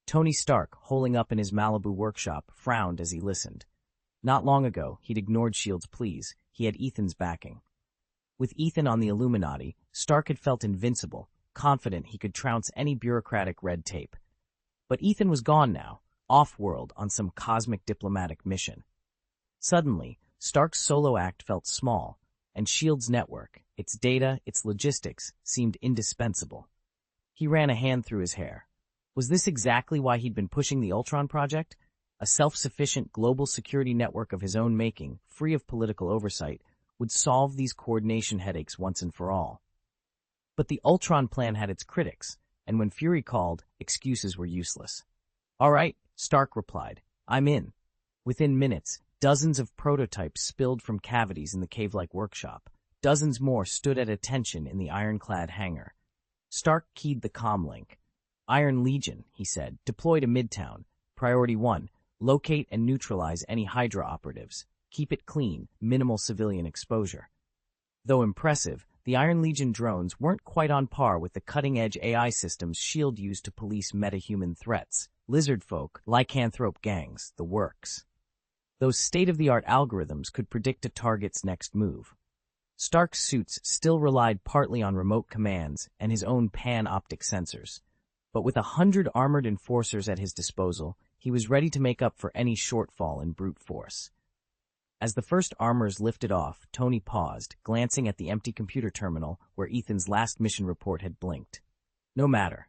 Speaker 1: Tony Stark, holing up in his Malibu workshop, frowned as he listened. Not long ago, he'd ignored S.H.I.E.L.D.'s pleas. He had Ethan's backing. With Ethan on the Illuminati, Stark had felt invincible, confident he could trounce any bureaucratic red tape. But Ethan was gone now, off-world on some cosmic diplomatic mission. Suddenly, Stark's solo act felt small, and S.H.I.E.L.D.'s network, its data, its logistics, seemed indispensable. He ran a hand through his hair. Was this exactly why he'd been pushing the Ultron project? A self-sufficient global security network of his own making, free of political oversight, would solve these coordination headaches once and for all. But the Ultron plan had its critics, and when Fury called, excuses were useless. "All right," Stark replied. "I'm in." Within minutes, dozens of prototypes spilled from cavities in the cave-like workshop. Dozens more stood at attention in the ironclad hangar. Stark keyed the comm link. "Iron Legion," he said, "deploy to Midtown. Priority 1, locate and neutralize any Hydra operatives. Keep it clean, minimal civilian exposure." Though impressive, the Iron Legion drones weren't quite on par with the cutting-edge AI systems S.H.I.E.L.D. used to police metahuman threats. Lizard folk, lycanthrope gangs, the works. Those state-of-the-art algorithms could predict a target's next move. Stark's suits still relied partly on remote commands and his own pan-optic sensors. But with 100 armored enforcers at his disposal, he was ready to make up for any shortfall in brute force. As the first armors lifted off, Tony paused, glancing at the empty computer terminal where Ethan's last mission report had blinked. No matter.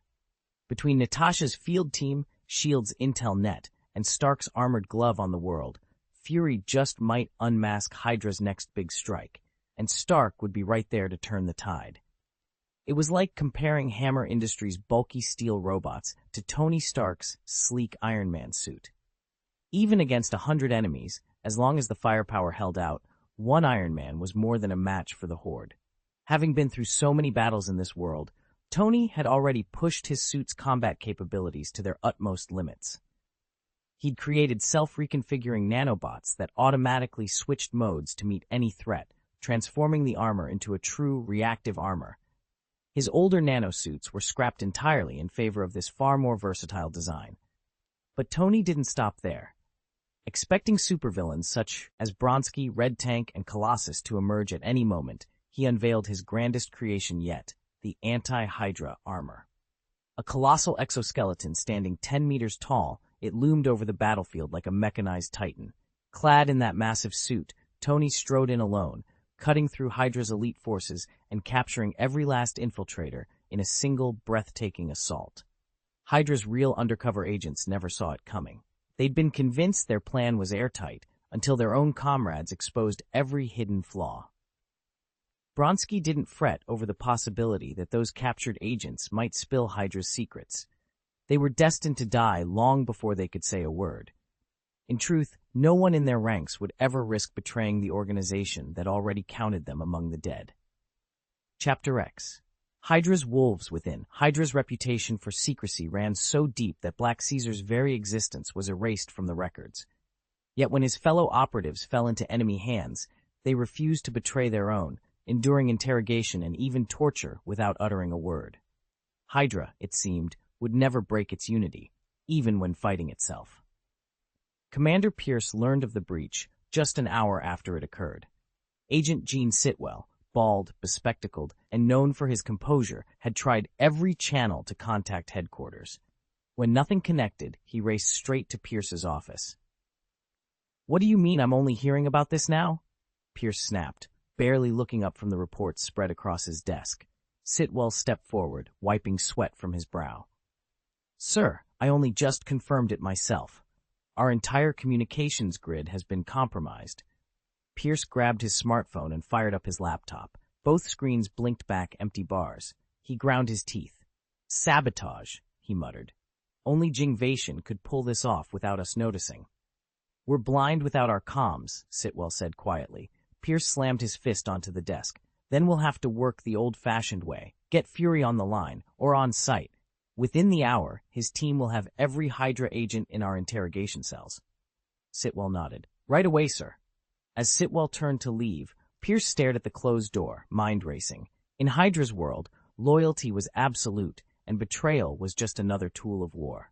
Speaker 1: Between Natasha's field team, S.H.I.E.L.D.'s intel net, and Stark's armored glove on the world, Fury just might unmask Hydra's next big strike, and Stark would be right there to turn the tide. It was like comparing Hammer Industries' bulky steel robots to Tony Stark's sleek Iron Man suit. Even against 100 enemies, as long as the firepower held out, one Iron Man was more than a match for the Horde. Having been through so many battles in this world, Tony had already pushed his suit's combat capabilities to their utmost limits. He'd created self-reconfiguring nanobots that automatically switched modes to meet any threat, transforming the armor into a true reactive armor. His older nanosuits were scrapped entirely in favor of this far more versatile design. But Tony didn't stop there. Expecting supervillains such as Bronsky, Red Tank, and Colossus to emerge at any moment, he unveiled his grandest creation yet, the anti-Hydra armor. A colossal exoskeleton standing 10 meters tall, it loomed over the battlefield like a mechanized titan. Clad in that massive suit, Tony strode in alone, cutting through Hydra's elite forces and capturing every last infiltrator in a single breathtaking assault. Hydra's real undercover agents never saw it coming. They'd been convinced their plan was airtight until their own comrades exposed every hidden flaw. Bronsky didn't fret over the possibility that those captured agents might spill Hydra's secrets. They were destined to die long before they could say a word. In truth, no one in their ranks would ever risk betraying the organization that already counted them among the dead. Chapter X. Hydra's wolves within. Hydra's reputation for secrecy ran so deep that Black Caesar's very existence was erased from the records. Yet when his fellow operatives fell into enemy hands, they refused to betray their own, enduring interrogation and even torture without uttering a word. Hydra, it seemed, would never break its unity, even when fighting itself. Commander Pierce learned of the breach just an hour after it occurred. Agent Gene Sitwell, bald, bespectacled, and known for his composure, had tried every channel to contact headquarters. When nothing connected, he raced straight to Pierce's office. "What do you mean I'm only hearing about this now?" Pierce snapped, barely looking up from the reports spread across his desk. Sitwell stepped forward, wiping sweat from his brow. "Sir, I only just confirmed it myself. Our entire communications grid has been compromised." Pierce grabbed his smartphone and fired up his laptop. Both screens blinked back empty bars. He ground his teeth. "Sabotage," he muttered. "Only Jingvation could pull this off without us noticing." "We're blind without our comms," Sitwell said quietly. Pierce slammed his fist onto the desk. "Then we'll have to work the old-fashioned way. Get Fury on the line, or on site. Within the hour, his team will have every Hydra agent in our interrogation cells." Sitwell nodded. "Right away, sir." As Sitwell turned to leave, Pierce stared at the closed door, mind racing. In Hydra's world, loyalty was absolute, and betrayal was just another tool of war.